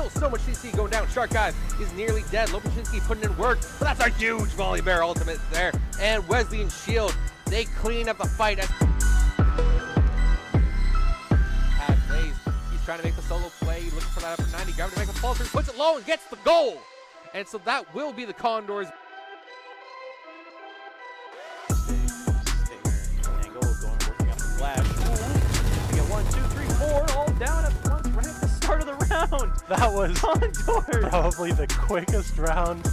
Still so much CC going down. Shark Guy is nearly dead. Lopachinski putting in work, but that's a huge volley bear ultimate there. And Wesley and Shield, they clean up the fight. As plays. He's trying to make the solo play, looking for that upper 90. Gravity to make a fall through, puts it low and gets the goal. And so that will be the Condors. Angle going, working off the flash. We get 1, 2, 3, 4, all down at once right at the start of the round. That was Condors. probably the quickest round.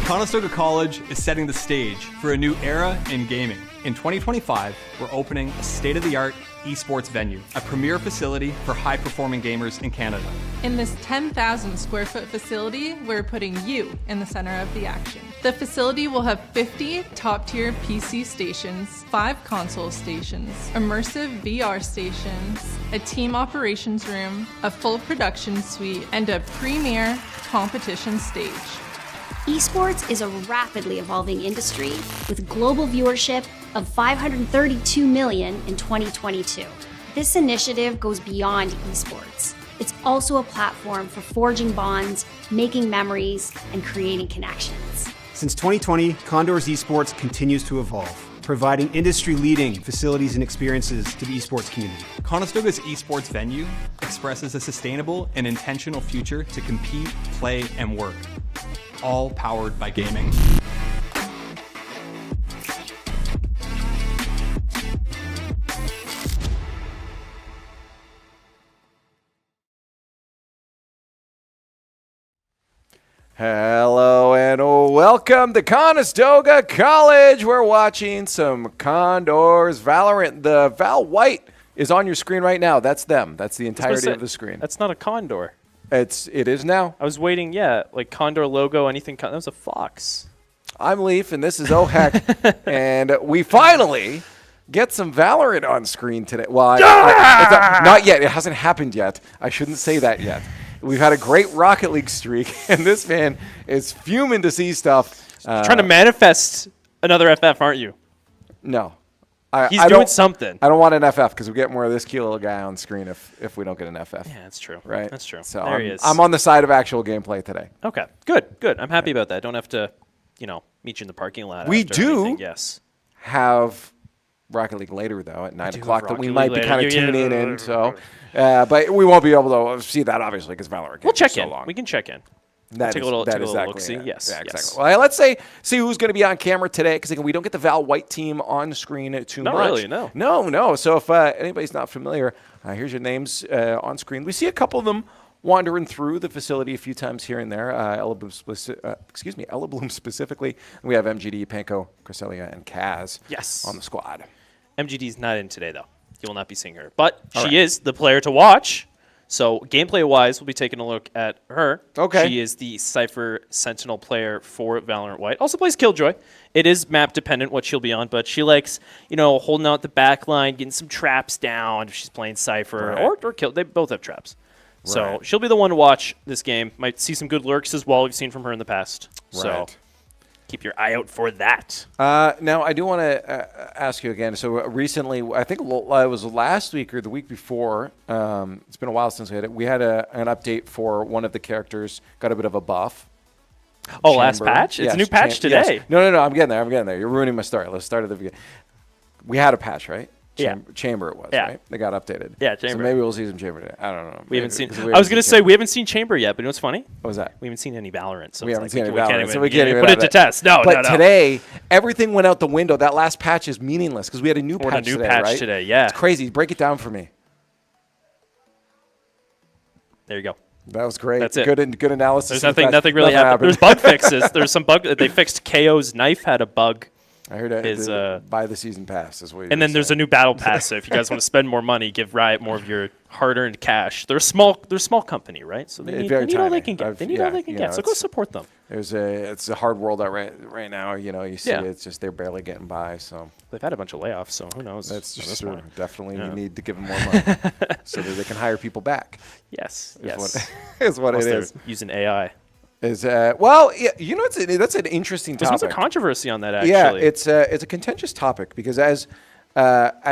Conestoga College is setting the stage for a new era in gaming. In 2025, we're opening a state-of-the-art esports venue, a premier facility for high-performing gamers in Canada. In this 10,000 square foot facility, we're putting you in the center of the action. The facility will have 50 top-tier PC stations, 5 console stations, immersive VR stations, a team operations room, a full production suite, and a premier competition stage. Esports is a rapidly evolving industry with global viewership of 532 million in 2022. This initiative goes beyond esports. It's also a platform for forging bonds, making memories, and creating connections. Since 2020, Condors Esports continues to evolve, providing industry-leading facilities and experiences to the esports community. Conestoga's esports venue expresses a sustainable and intentional future to compete, play, and work, all powered by gaming. Hello and welcome to Conestoga College. We're watching some Condors Valorant. The Val White is on your screen right now. That's them. That's the entirety of the screen. That's not a condor. It is now. I was waiting, like condor logo, anything. That was a fox. I'm Leaf, and this is OHEC. And we finally get some Valorant on screen today. Well, not yet. It hasn't happened yet. I shouldn't say that yet. We've had a great Rocket League streak, and this man is fuming to see stuff. Trying to manifest another FF, aren't you? No. He's doing something. I don't want an FF because we get more of this cute little guy on screen if we don't get an FF. Yeah, that's true. Right? That's true. So there he is. I'm on the side of actual gameplay today. Okay, good. I'm happy about that. Don't have to, meet you in the parking lot. We after do anything. Yes. have Rocket League later, though, at 9 o'clock that we might be kind of tuning in. So, but we won't be able to see that, obviously, because Valorant We'll check so in. long. We can check in. Take a little exactly look-see. it. Yes. Yeah, exactly. Yes. Well, let's see who's going to be on camera today, because we don't get the Val White team on screen too much. Not really, no. No. So if anybody's not familiar, here's your names on screen. We see a couple of them wandering through the facility a few times here and there. Ella Bloom specifically. We have MGD, Panko, Cresselia, and Kaz on the squad. MGD's not in today, though. You will not be seeing her. But she is the player to watch. So gameplay-wise, we'll be taking a look at her. Okay. She is the Cypher Sentinel player for Valorant White. Also plays Killjoy. It is map-dependent what she'll be on, but she likes, holding out the back line, getting some traps down if she's playing Cypher or Kill. They both have traps. So she'll be the one to watch this game. Might see some good lurks as well we've seen from her in the past. So keep your eye out for that. Now, I do want to ask you again. So recently, I think it was last week or the week before. It's been a while since we had it. We had an update for one of the characters. Got a bit of a buff. Oh, last patch? It's a new patch today. Yes. No. I'm getting there. You're ruining my story. Let's start at the beginning. We had a patch, right? Chamber it was, right? They got updated. Yeah, Chamber. So maybe we'll see some Chamber today. I don't know. We haven't seen. I was going to say we haven't seen Chamber yet, but what's funny? What was that? We haven't seen any Valorant. So we haven't seen any Valorant, so we can't can't even put it to test. No. Today, everything went out the window. That last patch is meaningless because we had a new patch today, right? today, yeah. It's crazy. Break it down for me. There you go. That was great. That's it. Good analysis. There's nothing really happened. There's bug fixes. There's some bug. They fixed KO's knife had a bug. I heard buy the season pass is what. And then there's a new battle pass. So if you guys want to spend more money, give Riot more of your hard-earned cash. They're a small company, right? So they need all they can get. They need all they can get. So go support them. It's a hard world out right now. You know, you see it's just they're barely getting by. So they've had a bunch of layoffs. So who knows? That's just true. Definitely, we need to give them more money so that they can hire people back. Yes. Is what it is. Using AI. Well, yeah, you know, that's an interesting topic. There's some controversy on that, actually. Yeah, it's a contentious topic because as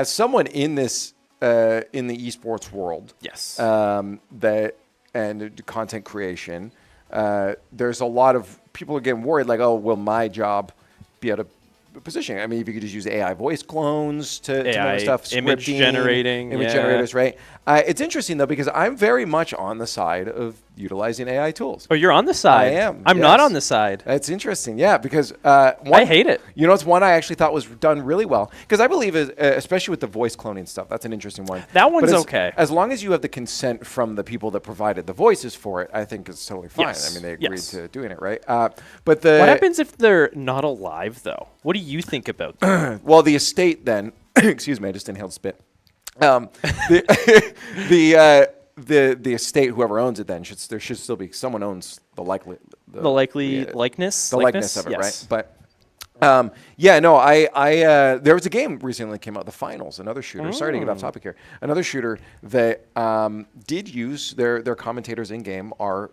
someone in this in the esports world, yes, that and content creation, there's a lot of people are getting worried, like, oh, will my job be out of position? I mean, if you could just use AI voice clones to make stuff, image generators, right? It's interesting though because I'm very much on the side of utilizing AI tools. Oh, you're on the side. I am. I'm not on the side. It's interesting, yeah, because I hate it. You know, it's one I actually thought was done really well because I believe, especially with the voice cloning stuff, that's an interesting one. That one's okay. As long as you have the consent from the people that provided the voices for it, I think it's totally fine. Yes. I mean, they agreed to doing it, right? What happens if they're not alive, though? What do you think about that? Well, the estate then, excuse me, I just inhaled spit. The estate, whoever owns it, then there should still be someone owns the likeness, the likeness of it, right? But there was a game recently that came out, the finals, another shooter. Sorry to get off topic here. Another shooter that did use their commentators in game are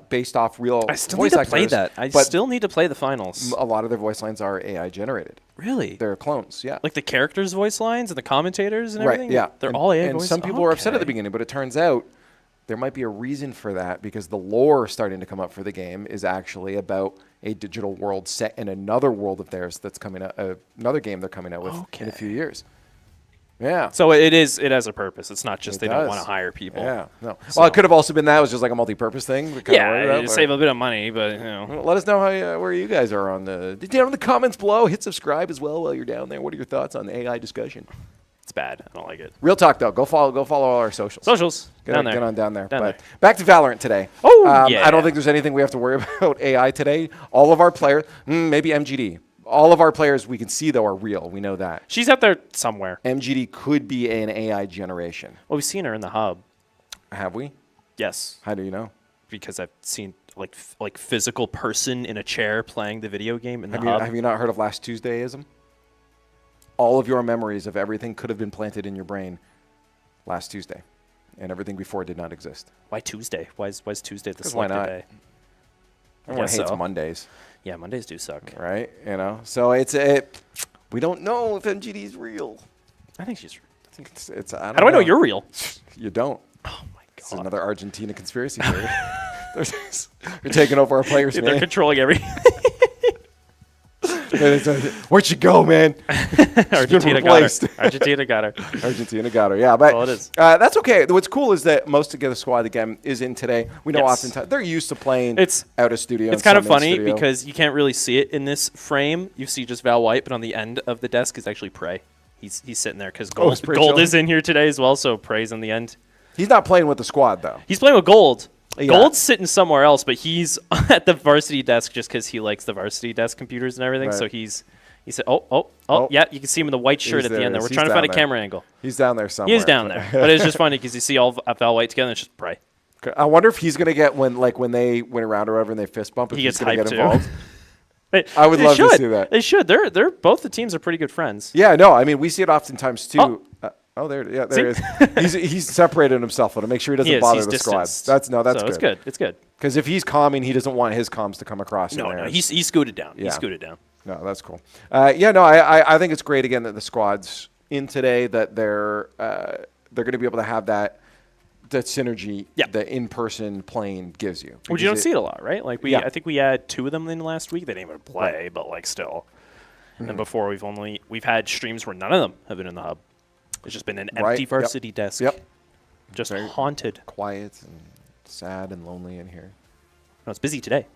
based off real I still voice need to actors, play that. I still need to play the finals. A lot of their voice lines are AI generated. Really? They're clones, yeah. Like the characters' voice lines and the commentators and right, everything? Yeah. They're all AI and voice. Some people were upset at the beginning, but it turns out there might be a reason for that because the lore starting to come up for the game is actually about a digital world set in another world of theirs that's coming out, another game they're coming out with in a few years. Yeah. So it has a purpose. It's not just they don't want to hire people. Yeah. No. So. Well, it could have also been that. It was just like a multi-purpose thing. Yeah, save a bit of money, but you know. Well, let us know where you guys are on down in the comments below. Hit subscribe as well while you're down there. What are your thoughts on the AI discussion? It's bad. I don't like it. Real talk though. Go follow all our socials. Get on there. But back to Valorant today. I don't think there's anything we have to worry about AI today. All of our players, maybe MGD. All of our players we can see, though, are real. We know that. She's out there somewhere. MGD could be an AI generation. Well, we've seen her in the hub. Have we? Yes. How do you know? Because I've seen like physical person in a chair playing the video game in the hub. Have you not heard of Last Tuesdayism? All of your memories of everything could have been planted in your brain last Tuesday, and everything before did not exist. Why Tuesday? Why is Tuesday the why selected not? day? Everyone hates Mondays. Yeah, Mondays do suck. Right? You know? So we don't know if MGD is real. I think she's real. I think it's I don't How do I know you're real? You don't. Oh, my God. It's another Argentina conspiracy theory. They're taking over our players, man. They're controlling everything. Where'd you go, man? Argentina got her. Argentina got her. Argentina got her. Yeah, but well, it is. That's okay. What's cool is that most of the squad again is in today. We know oftentimes they're used to playing out of studio. It's kind of funny because you can't really see it in this frame. You see just Val White, but on the end of the desk is actually Prey. He's sitting there because Gold is in here today as well, so Prey's on the end. He's not playing with the squad though. He's playing with Gold. Yeah. Gold's sitting somewhere else, but he's at the varsity desk just because he likes the varsity desk computers and everything. Right. So he said, yeah, you can see him in the white shirt at the end there. We're trying to find a camera angle. He's down there somewhere. He is down there. But it's just funny because you see all Val White together and it's just Prey. I wonder if he's going to get when they win a round or whatever and they fist bump, if he gets going to get involved. I would love to see that. They should. They're both the teams are pretty good friends. Yeah, no, I mean, we see it oftentimes too. There it is. He's separated himself to make sure he doesn't bother the squad. That's good. It's good. Because if he's calming, he doesn't want his comms to come across. No, he's scooted down. Yeah. He scooted down. No, that's cool. I think it's great again that the squad's in today. That they're going to be able to have that synergy that in-person playing gives you. Well, you don't see it a lot, right? Like I think we had 2 of them in last week. They didn't even play, but like still. And then before we've had streams where none of them have been in the hub. It's just been an empty varsity desk. Yep. Just haunted. Quiet and sad and lonely in here. No, it's busy today.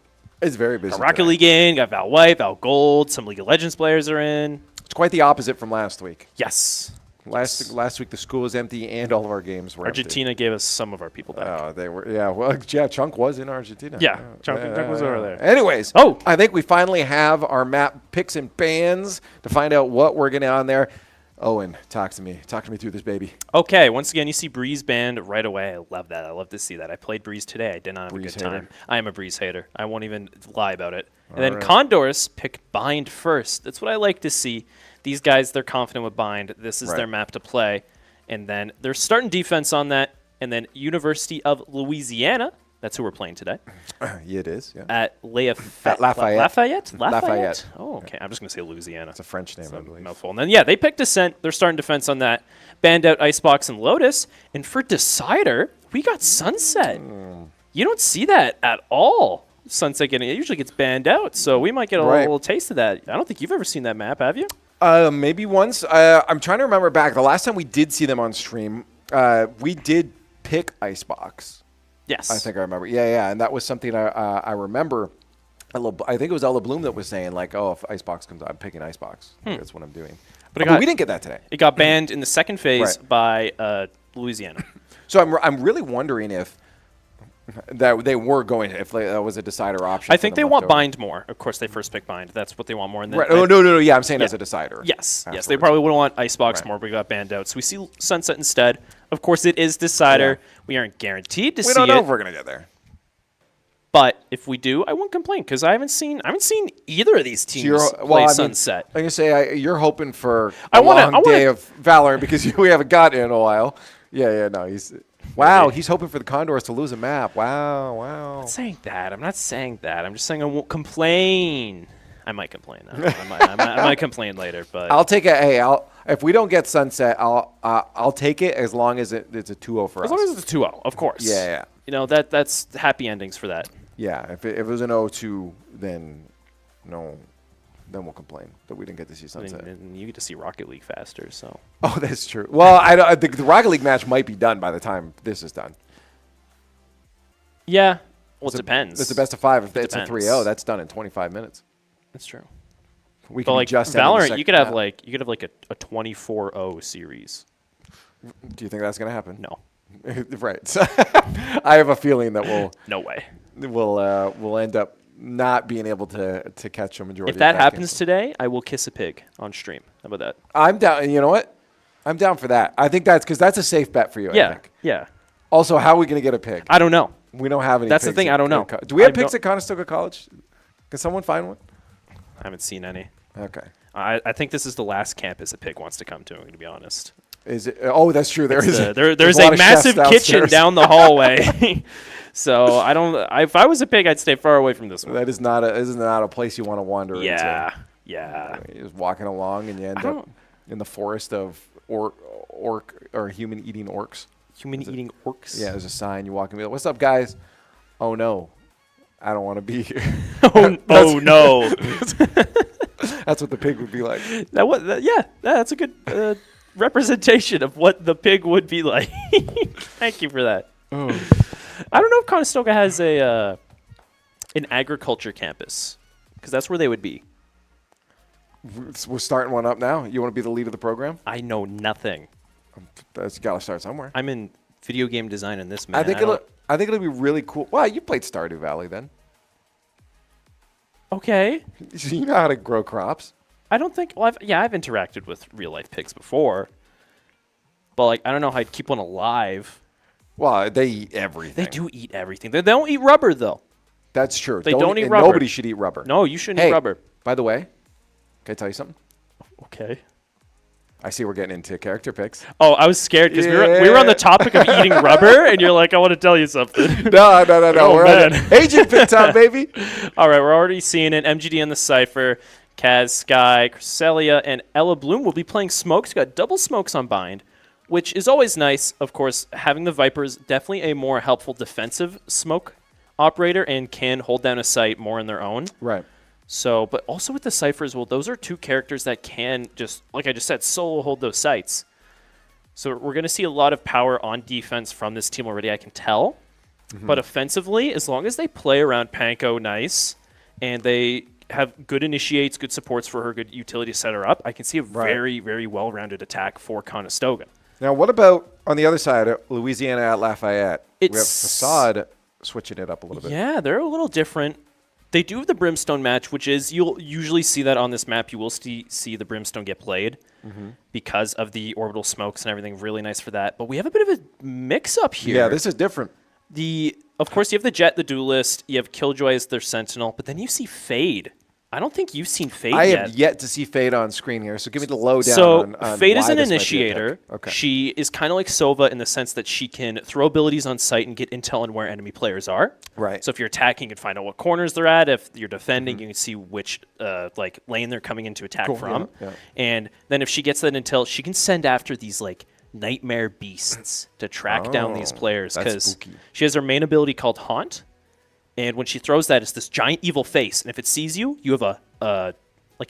It's very busy. Rocket today. League in, got Val White, Val Gold, some League of Legends players are in. It's quite the opposite from last week. Yes. Last week the school was empty and all of our games were Argentina gave us some of our people back. empty. Oh, they were. Yeah, well, yeah, Chunk was in Argentina. Yeah, Chunk was over there. Anyways, Oh. I think we finally have our map picks and bans to find out what we're getting on there. Owen, talk to me through this baby. Okay, once again, you see Breeze banned right away. I love that. I love to see that. I played Breeze today. I did not have Breeze a good hater. time. I am a Breeze hater. I won't even lie about it. And then Condors picked Bind first. That's what I like to see. These guys, they're confident with Bind. This is their map to play. And then they're starting defense on that. And then University of Louisiana, that's who we're playing today, Yeah, it is. Yeah, at Lafayette. Lafayette? Oh, okay. I'm just going to say Louisiana. it's a French name, I believe. Mouthful. And then, yeah, they picked Descent. They're starting defense on that. Banned out Icebox and Lotus. And for Decider, we got Sunset. You don't see that at all. Sunset getting it usually gets banned out, so we might get a little taste of that. I don't think you've ever seen that map, have you? Maybe once. I'm trying to remember back. The last time we did see them on stream, we did pick Icebox. Yes. I think I remember. Yeah, and that was something I remember. I think it was Ella Bloom that was saying, like, oh, if Icebox comes out, I'm picking Icebox. That's what I'm doing. But we didn't get that today. It got banned in the second phase by Louisiana. So I'm really wondering if that they were going, if that was a decider option. I think they want Bind more. Of course, they first pick Bind. That's what they want more. And then Oh, no. Yeah, I'm saying as a decider. Yes, afterwards. they probably would want Icebox more, but we got banned out. So we see Sunset instead. Of course, it is Decider. Yeah. We aren't guaranteed to see We don't know it. if we're going to get there. But if we do, I won't complain because I haven't seen either of these teams play Sunset. I'm going to say you're hoping for a long day of Valorant because we haven't got it in a while. Yeah, no, he's hoping for the Condors to lose a map. Wow. I'm not saying that. I'm just saying I won't complain. I might complain. I might complain later, but I'll take it. Hey, if we don't get Sunset, I'll take it as long as it's a 2-0 for us. As long as it's a 2-0, of course. Yeah. You know that's happy endings for that. Yeah, if it was an 0-2, then we'll complain that we didn't get to see Sunset. And you get to see Rocket League faster, so. Oh, that's true. Well, I think the Rocket League match might be done by the time this is done. Yeah. Well, it depends. It's the best of 5. If it's a depends. 3-0, that's done in 25 minutes. That's true. We But can like adjust Valorant, you could have like a 24-0 series. Do you think that's going to happen? No. Right. So I have a feeling that No way. we'll end up not being able to catch a majority. If that of happens games. today, I will kiss a pig on stream. How about that? I'm down. You know what? I'm down for that. I think that's because that's a safe bet for you. I Yeah. think. Yeah. Also, how are we going to get a pig? I don't know. We don't have any. That's the pigs thing, I don't know. Do we have I pigs don't- at Conestoga College? Can someone find one? I haven't seen any. Okay. I think this is the last campus a pig wants to come to, I'm going to be honest. Is it? Oh, that's true. There's a lot of chefs massive kitchen downstairs. down the hallway. So I don't. If I was a pig, I'd stay far away from this one. That is not a place you want to wander into. Yeah. You're just walking along and you end up in the forest of orc or human eating orcs. Human eating orcs. Yeah, there's a sign. You walk in. Be like, what's up, guys? Oh no, I don't want to be here. Oh no. That's what the pig would be like. That's a good representation of what the pig would be like. Thank you for that. I don't know if Conestoga has an agriculture campus because that's where they would be. We're starting one up now. You want to be the lead of the program? I know nothing. That's got to start somewhere. I'm in video game design in this, man. I think it'll be really cool. Well, you played Stardew Valley then. Okay. You know how to grow crops. I don't think. Well, I've interacted with real life pigs before, but like I don't know how I'd keep one alive. Well, they eat everything. They do eat everything. They don't eat rubber though. That's true. They don't eat rubber. Nobody should eat rubber. No, you shouldn't eat rubber. By the way, can I tell you something? Okay. I see we're getting into character picks. Oh, I was scared because we were on the topic of eating rubber, and you're like, I want to tell you something. No. Oh, we're man. on Agent Pick time, baby. All right, we're already seeing it. MGD on the Cypher, Kaz, Sky, Cresselia, and Ella Bloom will be playing Smokes. Got double Smokes on Bind, which is always nice. Of course, having the Vipers, definitely a more helpful defensive smoke operator and can hold down a site more on their own. Right. So, but also with the Cypher as well, those are two characters that can just, like I just said, solo hold those sites. So we're going to see a lot of power on defense from this team already, I can tell. But offensively, as long as they play around Panko nice and they have good initiates, good supports for her, good utility to set her up. I can see a very, very well-rounded attack for Conestoga. Now, what about on the other side, Louisiana at Lafayette? We have Facade switching it up a little bit. Yeah, they're a little different. They do have the Brimstone match, which is, you'll usually see that on this map. You will see the Brimstone get played because of the orbital smokes and everything. Really nice for that. But we have a bit of a mix-up here. Yeah, this is different. Of course, you have the Jet, the Duelist. You have Killjoy as their Sentinel. But then you see Fade. I don't think you've seen Fade yet. I have yet to see Fade on screen here, so give me the lowdown on Fade is why an this might be a initiator. pick. Okay. She is kind of like Sova in the sense that she can throw abilities on site and get intel on where enemy players are. Right. So if you're attacking, you can find out what corners they're at. If you're defending, you can see which lane they're coming in to attack from. Yeah. And then if she gets that intel, she can send after these nightmare beasts to track down these players, because she has her main ability called Haunt. And when she throws that, it's this giant evil face. And if it sees you, you have a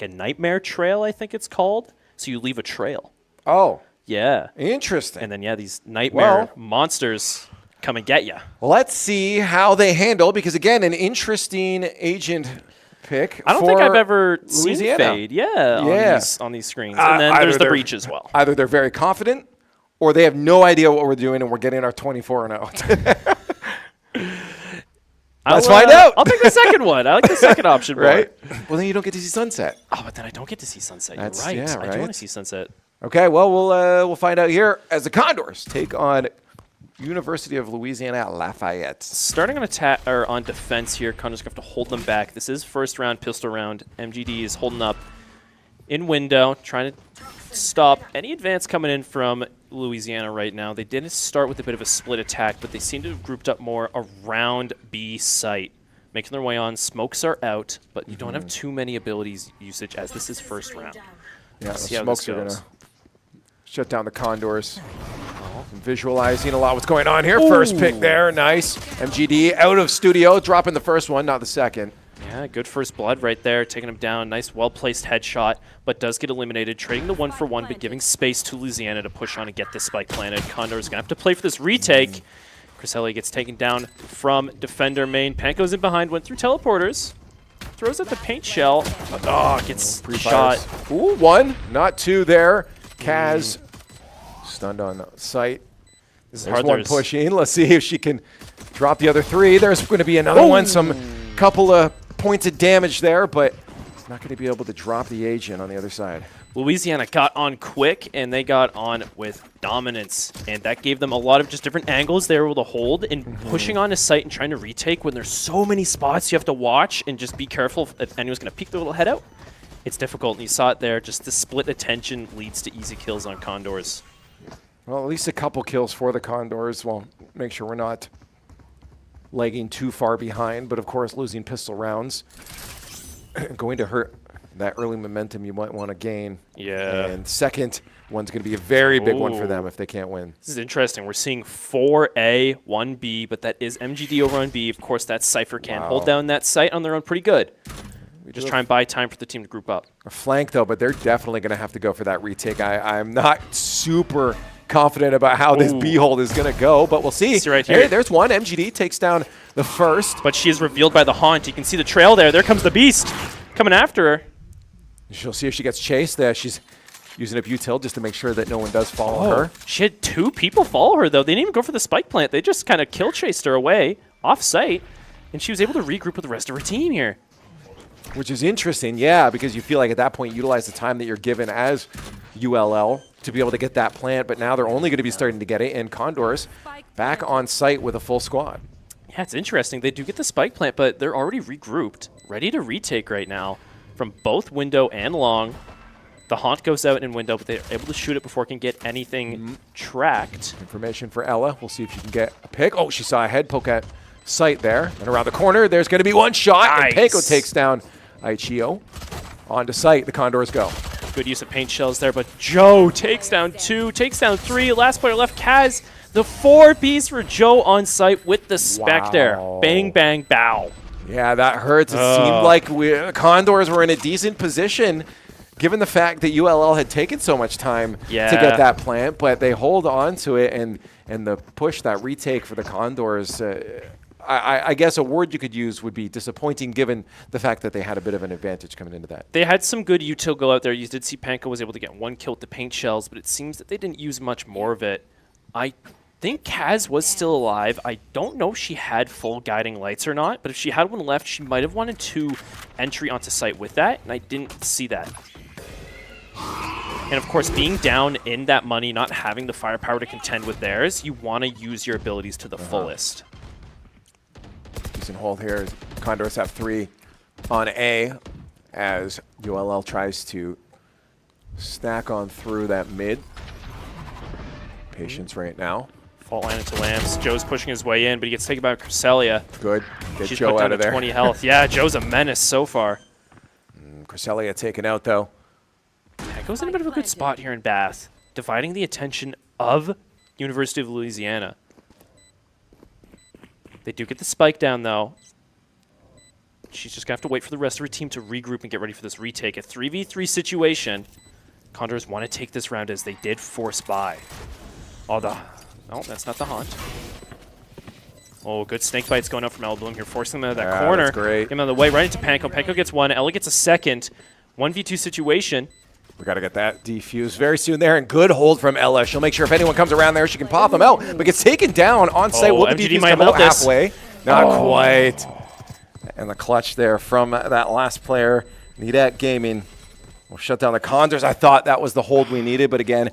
nightmare trail, I think it's called. So you leave a trail. Oh. Yeah. Interesting. And then, these nightmare monsters come and get you. Well, let's see how they handle, because, again, an interesting agent pick. I don't think I've ever seen Louisiana. Fade. On these screens. And then there's the Breach as well. Either they're very confident, or they have no idea what we're doing, and we're getting our 24-0. Let's find out. I'll take the second one. I like the second option more. Right? Well, then you don't get to see Sunset. Oh, but then I don't get to see Sunset. You're right. Yeah, I do want to see Sunset. Okay, well, we'll find out here as the Condors take on University of Louisiana at Lafayette. Starting on attack or on defense here, Condors have to hold them back. This is first round pistol round. MGD is holding up in window, trying to stop any advance coming in from Louisiana right now. They didn't start with a bit of a split attack, but they seem to have grouped up more around B site, making their way on. Smokes are out, but you don't have too many abilities usage as this is first round. Yeah, the see how smokes this are going goes. to shut down the Condors. Visualizing a lot what's going on here. First pick there, nice. MGD out of studio, dropping the first one, not the second. Yeah, good first blood right there, taking him down. Nice, well-placed headshot, but does get eliminated. Trading the 1-for-1, but giving space to Louisiana to push on and get this spike planted. Condor's going to have to play for this retake. Chris Elliott gets taken down from defender main. Panko's in behind, went through teleporters. Throws at the paint shell. Oh, gets shot. Ooh, one, not two there. Kaz stunned on sight. This is There's hard. one pushing. Let's see if she can drop the other three. There's going to be another one. Some couple of points of damage there, but it's not going to be able to drop the agent on the other side. Louisiana got on quick, and they got on with dominance, and that gave them a lot of just different angles they were able to hold, and pushing on a site and trying to retake when there's so many spots you have to watch and just be careful if anyone's going to peek their little head out. It's difficult, and you saw it there. Just the split attention leads to easy kills on Condors. Well, at least a couple kills for the Condors. Well, make sure we're not lagging too far behind, but of course losing pistol rounds going to hurt that early momentum you might want to gain. Yeah. And second one's going to be a very big one for them if they can't win. This is interesting. We're seeing 4A, 1B, but that is MGD over on B. Of course, that Cypher can hold down that site on their own pretty good. We just try and buy time for the team to group up. A flank, though, but they're definitely going to have to go for that retake. I'm not super confident about how this B hold is going to go, but we'll see. Right here. Hey, there's one. MGD takes down the first. But she is revealed by the Haunt. You can see the trail there. There comes the Beast coming after her. She'll see if she gets chased. She's using up util just to make sure that no one does follow her. She had 2 people follow her, though. They didn't even go for the spike plant. They just kind of kill chased her away off site, and she was able to regroup with the rest of her team here. Which is interesting, yeah, because you feel like at that point utilize the time that you're given as ULL to be able to get that plant, but now they're only going to be starting to get it, and Condors back on site with a full squad. Yeah, it's interesting. They do get the spike plant, but they're already regrouped, ready to retake right now from both window and long. The Haunt goes out in window, but they're able to shoot it before it can get anything tracked. Information for Ella. We'll see if she can get a pick. Oh, she saw a head poke at sight there. And around the corner, there's going to be one shot, Nice. and Panko takes down Aichio. On to sight, the Condors go. Good use of paint shells there, but Joe takes down 2, takes down 3. Last player left, Kaz. The 4-piece for Joe on site with the spec there. Bang, bang, bow. Yeah, that hurts. It seemed like Condors were in a decent position given the fact that ULL had taken so much time to get that plant, but they hold on to it, and the push, that retake for the Condors, I guess a word you could use would be disappointing, given the fact that they had a bit of an advantage coming into that. They had some good util go out there. You did see Panko was able to get 1 kill with the paint shells, but it seems that they didn't use much more of it. I think Kaz was still alive. I don't know if she had full guiding lights or not, but if she had one left, she might have wanted to entry onto site with that, and I didn't see that. And of course, being down in that money, not having the firepower to contend with theirs, you want to use your abilities to the fullest. Decent hold here. Condors have 3 on A as ULL tries to stack on through that mid. Patience right now. Fault line into Lambs. Joe's pushing his way in, but he gets taken by Cresselia. Good. Get She's Joe put down out of to there. 20 health. Yeah, Joe's a menace so far. Cresselia taken out, though. Panko's in a bit of a good spot here in Bath, dividing the attention of University of Louisiana. They do get the spike down, though. She's just going to have to wait for the rest of her team to regroup and get ready for this retake. A 3v3 situation. Condors want to take this round as they did force by. Oh, no, that's not the haunt. Oh, good snake bites going up from Elbloom here, forcing them out of that corner. That's great. Get him out of the way, right into Panko. Panko gets 1, Ella gets a second. 1v2 situation. We got to get that defused very soon there. And good hold from Ella. She'll make sure if anyone comes around there, she can pop them out. But gets taken down on site. Oh, Will the MGD defuse might come hold out this. halfway? Not quite. And the clutch there from that last player. ECAC Gaming will shut down the Condors. I thought that was the hold we needed. But again,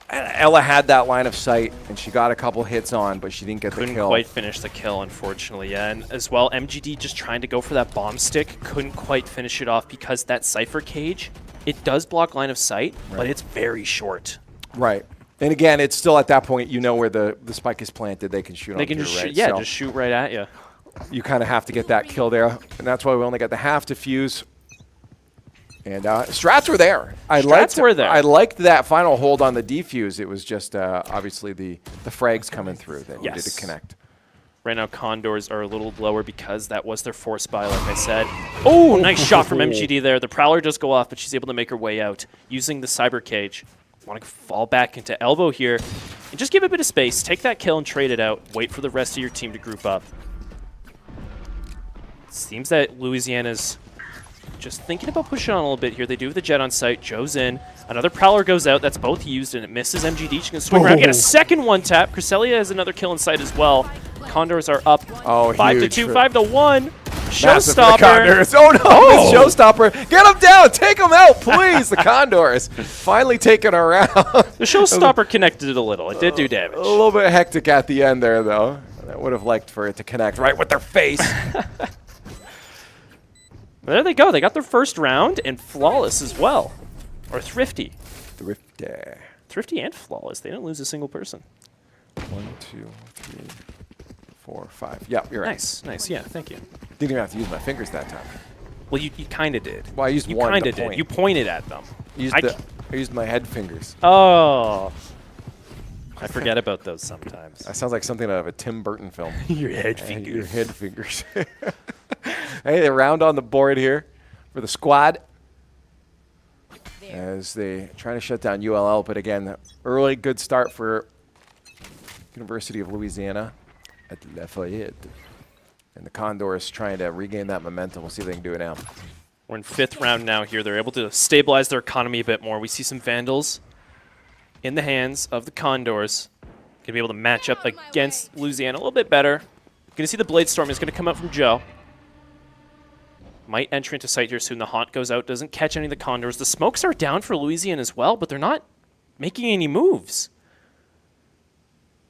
Ella had that line of sight, and she got a couple hits on, but she didn't get the kill. Couldn't quite finish the kill, unfortunately. Yeah, and as well, MGD just trying to go for that bomb stick. Couldn't quite finish it off because that Cypher cage, it does block line of sight, but it's very short. Right. And again, it's still at that point, you know where the spike is planted. They can shoot They onto can you, just right? shoot, yeah, So just shoot right at you. you kind of have to get that kill there. And that's why we only got the half defuse. And strats were there. I liked that final hold on the defuse. It was just obviously the frags coming through that needed to connect. Right now, Condors are a little lower because that was their force buy, like I said. Oh, nice shot from MGD there. The Prowler does go off, but she's able to make her way out using the Cyber Cage. Want to fall back into Elbow here and just give a bit of space. Take that kill and trade it out. Wait for the rest of your team to group up. Seems that Louisiana's just thinking about pushing on a little bit here. They do have the Jet on site. Joe's in. Another Prowler goes out. That's both used, and it misses MGD. She can swing around, get a second one tap. Cresselia has another kill in sight as well. Condors are up 5-2, 5-1. Showstopper. Oh no, Miss Showstopper. Get him down. Take him out, please. The Condors finally taking her out. The Showstopper connected it a little. It did do damage. A little bit hectic at the end there, though. I would have liked for it to connect right with their face. There they go. They got their first round, and flawless as well. Or thrifty. Thrifty and flawless. They didn't lose a single person. 1, 2, 3, 4, 5. Yep, you're right. Nice. Yeah, thank you. Didn't even have to use my fingers that time. Well, you kind of did. Well, I used you one kind to of did. point. You pointed at them. I used my head fingers. Oh. I forget about those sometimes. That sounds like something out of a Tim Burton film. Your head fingers. Your head fingers. Hey, a round on the board here for the squad as they try to shut down ULL. But again, early good start for University of Louisiana at Lafayette. And the Condors trying to regain that momentum. We'll see if they can do it now. We're in 5th round now here. They're able to stabilize their economy a bit more. We see some Vandals in the hands of the Condors. Going to be able to match up against Louisiana a little bit better. Going to see the Blade Storm is going to come out from Joe. Might enter into sight here soon. The Haunt goes out, doesn't catch any of the Condors. The smokes are down for Louisiana as well, but they're not making any moves.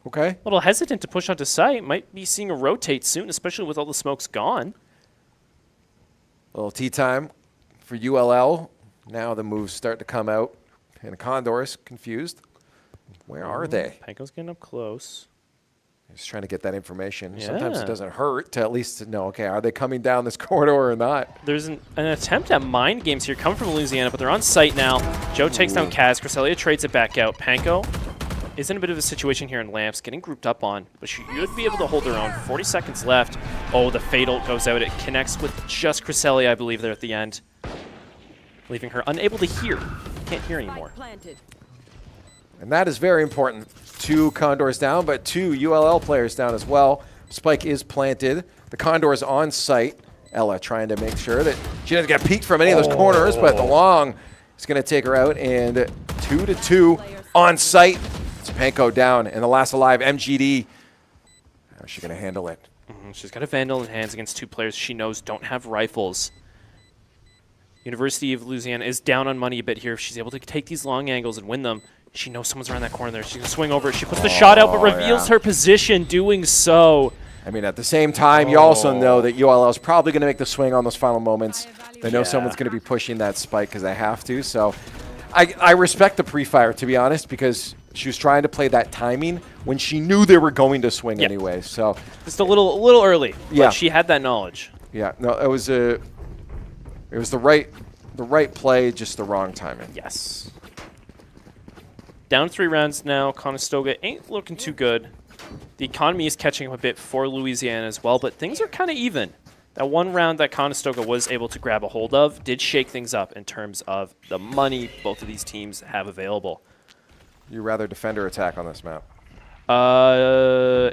Okay. A little hesitant to push onto sight. Might be seeing a rotate soon, especially with all the smokes gone. A little tea time for ULL. Now the moves start to come out. And the Condors confused. Where are they? Panko's getting up close. Just trying to get that information. Yeah. Sometimes it doesn't hurt to at least know, okay, are they coming down this corridor or not? There's an attempt at mind games here coming from Louisiana, but they're on site now. Joe takes down Kaz. Cresselia trades it back out. Panko is in a bit of a situation here in Lamps, getting grouped up on, but she should be able to hold her own. 40 seconds left. Oh, the Fatal goes out. It connects with just Cresselia, I believe, there at the end, leaving her unable to hear. Can't hear anymore. And that is very important. 2 Condors down, but 2 ULL players down as well. Spike is planted. The Condors on site. Ella trying to make sure that she doesn't get peeked from any of those corners, but the long is going to take her out, and 2-2 on site. Panko down, and the last alive, MGD. How's she going to handle it? She's got a Vandal in hands against 2 players she knows don't have rifles. University of Louisiana is down on money a bit here. If she's able to take these long angles and win them, she knows someone's around that corner there. She's going to swing over. She puts the shot out, but reveals her position doing so. I mean, at the same time, you also know that ULL is probably going to make the swing on those final moments. They know someone's going to be pushing that spike because they have to. So I respect the pre-fire, to be honest, because she was trying to play that timing when she knew they were going to swing anyway. So just a little early. Yeah, but she had that knowledge. Yeah, no, it was the right play, just the wrong timing. Yes. Down 3 rounds now. Conestoga ain't looking too good. The economy is catching up a bit for Louisiana as well, but things are kind of even. That one round that Conestoga was able to grab a hold of did shake things up in terms of the money both of these teams have available. You rather defend or attack on this map?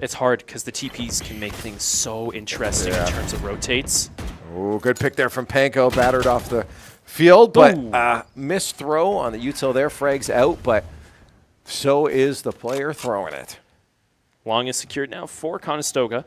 It's hard because the TPs can make things so interesting in terms of rotates. Oh, good pick there from Panko. Battered off the field, but missed throw on the util there. Frags out, but so is the player throwing it. Long is secured now for Conestoga.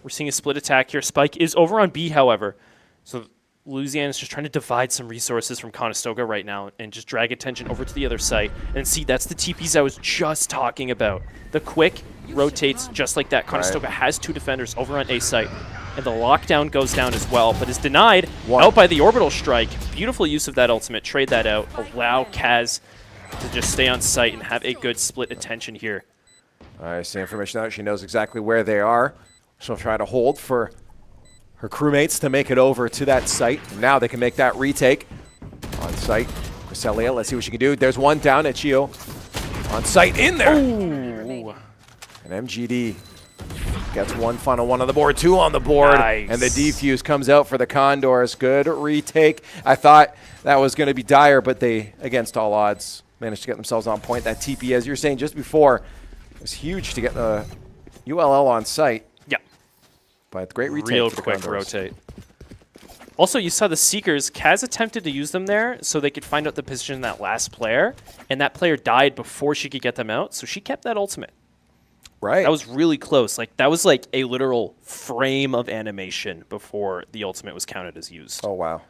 We're seeing a split attack here. Spike is over on B, however. So Louisiana is just trying to divide some resources from Conestoga right now and just drag attention over to the other site. And see, that's the TPs I was just talking about. The quick rotates just like that. Conestoga has 2 defenders over on A site. And the lockdown goes down as well, but is denied out by the orbital strike. Beautiful use of that ultimate. Trade that out. Allow Kaz to just stay on site and have a good split attention here. I see information out. She knows exactly where they are. She'll try to hold for her crewmates to make it over to that site. Now they can make that retake. On site, Cresselia, let's see what she can do. There's one down at Chio. On site, in there. Ooh. And MGD gets one final one on the board, 2 on the board. Nice. And the defuse comes out for the Condors. Good retake. I thought that was going to be dire, but they, against all odds, managed to get themselves on point. That TP, as you were saying just before, was huge to get the ULL on site. Yeah. But great retake. Real for the quick Condors. rotate. Also, you saw the Seekers. Kaz attempted to use them there so they could find out the position of that last player, and that player died before she could get them out, so she kept that ultimate. Right. That was really close. Like, that was like a literal frame of animation before the ultimate was counted as used. Oh, wow.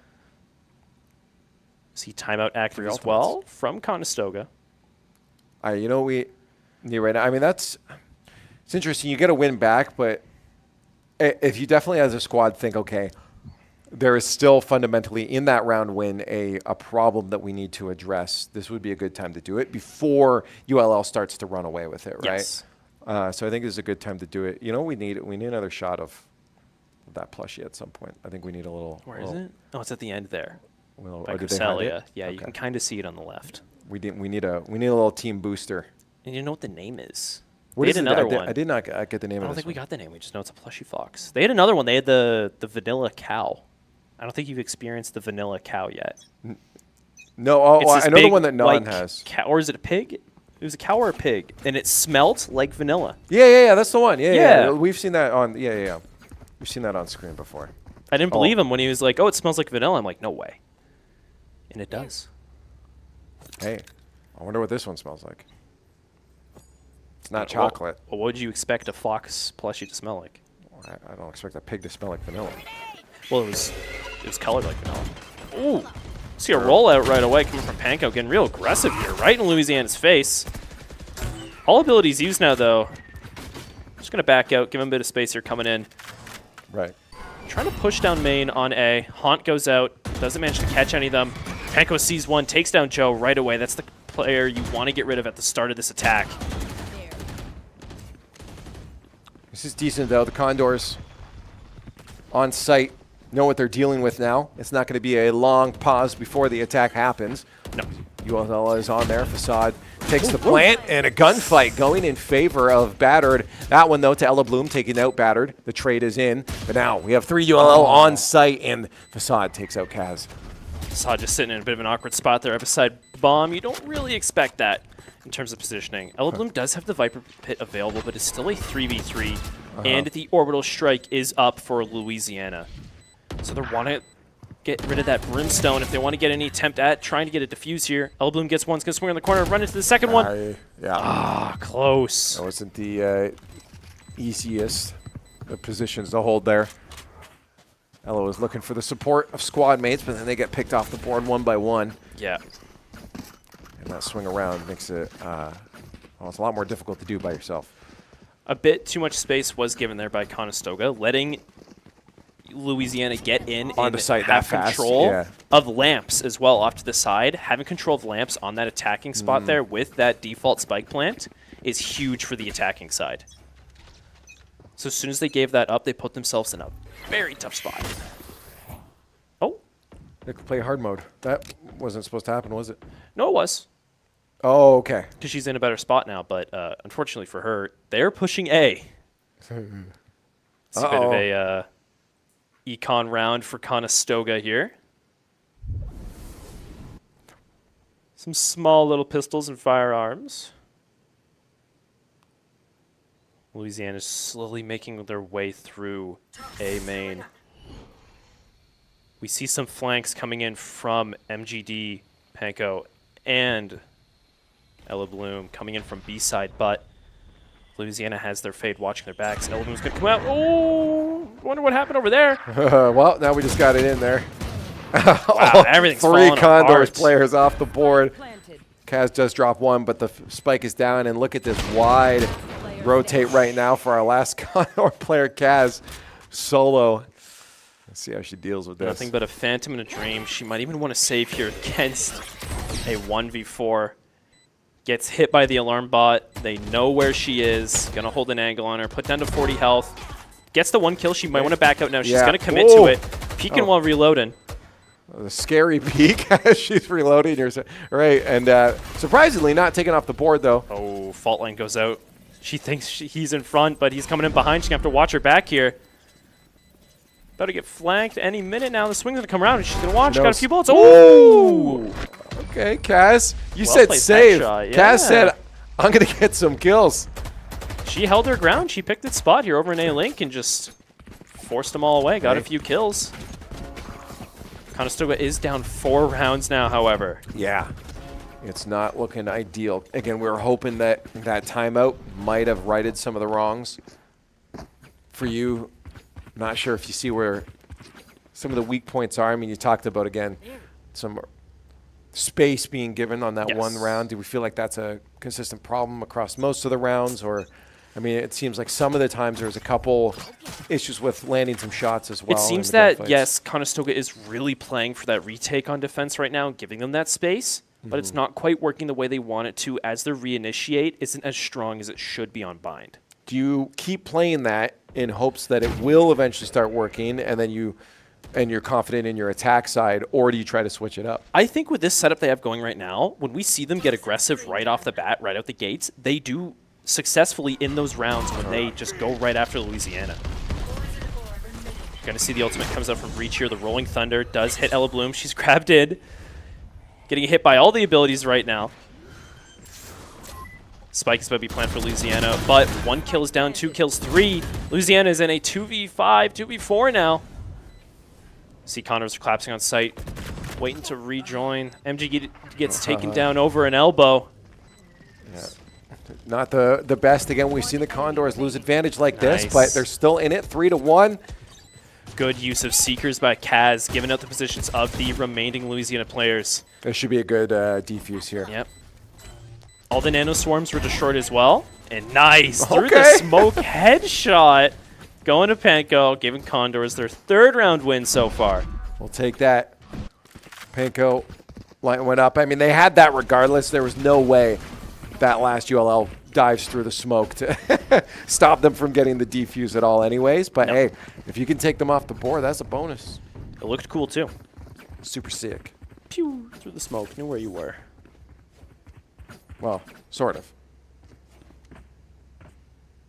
See timeout active as well from Conestoga. You know, we need right now. I mean, it's interesting. You get a win back, but if you definitely as a squad think, okay, there is still fundamentally in that round win a problem that we need to address, this would be a good time to do it before ULL starts to run away with it, right? Yes. So I think this is a good time to do it. You know, we need another shot of that plushie at some point. I think we need a little. Where is it? Oh, it's at the end there. Well, By did they hide Cresselia. it? Yeah, Okay. you can kind of see it on the left. We need a little team booster. And you know what the name is? What They is had it? another one. I did not get the name I of don't this think we one. got the name. We just know it's a plushy fox. They had another one. They had the vanilla cow. I don't think you've experienced the vanilla cow yet. No, It's this I know the big one that Non white has. Cow, or is it a pig? It was a cow or a pig, and it smelt like vanilla. Yeah, that's the one. Yeah. Yeah. We've seen that on. Yeah. We've seen that on screen before. I didn't believe him when he was like, "Oh, it smells like vanilla." I'm like, "No way," and it does. Hey, I wonder what this one smells like. It's not chocolate. Well, what would you expect a fox plushie to smell like? I don't expect a pig to smell like vanilla. Well, it was colored like vanilla. Ooh. See a rollout right away coming from Panko, getting real aggressive here, right in Louisiana's face. All abilities used now, though. Just going to back out, give him a bit of space here coming in. Right. Trying to push down main on A. Haunt goes out, doesn't manage to catch any of them. Panko sees one, takes down Joe right away. That's the player you want to get rid of at the start of this attack. This is decent, though. The Condors on site know what they're dealing with now. It's not going to be a long pause before the attack happens. No. ULL is on there. Facade takes the plant, and a gunfight going in favor of Battered. That one, though, to Ella Bloom, taking out Battered. The trade is in. But now we have 3 ULL on site, and Facade takes out Kaz. Facade just sitting in a bit of an awkward spot there. Beside Bomb, you don't really expect that in terms of positioning. Ella Bloom does have the Viper Pit available, but it's still a 3v3 and the orbital strike is up for Louisiana. So they want to get rid of that brimstone if they want to get any attempt at trying to get a defuse here. Elbloom gets one, he's going to swing on the corner, run into the second one. Yeah. Close. That wasn't the easiest of positions to hold there. Ella was looking for the support of squad mates, but then they get picked off the board one by one. Yeah. And that swing around makes it, well, it's a lot more difficult to do by yourself. A bit too much space was given there by Conestoga, letting Louisiana get in Onto and site have that fast, control yeah. of lamps as well off to the side. Having control of lamps on that attacking spot there with that default spike plant is huge for the attacking side. So as soon as they gave that up, they put themselves in a very tough spot. Oh. They could play hard mode. That wasn't supposed to happen, was it? No, it was. Oh, okay. Because she's in a better spot now, but unfortunately for her, they're pushing A. It's a bit of a econ round for Conestoga here. Some small little pistols and firearms. Louisiana's slowly making their way through A main. We see some flanks coming in from MGD, Panko, and Ella Bloom coming in from B side, but Louisiana has their fade watching their backs. Ella Bloom's going to come out. Oh, wonder what happened over there. Well, now we just got it in there. Wow, everything's Three falling Condors apart. players off the board. Kaz does drop one, but the spike is down, and look at this wide rotate right now for our last Condor player, Kaz. Solo. Let's see how she deals with this. Nothing but a phantom and a dream. She might even want to save here against a 1v4. Gets hit by the alarm bot. They know where she is. Gonna hold an angle on her. Put down to 40 health. Gets the one kill. She might want to back out now. She's gonna commit to it. Peeking while reloading. The scary peek as she's reloading. Right, and surprisingly not taken off the board, though. Oh, fault line goes out. She thinks he's in front, but he's coming in behind. She's going to have to watch her back here. About to get flanked any minute now. The swing's going to come around, and she's going to watch. Got a few bullets. Oh! Okay, Kaz. You Well said played save. that shot, Kaz yeah. said, I'm going to get some kills. She held her ground. She picked its spot here over in A-Link and just forced them all away. Got a few kills. Conestoga is down 4 rounds now, however. Yeah. It's not looking ideal. Again, we were hoping that that timeout might have righted some of the wrongs. For you, not sure if you see where some of the weak points are. I mean, you talked about, again, some space being given on that one round. Do we feel like that's a consistent problem across most of the rounds? Or, I mean, it seems like some of the times there's a couple issues with landing some shots as well. It seems that, yes, Conestoga is really playing for that retake on defense right now, giving them that space. But it's not quite working the way they want it to as the reinitiate isn't as strong as it should be on bind. Do you keep playing that in hopes that it will eventually start working and then you're confident in your attack side, or do you try to switch it up? I think with this setup they have going right now, when we see them get aggressive right off the bat, right out the gates, they do successfully in those rounds when they just go right after Louisiana. Going to see the ultimate comes up from Breach here. The Rolling Thunder does hit Ella Bloom. She's grabbed in. Getting hit by all the abilities right now. Spike is about to be planned for Louisiana, but 1 kill is down, 2 kills, 3. Louisiana is in a 2v5, 2v4 now. See Condors are collapsing on site, waiting to rejoin. MG gets taken down over an elbow. Yeah. Not the best. Again, we've seen the Condors lose advantage like this, but they're still in it, 3-1. Good use of Seekers by Kaz, giving out the positions of the remaining Louisiana players. There should be a good defuse here. Yep. All the nano swarms were destroyed as well. And nice, through the smoke headshot. Going to Panko, giving Condors their 3rd round win so far. We'll take that. Panko line went up. I mean, they had that regardless. There was no way that last ULL dives through the smoke to stop them from getting the defuse at all anyways. But hey, if you can take them off the board, that's a bonus. It looked cool too. Super sick. Pew, through the smoke, knew where you were. Well, sort of.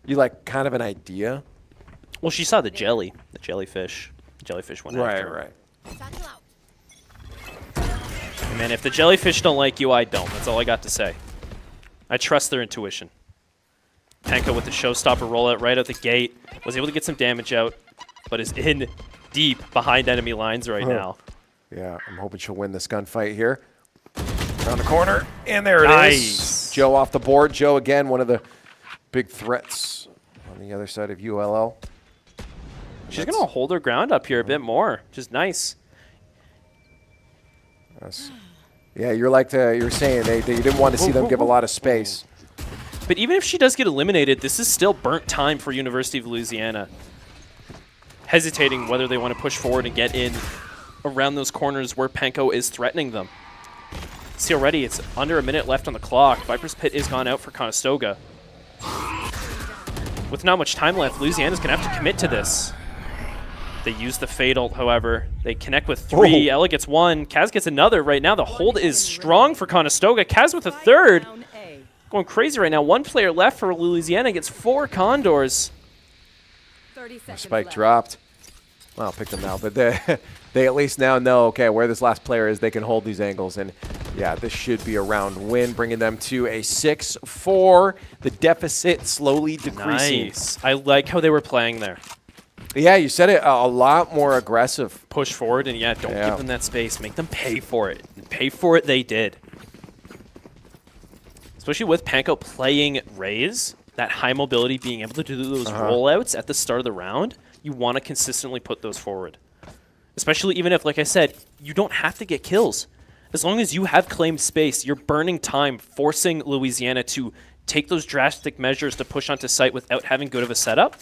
You like kind of an idea? Well, she saw the jellyfish. The jellyfish went after her. Right. Man, if the jellyfish don't like you, I don't. That's all I got to say. I trust their intuition. Panko with the showstopper rollout right out the gate. Was able to get some damage out, but is in deep behind enemy lines right now. Yeah, I'm hoping she'll win this gunfight here. Around the corner, and there it Nice. is. Joe off the board. Joe, again, one of the big threats on the other side of ULL. She's going to hold her ground up here a bit more, which is nice. Yeah, you're saying you didn't want to see them give a lot of space. But even if she does get eliminated, this is still burnt time for University of Louisiana. Hesitating whether they want to push forward and get in around those corners where Panko is threatening them. See already, it's under a minute left on the clock. Viper's Pit is gone out for Conestoga. With not much time left, Louisiana's going to have to commit to this. They use the Fatal, however. They connect with 3. Ella gets 1. Kaz gets another. Right now, the hold is strong for Conestoga. Kaz with a 3rd. Going crazy right now. 1 player left for Louisiana. Gets 4 Condors. Spike dropped. Well, I'll pick them now, but they at least now know, okay, where this last player is, they can hold these angles. And, yeah, this should be a round win, bringing them to a 6-4. The deficit slowly decreasing. Nice. I like how they were playing there. Yeah, you said it, a lot more aggressive. Push forward, and, don't give them that space. Make them pay for it. And pay for it they did. Especially with Panko playing Raze, that high mobility, being able to do those rollouts at the start of the round, you want to consistently put those forward. Especially even if, like I said, you don't have to get kills. As long as you have claimed space, you're burning time, forcing Louisiana to take those drastic measures to push onto site without having good of a setup,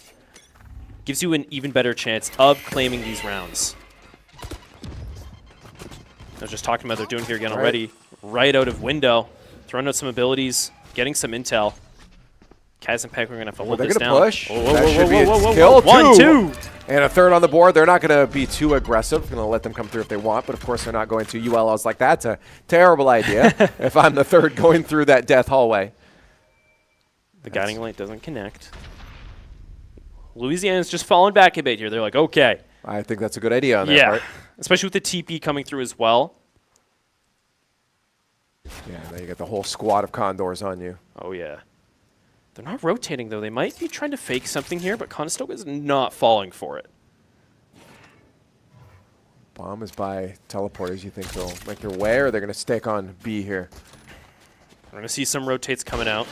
gives you an even better chance of claiming these rounds. I was just talking about what they're doing here again already. Right out of window, throwing out some abilities, getting some intel. Kaz and Peck are going to have to hold this down. They're going to push. Whoa, That should be a kill. kill. 1, 2. And a 3rd on the board. They're not going to be too aggressive. Going to let them come through if they want, but of course they're not going to. ULL's like, that's a terrible idea if I'm the 3rd going through that death hallway. The guiding light doesn't connect. Louisiana's just falling back a bit here. They're like, okay. I think that's a good idea on their part. Especially with the TP coming through as well. Yeah, now you got the whole squad of Condors on you. Oh, yeah. They're not rotating, though. They might be trying to fake something here, but Conestoga is not falling for it. Bomb is by teleporters. You think they'll make their way, or they're going to stick on B here? We're going to see some rotates coming out.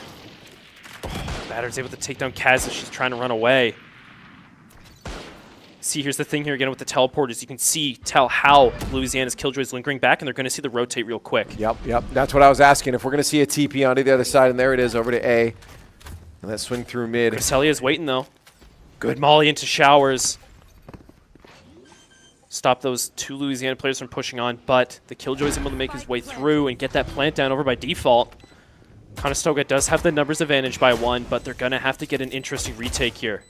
Oh, Batter's able to take down Kaz as she's trying to run away. See, here's the thing here again with the teleporters. You can tell how Louisiana's Killjoy is lingering back, and they're going to see the rotate real quick. Yep. That's what I was asking. If we're going to see a TP onto the other side, and there it is over to A. And that swing through mid. Crescelia's waiting, though. Good molly into showers. Stop those 2 Louisiana players from pushing on, but the Killjoy's able to make his way through and get that plant down over by default. Conestoga does have the numbers advantage by 1, but they're going to have to get an interesting retake here.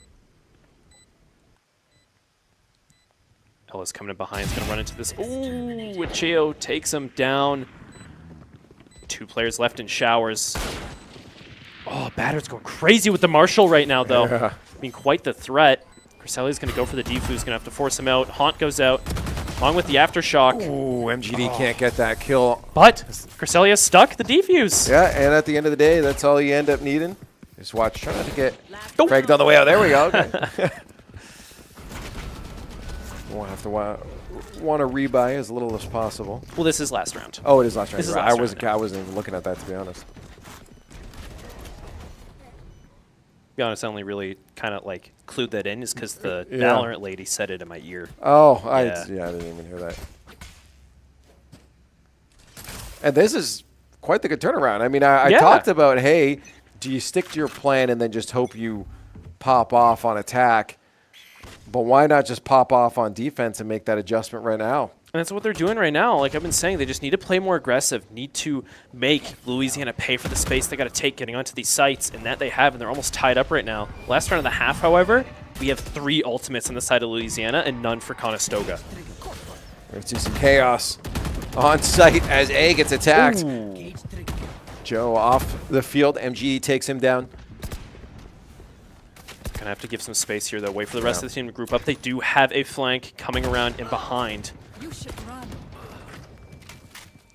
Ella's coming in behind. He's going to run into this. Ooh, Chio takes him down. 2 players left in showers. Oh, Batter's going crazy with the Marshall right now, though. Yeah. Being quite the threat. Crescelia's going to go for the defuse. Going to have to force him out. Haunt goes out, along with the Aftershock. Ooh, MGD can't get that kill. But Cresselia stuck the defuse. Yeah, and at the end of the day, that's all you end up needing. Just watch. Try not to get fragged on the way out. There we go. Okay. We'll have to want to rebuy as little as possible. Well, this is last round. Oh, it is last round. This is I last round. I wasn't even looking at that, to be honest. To be honest, I only really kind of like clued that in is because the Valorant lady said it in my ear. Oh, I didn't even hear that. And this is quite the good turnaround. I mean, I talked about, hey, do you stick to your plan and then just hope you pop off on attack? But why not just pop off on defense and make that adjustment right now? And that's what they're doing right now. Like I've been saying, they just need to play more aggressive, need to make Louisiana pay for the space they got to take getting onto these sites, and that they have, and they're almost tied up right now. Last round of the half, however, we have 3 ultimates on the side of Louisiana and none for Conestoga. Let's see some chaos on site as A gets attacked. Ooh. Joe off the field. MGD takes him down. Gonna have to give some space here, though. Wait for the rest of the team to group up. They do have a flank coming around and behind.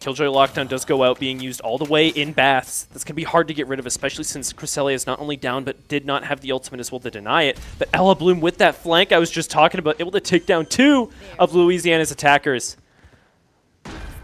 Killjoy lockdown does go out, being used all the way in Baths. That's going to be hard to get rid of, especially since Cresselia is not only down, but did not have the ultimate as well to deny it. But Ella Bloom with that flank I was just talking about, able to take down 2 of Louisiana's attackers.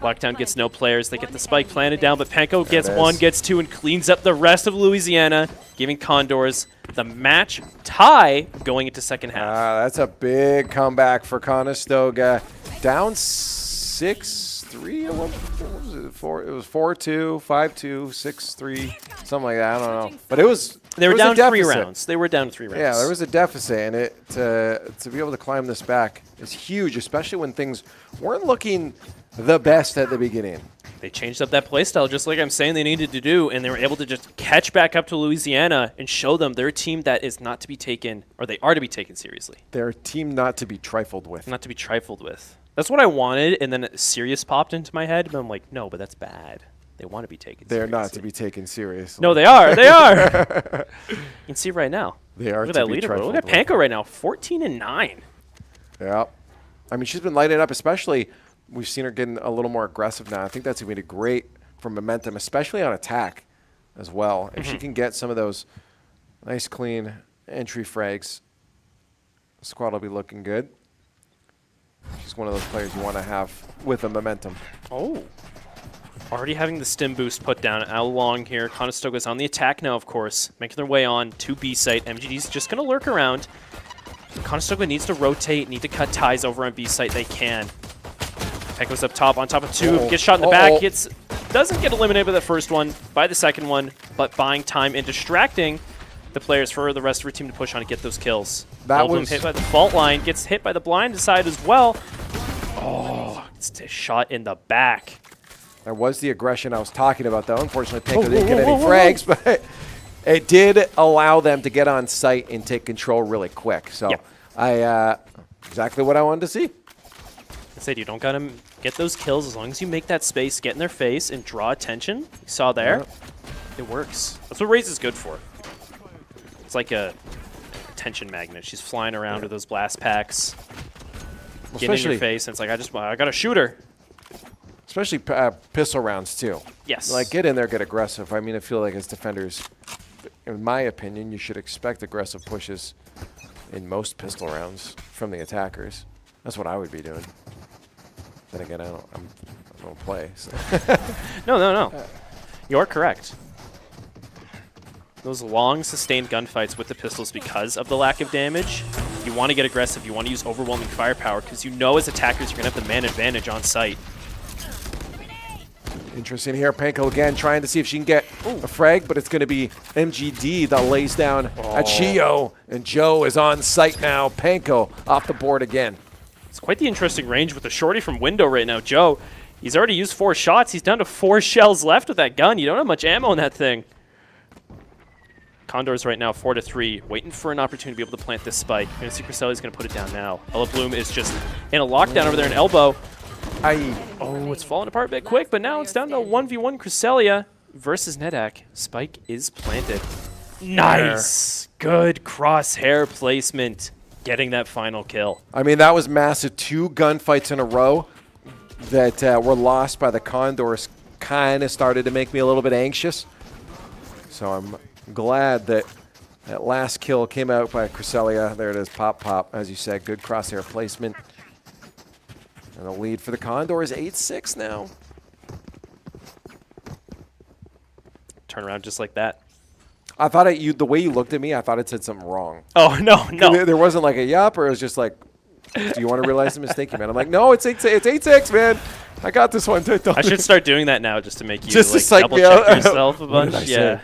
Lockdown gets no players. They get the spike planted down, but Panko gets 1, gets 2, and cleans up the rest of Louisiana, giving Condors the match tie going into second half. That's a big comeback for Conestoga. Down 6-3 at one point. What was it? It was 4-2, 5-2, 6-3, something like that. I don't know. But it was. They were down 3 rounds. They were down 3 rounds. Yeah, there was a deficit, and to be able to climb this back is huge, especially when things weren't looking the best at the beginning. They changed up that playstyle just like I'm saying they needed to do, and they were able to just catch back up to Louisiana and show them they're a team that is not to be taken, or they are to be taken seriously. They're a team not to be trifled with. Not to be trifled with. That's what I wanted, and then Sirius popped into my head, but I'm like, no, but that's bad. They want to be taken seriously. They're not to be taken seriously. No, they are. They are. You can see right now. They are. Look at that leaderboard. Look at Panko right now, 14-9. Yeah. I mean, she's been lighting up, especially we've seen her getting a little more aggressive now. I think that's going to be great for momentum, especially on attack as well. If she can get some of those nice, clean entry frags, the squad will be looking good. She's one of those players you want to have with a momentum. Oh. Already having the stim boost put down out long here. Conestoga's on the attack now, of course, making their way on to B site. MGD's just going to lurk around. Conestoga needs to rotate, need to cut ties over on B site. They can. Panko's up top, on top of 2, gets shot in the back, doesn't get eliminated by the first one, by the second one, but buying time and distracting the players for the rest of her team to push on and get those kills. That was hit by the fault line, gets hit by the blind side as well. Oh, it's a shot in the back. That was the aggression I was talking about, though. Unfortunately, Panko didn't get any frags, but it did allow them to get on site and take control really quick. So exactly what I wanted to see. I said you don't got to get those kills as long as you make that space, get in their face, and draw attention. You saw there. It works. That's what Raze is good for. It's like a attention magnet. She's flying around with those blast packs, getting in your face, and it's like, I got to shoot her. Especially pistol rounds, too. Yes. Like, get in there, get aggressive. I mean, I feel like as defenders, in my opinion, you should expect aggressive pushes in most pistol rounds from the attackers. That's what I would be doing. Then again, I don't play. So. No. You're correct. Those long, sustained gunfights with the pistols because of the lack of damage, you want to get aggressive. You want to use overwhelming firepower because you know as attackers you're going to have the man advantage on site. Interesting here. Panko again trying to see if she can get a frag, but it's going to be MGD that lays down at Chio, and Joe is on site now. Panko off the board again. It's quite the interesting range with the shorty from window right now. Joe, he's already used 4 shots. He's down to 4 shells left with that gun. You don't have much ammo in that thing. Condors right now 4-3, waiting for an opportunity to be able to plant this spike. You're going to see Cresselia's going to put it down now. Ella Bloom is just in a lockdown over there in elbow. Oh, it's falling apart a bit quick, but now it's down to 1v1 Cresselia versus Nedak. Spike is planted. Nice. Good crosshair placement. Getting that final kill. I mean, that was massive. 2 gunfights in a row that were lost by the Condors kind of started to make me a little bit anxious. So I'm glad that that last kill came out by Cresselia. There it is, pop, pop. As you said, good crosshair placement. And the lead for the Condors, 8-6 now. Turn around just like that. I thought the way you looked at me, I thought it said something wrong. Oh, no. There wasn't like a yup, or it was just like, do you want to realize the mistake you made? I'm like, no, it's 8-6, man. I got this one. I should start doing that now just to make you just like, double check yourself a bunch. Yeah.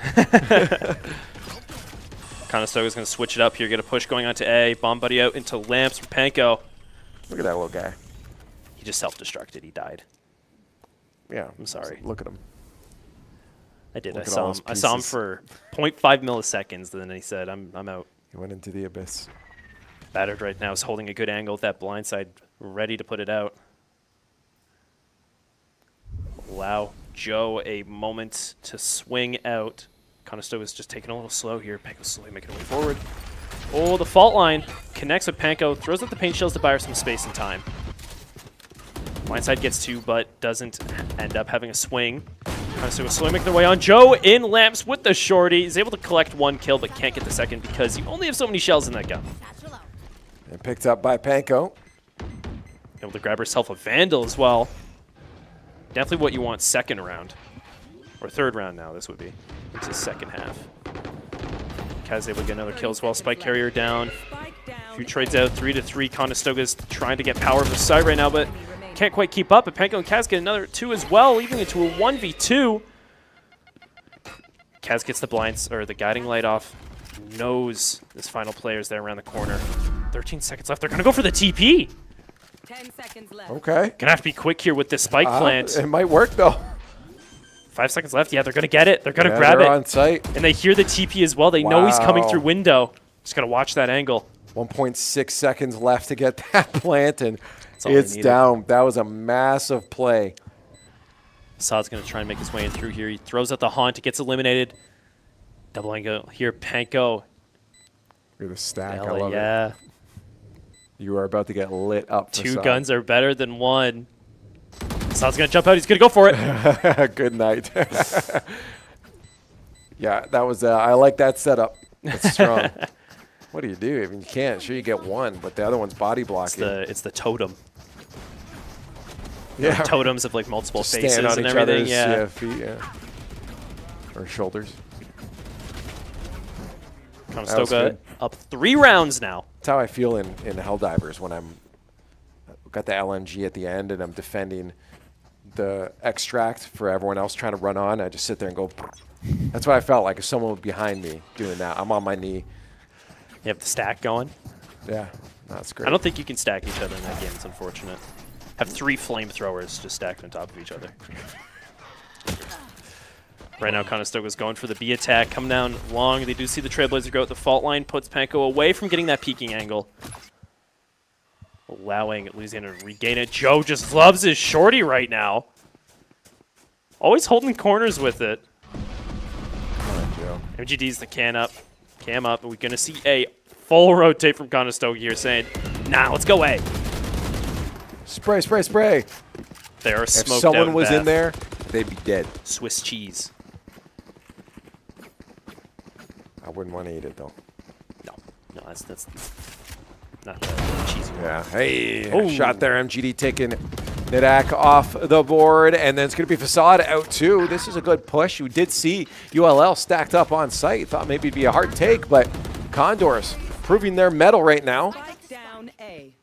Conestoga's going to switch it up here, get a push going on to A. Bomb buddy out into lamps for Panko. Look at that little guy. He just self-destructed. He died. Yeah. I'm sorry. Look at him. I did. I saw him for 0.5 milliseconds, and then he said, I'm out. He went into the abyss. Battered right now is holding a good angle with that blind side, ready to put it out. Allow Joe a moment to swing out. Conestoga's just taking a little slow here. Panko's slowly making her way forward. Oh, the fault line connects with Panko, throws out the paint shells to buy her some space and time. Blindside gets 2, but doesn't end up having a swing. So slowly making their way on. Joe in lamps with the shorty. He's able to collect 1 kill, but can't get the second because you only have so many shells in that gun. And picked up by Panko. Able to grab herself a Vandal as well. Definitely what you want second round. Or third round now, this would be. It's the second half. Kaz able to get another kill as well. Spike carrier down. A few trades out, 3-3. Conestoga's trying to get power of the side right now, but can't quite keep up. But Panko and Kaz get another 2 as well, leaving it to a 1v2. Kaz gets the blinds, or the guiding light off. Knows this final player's there around the corner. 13 seconds left. They're going to go for the TP. 10 seconds left. Okay. Gonna have to be quick here with this spike plant. It might work, though. 5 seconds left. Yeah, they're going to get it. They're going to grab it. On site. And they hear the TP as well. They know he's coming through window. Just got to watch that angle. 1.6 seconds left to get that plant, and it's down. That was a massive play. Assad's going to try and make his way in through here. He throws out the haunt. It gets eliminated. Double angle here. Panko. Look at the stack. I love it. Yeah. You are about to get lit up. 2 guns are better than 1. Assad's going to jump out. He's going to go for it. Good night. Yeah, that was. I like that setup. That's strong. What do you do? I mean, you can't. Sure, you get 1, but the other one's body blocking. It's the totem. Yeah. The totems of like multiple Just faces stand on and each everything. other's, Yeah. Feet, yeah. Or shoulders. Conestoga up 3 rounds now. That's how I feel in Helldivers when I'm got the LMG at the end and I'm defending the extract for everyone else trying to run on. I just sit there and go. That's what I felt like if someone was behind me doing that. I'm on my knee. You have the stack going. Yeah, that's great. I don't think you can stack each other in that game. It's unfortunate. Have 3 flamethrowers just stacked on top of each other. Right now, Conestoga's going for the B attack. Come down long. They do see the Trailblazer go at the fault line. Puts Panko away from getting that peeking angle. Allowing Louisiana to regain it. Joe just loves his shorty right now. Always holding corners with it. Come on, Joe. MGD's the cam up. And we're going to see a full rotate from Conestoga here saying, nah, let's go A. Spray, spray, spray. They are smoked out. If someone was in there, they'd be dead. Swiss cheese. I wouldn't want to eat it, though. No, that's not the cheesy one. Yeah. Hey, shot there. MGD taking Nidak off the board, and then it's going to be Facade out too. This is a good push. You did see ULL stacked up on site. Thought maybe it'd be a hard take, but Condors proving their mettle right now. Down A.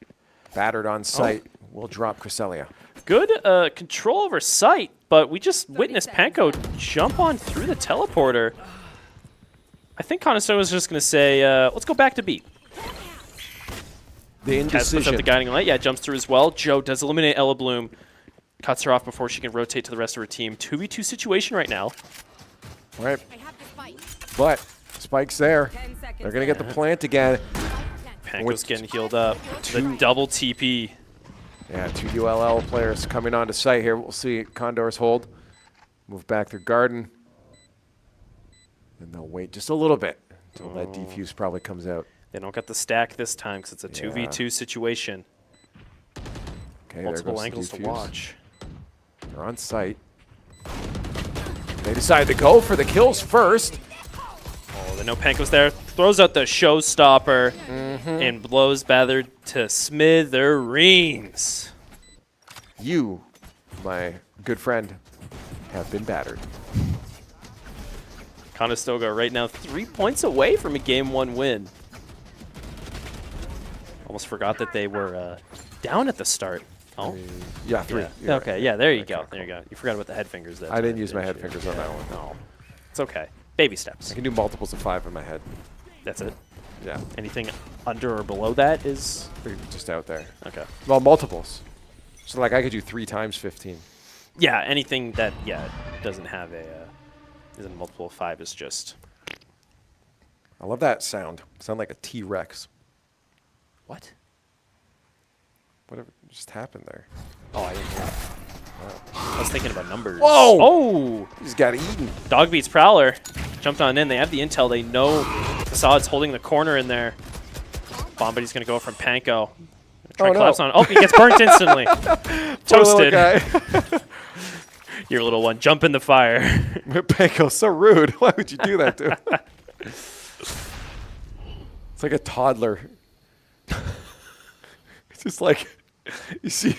Battered on site. We'll drop Cresselia. Good control over site, but we just witnessed Panko jump on through the teleporter. I think Conestoga was just going to say, let's go back to B. The Kaz puts up the guiding light. Yeah, jumps through as well. Joe does eliminate Ella Bloom. Cuts her off before she can rotate to the rest of her team. 2v2 situation right now. All right. But Spike's there. They're going to get the plant again. Panko's getting healed up. The double TP. Yeah, 2 ULL players coming onto site here. We'll see Condors hold. Move back through Garden. And they'll wait just a little bit until that defuse probably comes out. They don't get the stack this time because it's a 2v2 situation. Okay, multiple angles to watch. They're on site. They decide to go for the kills first. Oh, they know Panko's there. Throws out the showstopper and blows Bather to smithereens. You, my good friend, have been battered. Conestoga right now 3 points away from a Game 1 win. Almost forgot that they were down at the start. Oh, yeah, 3. Yeah. Okay, yeah, there you go. There you go. You forgot about the head fingers there. I didn't use my head fingers on that one. No, it's okay. Baby steps. I can do multiples of 5 in my head. That's it. Yeah. Anything under or below that is just out there. Okay. Well, multiples. So like I could do 3 times 15. Yeah, anything that doesn't have a isn't a multiple of 5 is just. I love that sound. Sound like a T-Rex. What? Whatever just happened there. Oh, I didn't hear it. I was thinking about numbers. Whoa! Oh! He's got eaten. Dog beats Prowler. Jumped on in. They have the intel. They know Facades holding the corner in there. Bombaddy's going to go from Panko. Try Oh, no. collapse on. Oh, he gets burnt instantly. Poor little Toasted. guy. Your little one, jump in the fire. Panko, so rude. Why would you do that to him? It's like a toddler. It's just like, you see,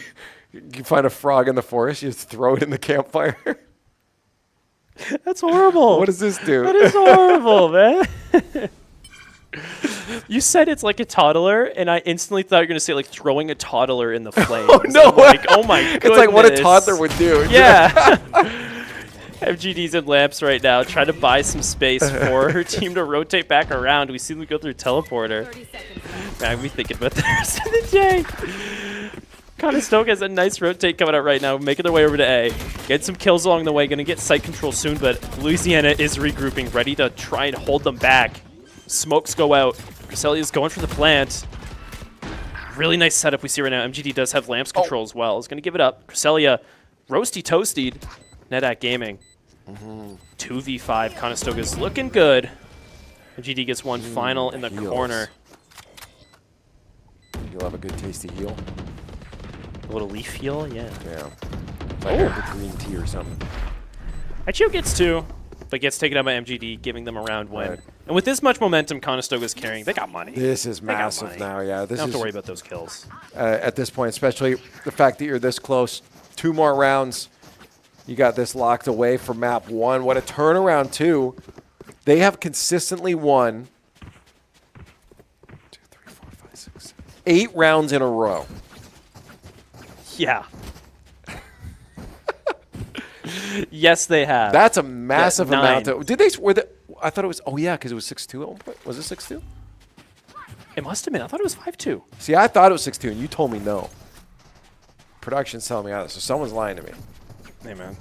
you find a frog in the forest, you just throw it in the campfire. That's horrible. What does this do? That is horrible, man. You said it's like a toddler, and I instantly thought you were going to say, like, throwing a toddler in the flames. Oh, no. I'm like, oh, my goodness. It's like what a toddler would do. Yeah. FGD's in lamps right now, trying to buy some space for her team to rotate back around. We see them go through teleporter. 30 seconds left. Man, we thinking about the rest of the day. Conestoga has a nice rotate coming out right now, making their way over to A. Get some kills along the way, going to get site control soon, but Louisiana is regrouping, ready to try and hold them back. Smokes go out. Creselia's going for the plant. Really nice setup we see right now. MGD does have lamps control as well. He's going to give it up. Cresselia, roasty toasted. NetAC Gaming. 2v5. Conestoga's looking good. MGD gets one final in the heals. corner. You'll have a good tasty heal. A little leaf heal, yeah. Yeah. Like a green tea or something. Ichio gets two, but gets taken out by MGD, giving them a round win. Right. And with this much momentum Conestoga's carrying, they got money. This is They got massive money. now, yeah. This Don't have is to worry about those kills. at this point, especially the fact that you're this close. 2 more rounds. You got this locked away for map 1. What a turnaround, too. They have consistently won 2, 3, 4, 5, 6, 7, 8 rounds in a row. Yeah. Yes, they have. That's a massive Yeah, amount. 9. Did they? I thought it was. Oh yeah, because it was 6-2 at one point. Was it 6-2? It must have been. I thought it was 5-2. See, I thought it was 6-2, and you told me no. Production's telling me other, so someone's lying to me. Hey, man.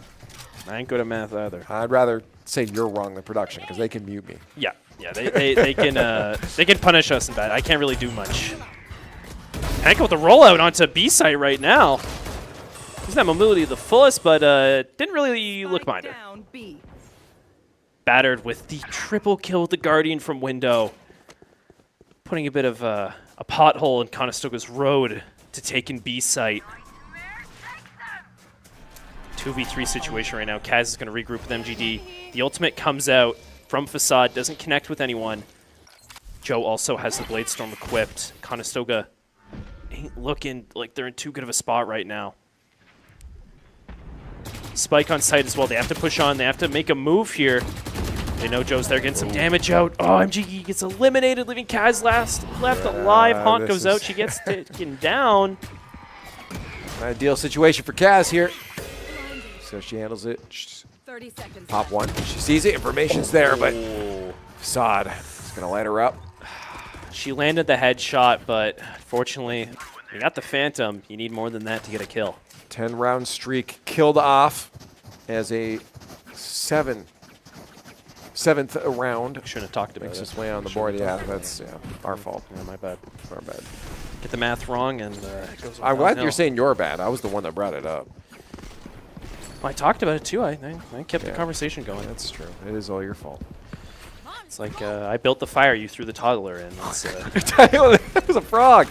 I ain't good at math either. I'd rather say you're wrong than production, because they can mute me. Yeah. Yeah, they can punish us in that. I can't really do much. Panko with the rollout onto B site right now. Using that mobility the fullest, but didn't really look Spike behind her. down B. Battered with the triple kill with the Guardian from window. Putting a bit of a pothole in Conestoga's road to taking B site. 2v3 situation right now. Kaz is going to regroup with MGD. The ultimate comes out from Facade, doesn't connect with anyone. Joe also has the Blade Storm equipped. Conestoga ain't looking like they're in too good of a spot right now. Spike on site as well. They have to push on. They have to make a move here. They know Joe's there getting some damage out. Oh, MGD gets eliminated, leaving Kaz left alive. Haunt goes out. She gets taken down. Ideal situation for Kaz here. So she handles it. 30 seconds. Pop one. She sees it. Information's there, but Facade is going to light her up. She landed the headshot, but unfortunately, you got the Phantom. You need more than that to get a kill. 10-round streak killed off as a seventh round. Shouldn't have talked about Makes it. its way on the board. Yeah, that's our fault. Yeah, my bad. Our bad. Get the math wrong, and it goes I'm glad downhill. you're saying you're bad. I was the one that brought it up. Well, I talked about it too. I kept the Yeah. conversation going. That's true. It is all your fault. It's like I built the fire, you threw the toddler in. It's, It was a frog.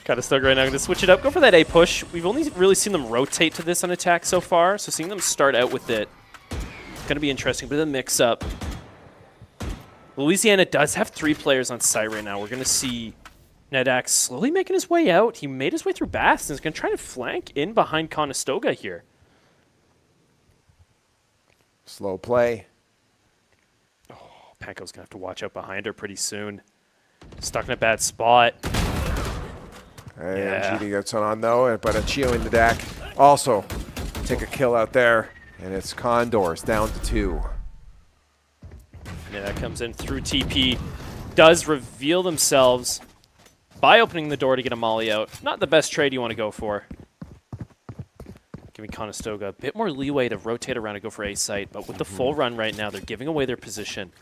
kind of stuck right now. I'm going to switch it up. Go for that A push. We've only really seen them rotate to this on attack so far, so seeing them start out with it, going to be interesting. But the mix up. Louisiana does have 3 players on site right now. We're going to see NetAC slowly making his way out. He made his way through Baths and is going to try to flank in behind Conestoga here. Slow play. Panko's going to have to watch out behind her pretty soon. Stuck in a bad spot. Hey, Yeah. MGD gets on though, but Achio in the deck. Also, take a kill out there, and it's Condors down to 2. Yeah, that comes in through TP. Does reveal themselves by opening the door to get a molly out. Not the best trade you want to go for. Giving Conestoga a bit more leeway to rotate around and go for A site, but with the full run right now, they're giving away their position,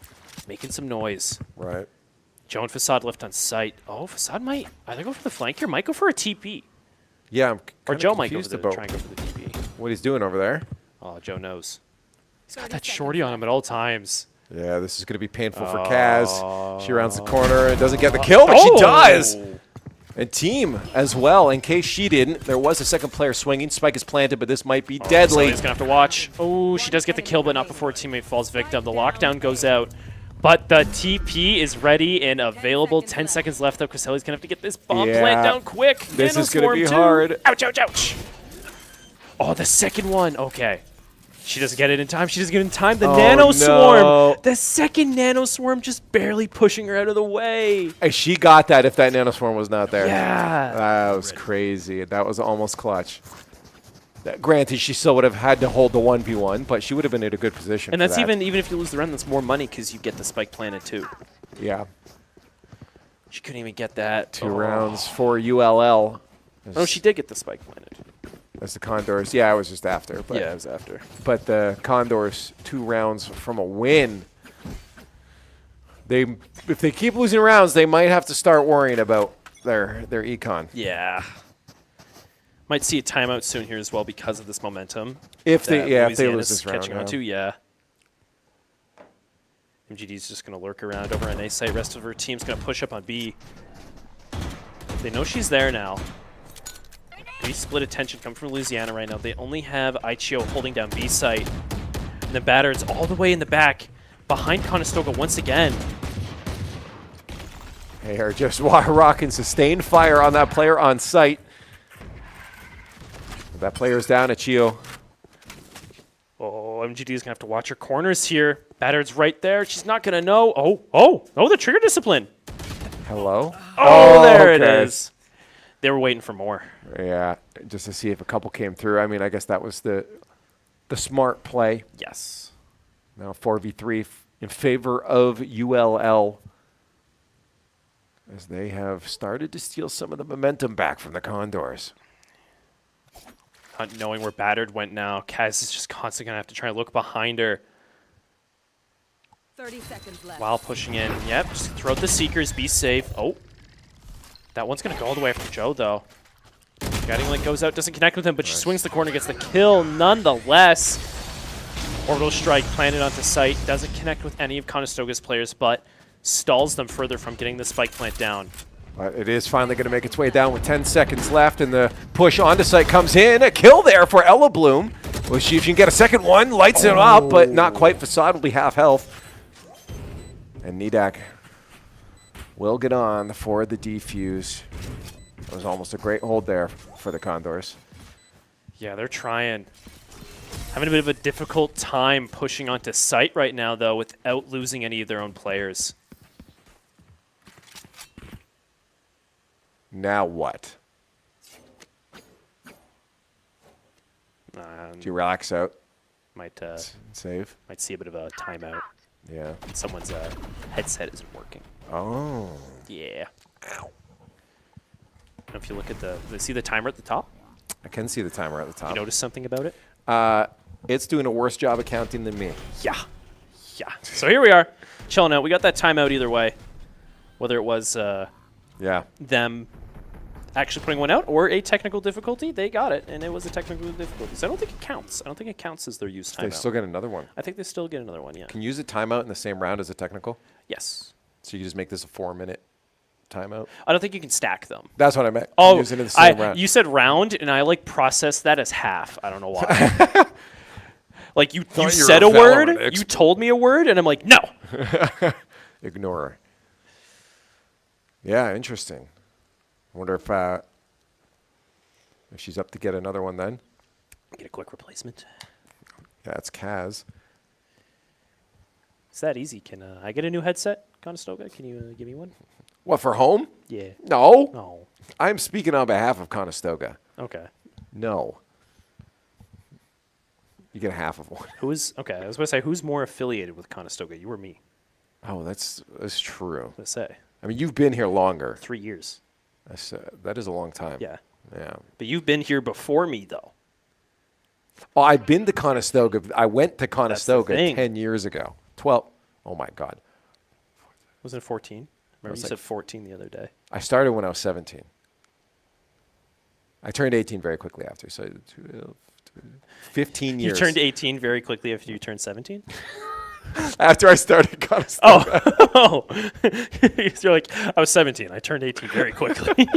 making some noise. Right. Joe and Facade left on site. Oh, Facade might either go for the flank here, might go for a TP. Yeah, I'm Or kinda Joe might go confused for the, about try and go for the TP. what he's doing over there. Oh, Joe knows. He's got 30 that seconds shorty on him at all times. Yeah, this is going to be painful for Kaz. She rounds the corner and doesn't get the kill, but she does. And team as well. In case she didn't, there was a second player swinging. Spike is planted, but this might be deadly. He's going to have to watch. Oh, she does get the kill, but not before a teammate falls victim. The lockdown goes out. But the TP is ready and available. 10 seconds left, though. Caselli's going to have to get this bomb plant down quick. This is going to be hard. Ouch, ouch, ouch. Oh, the second one. Okay. She doesn't get it in time. She doesn't get it in time. The Nano Swarm. The second Nano Swarm just barely pushing her out of the way. Hey, she got that if that Nano Swarm was not there. Yeah. That was crazy. That was almost clutch. Granted, she still would have had to hold the 1v1, but she would have been in a good position. And that's even if you lose the round, that's more money because you get the spike planted too. Yeah. She couldn't even get that. 2 rounds for ULL. Oh, she did get the spike planted. As the Condors. Yeah, I was just after. But yeah, it was after. But the Condors, 2 rounds from a win. If they keep losing rounds, they might have to start worrying about their econ. Yeah. Might see a timeout soon here as well because of this momentum. If they lose this round. Catching on to, yeah. MGD's just going to lurk around over on A site. Rest of her team's going to push up on B. They know she's there now. B split attention coming from Louisiana right now. They only have Ichio holding down B site. And the Batter's all the way in the back behind Conestoga once again. They are just rocking sustained fire on that player on site. That player's down, Ichio. Oh, MGD is going to have to watch her corners here. Batter's right there. She's not going to know. Oh, the trigger discipline. Hello? Oh, there it is. They were waiting for more. Yeah, just to see if a couple came through. I mean, I guess that was the smart play. Yes. Now 4v3 in favor of ULL as they have started to steal some of the momentum back from the Condors. Not knowing where Battered went now. Kaz is just constantly going to have to try and look behind her. 30 seconds left. While pushing in. Yep, just throw out the Seekers, be safe. Oh. That one's going to go all the way from Joe, though. Guiding Link goes out, doesn't connect with him, but she swings the corner, gets the kill nonetheless. Orbital Strike planted onto site, doesn't connect with any of Conestoga's players, but stalls them further from getting the spike plant down. But it is finally going to make its way down with 10 seconds left, and the push onto site comes in. A kill there for Ella Bloom. We'll see if she can get a second one. Lights it up, but not quite. Facade will be half health. And Nidak will get on for the defuse. It was almost a great hold there for the Condors. Yeah, they're trying. Having a bit of a difficult time pushing onto site right now, though, without losing any of their own players. Now what? Do you relax out? Might save? Might see a bit of a timeout. Yeah. Someone's headset isn't working. Oh. Yeah. Ow. If you look at see the timer at the top? I can see the timer at the top. You notice something about it? It's doing a worse job of counting than me. Yeah. Yeah. So here we are, chilling out. We got that timeout either way. Whether it was them actually putting one out or a technical difficulty, they got it, and it was a technical difficulty. So I don't think it counts. I don't think it counts as their use timeout. They still get another one. I think they still get another one, yeah. Can you use a timeout in the same round as a technical? Yes. So you just make this a 4-minute timeout? I don't think you can stack them. That's what I meant. Oh, use it in the same round. You said round, and I processed that as half. I don't know why. Like you said a word, you told me a word, and I'm like, no. Ignore her. Yeah, interesting. I wonder if she's up to get another one then. Get a quick replacement. Yeah, it's Kaz. It's that easy. Can I get a new headset, Conestoga? Can you give me one? What, for home? Yeah. No. No. I'm speaking on behalf of Conestoga. Okay. No. You get half of one. Okay, I was going to say, who's more affiliated with Conestoga, you or me? Oh, that's true. Let's say. I mean, you've been here longer. 3 years. That is a long time. Yeah. Yeah. But you've been here before me, though. Oh, I've been to Conestoga. I went to Conestoga 10 10 years ago. 12. Oh, my God. Wasn't it 14? Remember you said 14 the other day. I started when I was 17. I turned 18 very quickly after. So 12, 15 years. You turned 18 very quickly after you turned 17? After I started Conestoga. Oh. You're like, I was 17. I turned 18 very quickly.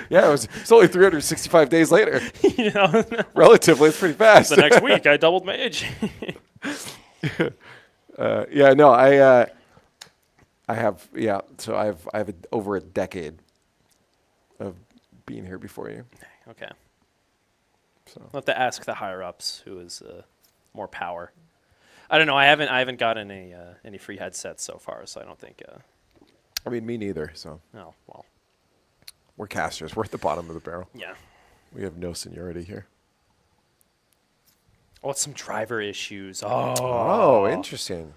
Yeah, it's only 365 days later. You know? Relatively, it's pretty fast. The next week, I doubled my age. Yeah, no, I have, yeah, so I have over a decade of being here before you. Okay. So. I'll have to ask the higher-ups who is more power. I don't know. I haven't gotten any free headsets so far, so I don't think. I mean, me neither. So. Oh well. We're casters. We're at the bottom of the barrel. Yeah. We have no seniority here. Oh, it's some driver issues. Oh, interesting.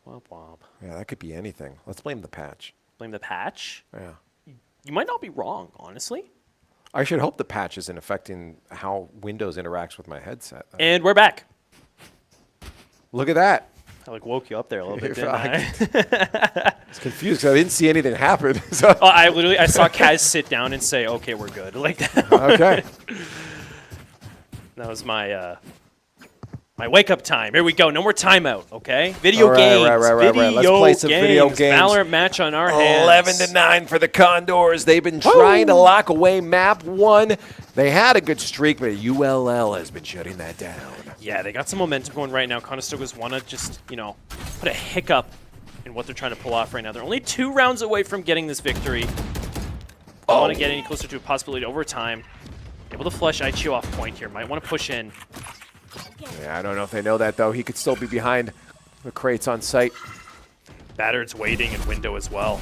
Womp womp. Yeah, that could be anything. Let's blame the patch. Blame the patch? Yeah. You might not be wrong, honestly. I should hope the patch isn't affecting how Windows interacts with my headset. And we're back. Look at that. I like woke you up there a little bit, didn't I I? was confused because I didn't see anything happen. So. Oh, I saw Kaz sit down and say, "Okay, we're good." Like that. Okay. That was my my wake up time. Here we go. No more timeout. Okay. Video All right, games. right. Let's play some video games. Valorant match on our hands. 11-9 for the Condors. They've been trying to lock away map 1. They had a good streak, but ULL has been shutting that down. Yeah, they got some momentum going right now. Conestoga's want to just, put a hiccup in what they're trying to pull off right now. They're only 2 rounds away from getting this victory. Don't want to get any closer to a possibility of overtime. Able to flush Ichio off point here. Might want to push in. Yeah, I don't know if they know that, though. He could still be behind the crates on site. Battered's waiting in window as well.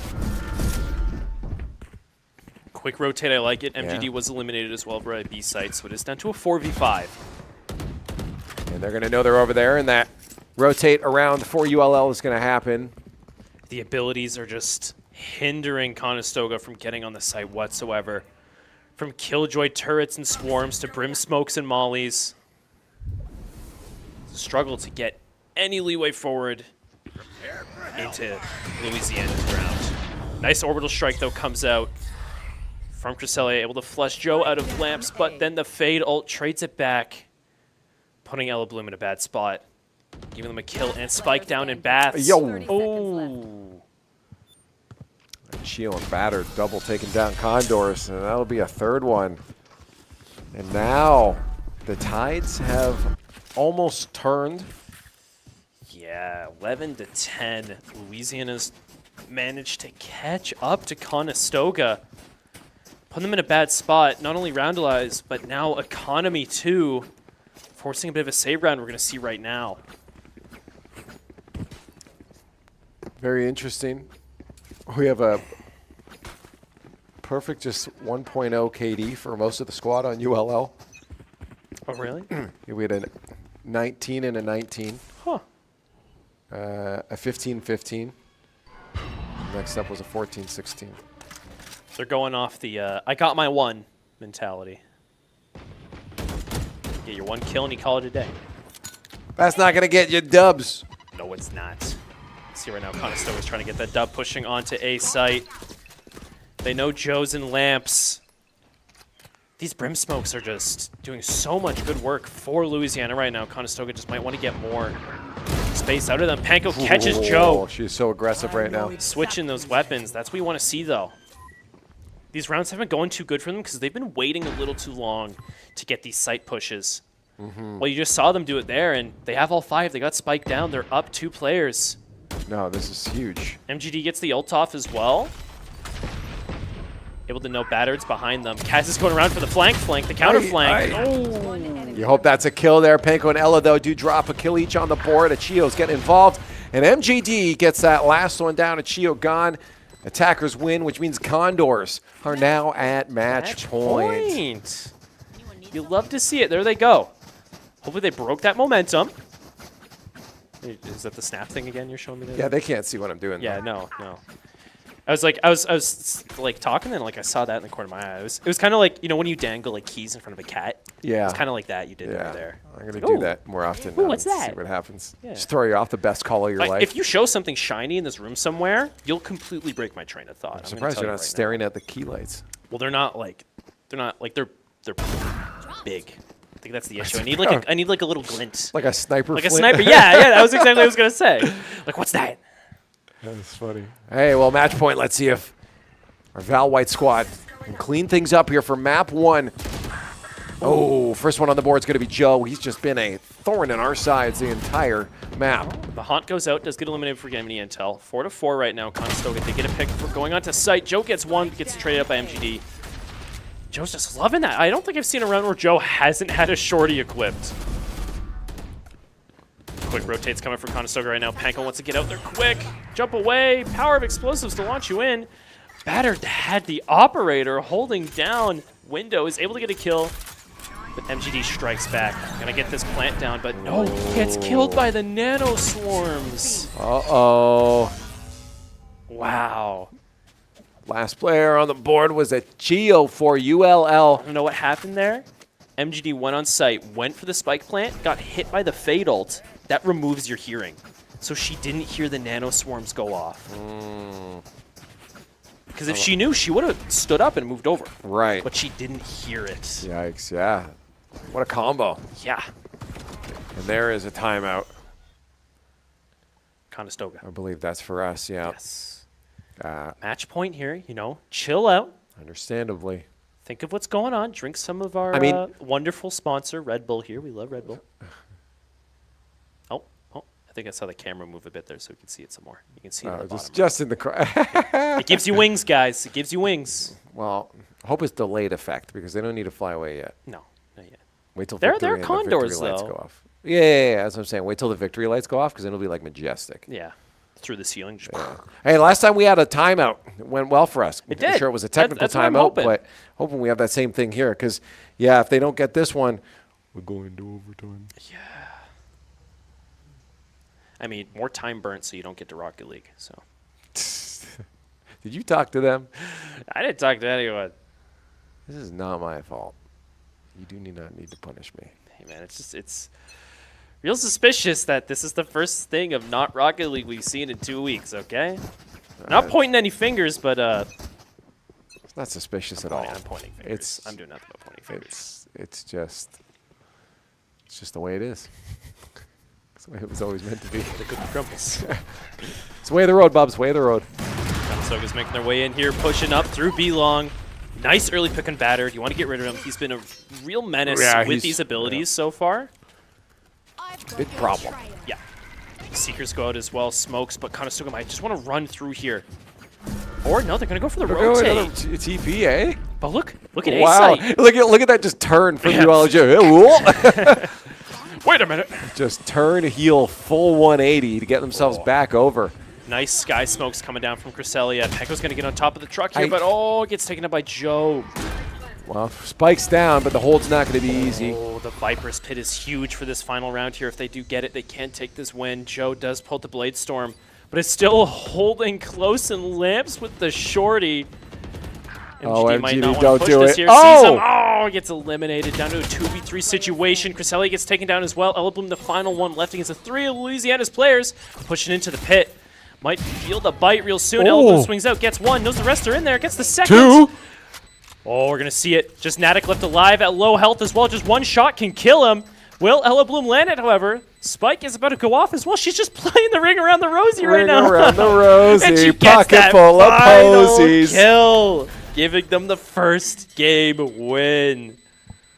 Quick rotate, I like it. MGD was eliminated as well by B site, so it is down to a 4v5. And they're going to know they're over there, and that rotate around for ULL is going to happen. The abilities are just hindering Conestoga from getting on the site whatsoever. From Killjoy turrets and swarms to brim smokes and mollies. Struggle to get any leeway forward into Louisiana's ground. Nice orbital strike, though, comes out from Cresselia, able to flush Joe out of lamps, but then the Fade ult trades it back, putting Ella Bloom in a bad spot, giving them a kill and spike down in Baths. Yo. Oh. Chio and Battered double taking down Condors, and that'll be a 3rd one. And now the tides have almost turned. Yeah, 11-10. Louisiana's managed to catch up to Conestoga. Put them in a bad spot. Not only Roundelize, but now Economy too. Forcing a bit of a save round we're going to see right now. Very interesting. We have a perfect just 1.0 KD for most of the squad on ULL. Oh, really? We had a 19 and a 19. Huh. A 15-15. Next up was a 14-16. They're going off the I got my one mentality. Get your 1 kill and you call it a day. That's not going to get you dubs. No, it's not. See right now, Conestoga's trying to get that dub, pushing onto A site. They know Joe's and Lamps. These brim smokes are just doing so much good work for Louisiana right now. Conestoga just might want to get more space out of them. Panko catches Joe. She's so aggressive right now. Switching those weapons. That's what we want to see, though. These rounds haven't gone too good for them because they've been waiting a little too long to get these site pushes. Well, you just saw them do it there, and they have all 5. They got spiked down. They're up 2 players. No, this is huge. MGD gets the ult off as well. Able to know Battered's behind them. Kaz is going around for the flank, the counter flank. Oh. You hope that's a kill there. Panko and Ella, though, do drop a kill each on the board. Achio's getting involved. And MGD gets that last one down. Achio gone. Attackers win, which means Condors are now at match point. You love to see it. There they go. Hopefully they broke that momentum. Is that the snap thing again you're showing me there? Yeah, they can't see what I'm doing. Yeah, no. I was like talking and like I saw that in the corner of my eye. It was kind of like, when you dangle like keys in front of a cat. Yeah. It's kind of like that you did over there. I'm going to do that more often now. What's that? See what happens. Yeah. Just throw you off the best call of your life. If you show something shiny in this room somewhere, you'll completely break my train of thought. I'm surprised you're not staring at the key lights. Well, they're big. I think that's the issue. I need like a little glint. Like a sniper Like a flint? sniper. Yeah, that was exactly what I was going to say. Like, what's that? That's funny. Hey, well, match point. Let's see if our Val White squad can clean things up here for map 1. Oh, first one on the board is going to be Joe. He's just been a thorn in our sides the entire map. The Haunt goes out, does get eliminated for getting any intel. 4-4 right now. Conestoga, they get a pick for going on to site. Joe gets one, gets traded up by MGD. Joe's just loving that. I don't think I've seen a round where Joe hasn't had a shorty equipped. Quick rotates coming from Conestoga right now. Panko wants to get out there quick. Jump away. Power of explosives to launch you in. Battered had the operator holding down window, is able to get a kill. But MGD strikes back. Gonna get this plant down, but no, gets killed by the nano swarms. Uh-oh. Wow. Last player on the board was a Geo for ULL. I don't know what happened there. MGD went on site, went for the spike plant, got hit by the Fade ult. That removes your hearing. So she didn't hear the nano swarms go off. Because if she knew, she would have stood up and moved over. Right. But she didn't hear it. Yikes, yeah. What a combo. Yeah. And there is a timeout. Conestoga. I believe that's for us, yeah. Yes. Match point here, you know, chill out. Understandably. Think of what's going on. Drink some of our wonderful sponsor, Red Bull here. We love Red Bull. Oh, I think I saw the camera move a bit there so we can see it some more. You can see it at the bottom. Just in the It gives you wings, guys. It gives you wings. Well, I hope it's delayed effect because they don't need to fly away yet. No, not yet. Wait till They're victory and the Condors, victory lights though. go off. Yeah, that's what I'm saying. Wait till the victory lights go off because then it'll be like majestic. Yeah, through the ceiling. Hey, last time we had a timeout. It went well for us. It I'm did. sure it was a technical That's what I'm timeout, hoping. but hoping we have that same thing here because, yeah, if they don't get this one, we're going into overtime. Yeah. I mean, more time burnt so you don't get to Rocket League. So. Did you talk to them? I didn't talk to anyone. This is not my fault. You do not need to punish me. Hey, man, it's real suspicious that this is the first thing of not Rocket League we've seen in 2 weeks, okay? Not pointing any fingers, but it's not suspicious at all. I'm pointing fingers. I'm doing nothing but pointing fingers. It's just the way it is. It's the way it was always meant to be. The cookie crumbles. It's the way of the road, Bubs. Way of the road. Conestoga's making their way in here, pushing up through B-Long. Nice early pick and battered. You want to get rid of him. He's been a real menace with these abilities so far. Big problem. Yeah. Seekers go out as well. Smokes, but Conestoga might just want to run through here. Or no, they're going to go for the rotate. TP, eh? But look at wow. A-site. Look at that just turn from ULJ. Wait a minute. Just turn heel full 180 to get themselves back over. Nice sky smokes coming down from Cresselia. Pecco's going to get on top of the truck here, but it gets taken up by Joe. Well, spikes down, but the hold's not going to be easy. Oh, the Viper's Pit is huge for this final round here. If they do get it, they can take this win. Joe does pull the Blade Storm, but it's still holding close and lamps with the shorty. MGD might not want to push this here. Sees him. Oh, gets eliminated down to a 2v3 situation. Cresselia gets taken down as well. Ella Bloom, the final one left against the 3 of Louisiana's players, pushing into the pit. Might feel the bite real soon. Ella Bloom swings out, gets one, knows the rest are in there, gets the second. 2. Oh, we're going to see it. Just Natick left alive at low health as well. Just one shot can kill him. Will Ella Bloom land it, however? Spike is about to go off as well. She's just playing the ring around the Rosie right now. Around the Rosie. And she Pocket gets that full of final posies. kill, giving them the first game win.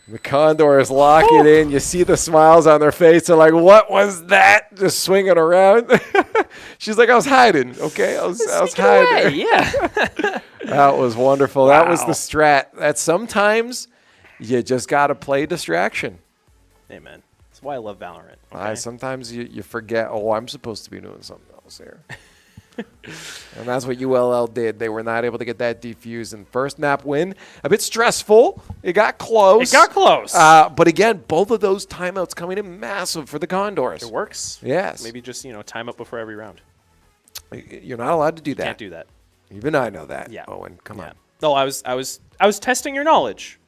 The Condors lock it in. You see the smiles on their face. They're like, what was that? Just swinging around. She's like, I was hiding, okay? I was hiding. Away, yeah. That was wonderful. Wow. That was the strat. That sometimes you just got to play distraction. Hey, man. That's why I love Valorant. Okay? Sometimes you forget, I'm supposed to be doing something else here. And that's what ULL did. They were not able to get that defused. And first map win, a bit stressful. It got close. But again, both of those timeouts coming in massive for the Condors. It works. Yes. Maybe just, time up before every round. You're not allowed to do that. Can't do that. Even I know that. Yeah. Owen, come on. No, I was testing your knowledge.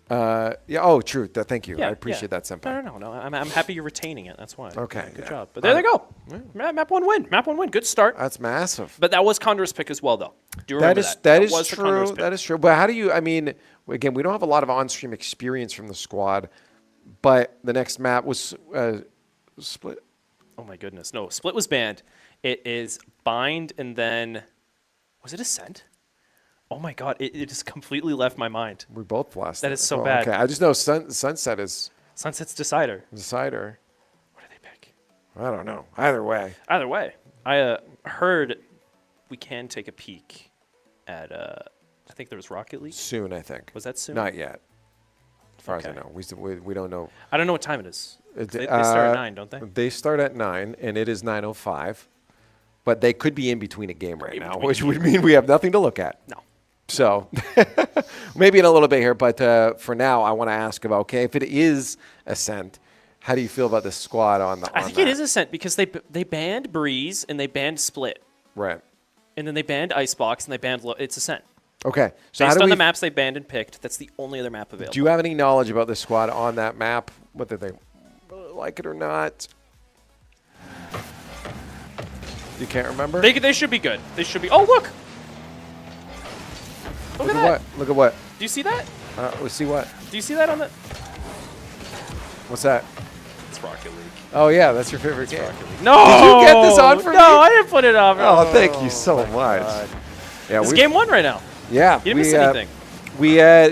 Yeah. Oh, true. Thank you. Yeah, I appreciate that, Senpai. No. I'm happy you're retaining it. That's why. Okay, Good yeah. job. But there they go. Map 1 win. Map 1 win. Good start. That's massive. But that was Condors' pick as well, though. Do you remember that? That is was the Condors true. pick. That is true. But how do you? I mean, again, we don't have a lot of on-stream experience from the squad, but the next map was Split. Oh my goodness. No, Split was banned. It is Bind and then was it Ascent? Oh my god, it just completely left my mind. We both lost. That is so bad. Okay, I just know Sunset is Sunset's Decider. Decider. What do they pick? I don't know. Either way. Either way, I heard we can take a peek at I think there was Rocket League. Soon, I think. Was that soon? Not yet. As far Okay. as I know, we don't know. I don't know what time it is. They start at 9, don't they? They start at 9, and it is 9:05. But they could be in between a game right now, which would mean we have nothing to look at. No. So maybe in a little bit here, but for now, I want to ask about, okay, if it is Ascent, how do you feel about this squad on the? I think it is Ascent because they banned Breeze and they banned Split. Right. And then they banned Icebox and they banned it's Ascent. Okay. So Based how do on we, the maps they banned and picked, that's the only other map available. do you have any knowledge about this squad on that map, whether they like it or not? You can't remember? They should be good. They should be. Oh, look! Look at that. What? Look at what? Do you see that? Let's see what? Do you see that on the? What's that? It's Rocket League. Oh, yeah, that's your favorite game. No! Did you get this on for me? No, I didn't put it on. Oh, thank you so much. Yeah, It's game 1 right now. Yeah. You didn't miss anything.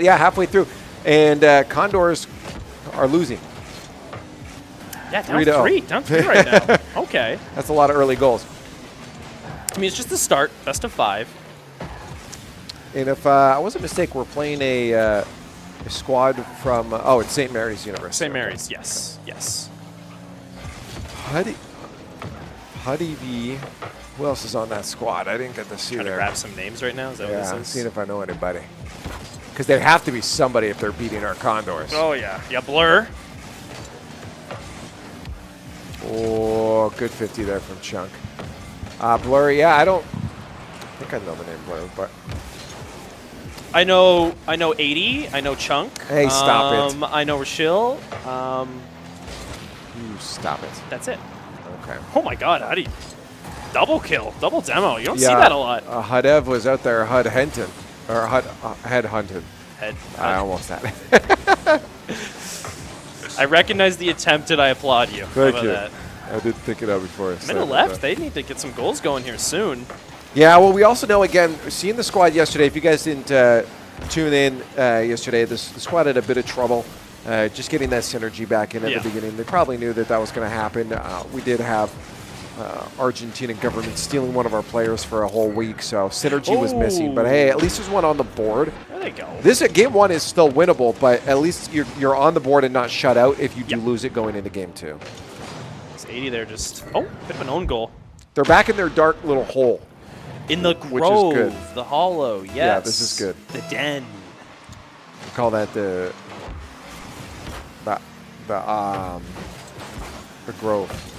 Halfway through. And Condors are losing. Yeah, down 3-0. 3. Down 3 right now. Okay. That's a lot of early goals. I mean, it's just the start. Best of 5. And if I wasn't mistaken, we're playing a squad from, it's St. Mary's University. St. Mary's, yes. Yes. Huddy V. Who else is on that squad? I didn't get to see Trying to there. grab some names right now. Is that Yeah, what I'm this is? seeing if I know anybody. Because there have to be somebody if they're beating our Condors. Oh, yeah. Yeah, Blur. Oh, good 50 there from Chunk. Blur, yeah, I think I know the name Blur, but I know 80. I know Chunk. Hey, stop it. I know Rachel. you stop it. That's it. Okay. Oh my god, how do you... Double kill, double demo. You don't see that a lot. Hudev was out there, Hud Henton. Or Head Hunted. I almost had it. I recognize the attempt and I applaud you. Thank How you. about that? I did think it out before. Minute left. They need to get some goals going here soon. Yeah, well, we also know, again, seeing the squad yesterday, if you guys didn't tune in yesterday, the squad had a bit of trouble just getting that synergy back in at the beginning. They probably knew that was going to happen. We did have Argentinian government stealing one of our players for a whole week, so synergy was missing. But hey, at least there's one on the board. There they go. This game 1 is still winnable, but at least you're on the board and not shut out if you do lose it going into game 2. It's 80 there just... Oh, bit of an own goal. They're back in their dark little hole. In the grove, the hollow, yes. Yeah, this is good. The den. We call that the grove.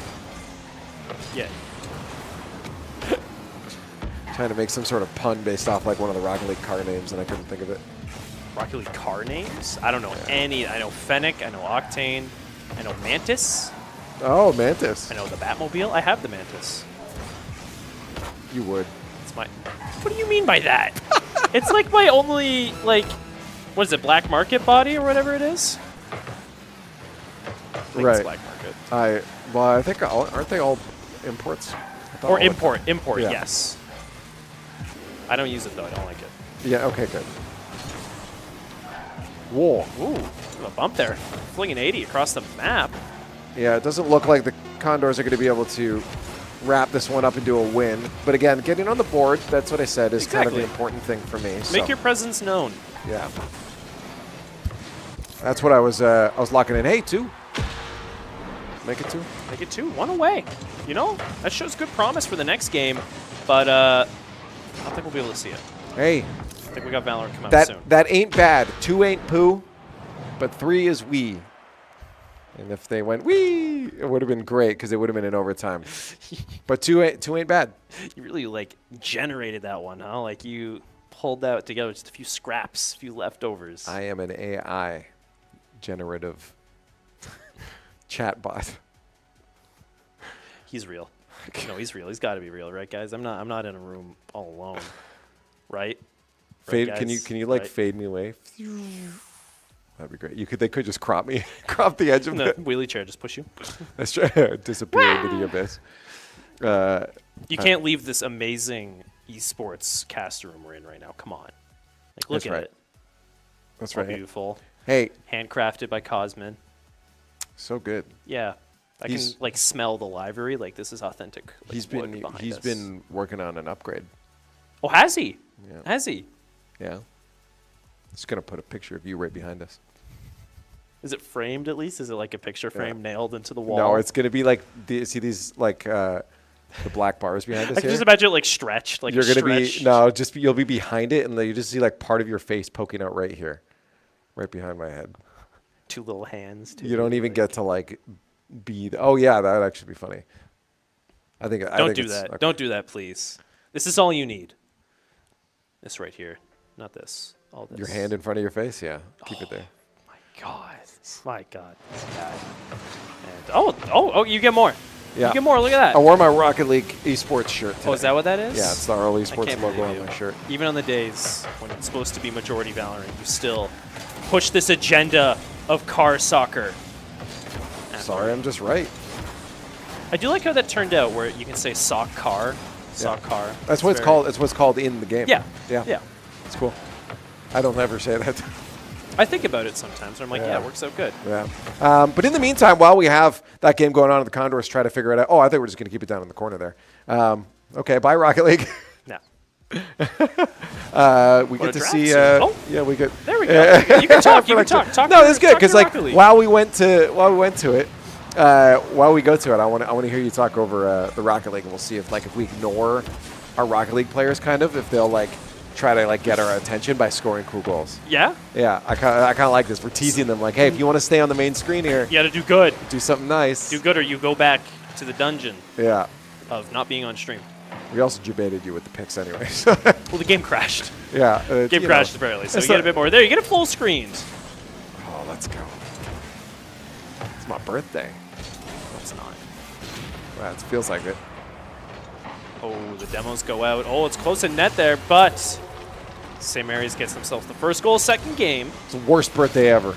Yeah. Trying to make some sort of pun based off like one of the Rocket League car names, and I couldn't think of it. Rocket League car names? I don't know any. I know Fennec. I know Octane. I know Mantis. Oh, Mantis. I know the Batmobile. I have the Mantis. You would. It's my... What do you mean by that? It's like my only, like... What is it, black market body or whatever it is? I think Right. it's black market. I think, aren't they all imports? Or import, Yeah. yes. I don't use it though, I don't like it. Yeah, okay, good. Whoa. Ooh, a bump there. Flinging 80 across the map. Yeah, it doesn't look like the Condors are going to be able to wrap this one up into a win. But again, getting on the board, that's what I said, is kind of the important thing for me. Make your presence known. Yeah. That's what I was locking in. Hey, 2. Make it 2. Make it 2. 1 away. You know, that shows good promise for the next game, but I don't think we'll be able to see it. Hey. I think we got Valorant come out soon. That ain't bad. 2 ain't poo, but 3 is wee. And if they went wee, it would have been great because it would have been in overtime. But 2 ain't bad. You really, like, generated that one, huh? Like, you pulled that together. Just a few scraps, a few leftovers. I am an AI generative chatbot. He's real. No, he's real. He's got to be real, right, guys? I'm not in a room all alone, right? Fade. Right, Can guys? you like Right. fade me away? That'd be great. They could just crop me, crop the edge of No, it. wheelie chair, just push you. That's true. Disappear into the abyss. You can't leave this amazing esports cast room we're in right now. Come on. Like, look That's at right. it. That's All right. beautiful. Hey, Handcrafted by Cosmin. so good. Yeah. I can, He's- like, smell the library. Like, this is authentic. Like, He's wood been behind he's us. been working on an upgrade. Oh, has he? Yeah. Has he? Yeah. Just gonna put a picture of you right behind us. Is it framed at least? Is it like a picture frame nailed into the wall? No, it's gonna be like see these like the black bars behind us I can here. just imagine it like stretched. Like You're gonna stretched. be no, just you'll be behind it, and you just see like part of your face poking out right here, right behind my head. Two little hands. Too, You don't even like- get to like be. Oh yeah, that would actually be funny. I think. Don't do that. Okay. Don't do that, please. This is all you need. This right here, not this. All this. Your hand in front of your face. Yeah, keep it there. My God. My God. This guy. And oh! You get more. Yeah. You get more. Look at that. I wore my Rocket League Esports shirt today. Oh, is that what that is? Yeah, it's the RL I Esports can't logo believe on you. my shirt. Even on the days when it's supposed to be majority Valorant, you still push this agenda of car soccer. Sorry, I'm just right. I do like how that turned out, where you can say sock car, sock car. That's what it's very- called. That's what's called in the game. Yeah. Yeah. Yeah. It's cool. I don't ever say that. I think about it sometimes. I'm like, yeah, Yeah. it works out good. Yeah. But in the meantime, while we have that game going on, the Condors try to figure it out. Oh, I think we're just going to keep it down in the corner there. Okay, bye, Rocket League. No. We What get a to draft see. suit. Oh. Yeah, we get. There we go. You can talk. You can talk. Talk No, your- it's good talk because your like Rocket League. while we went to it, while we go to it, I want to hear you talk over the Rocket League, and we'll see if we ignore our Rocket League players, kind of, if they'll try to get our attention by scoring cool goals. Yeah? Yeah, I kind of like this. We're teasing them like, hey, if you want to stay on the main screen here, You got to do good. do something nice. Do good, or you go back to the dungeon Yeah. of not being on stream. We also debated you with the picks anyway. Well, the game crashed. Yeah. Game crashed apparently, so it's you get a not- bit more. There, you get a full screen. Oh, let's go. It's my birthday. No, it's not. Wow, it feels like it. Oh, the demos go out. Oh, it's close to net there, but St. Mary's gets themselves the first goal, second game. It's the worst birthday ever.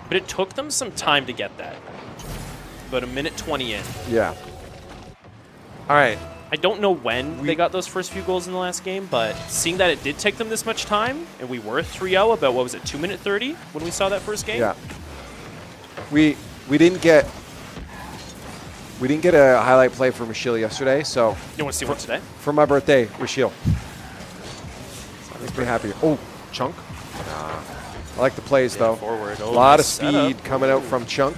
But it took them some time to get that. About a minute 20 in. Yeah. All right. I don't know when they got those first few goals in the last game, but seeing that it did take them this much time, and we were 3-0 about, what was it, 2 minute 30 when we saw that first game? Yeah. We didn't get a highlight play for Michelle yesterday, so You want to see one today? for my birthday, Michelle. Makes me happy. Oh, Chunk. Nah. I like the plays though. Forward. A Oh, lot of nice setup. speed coming out from Chunk.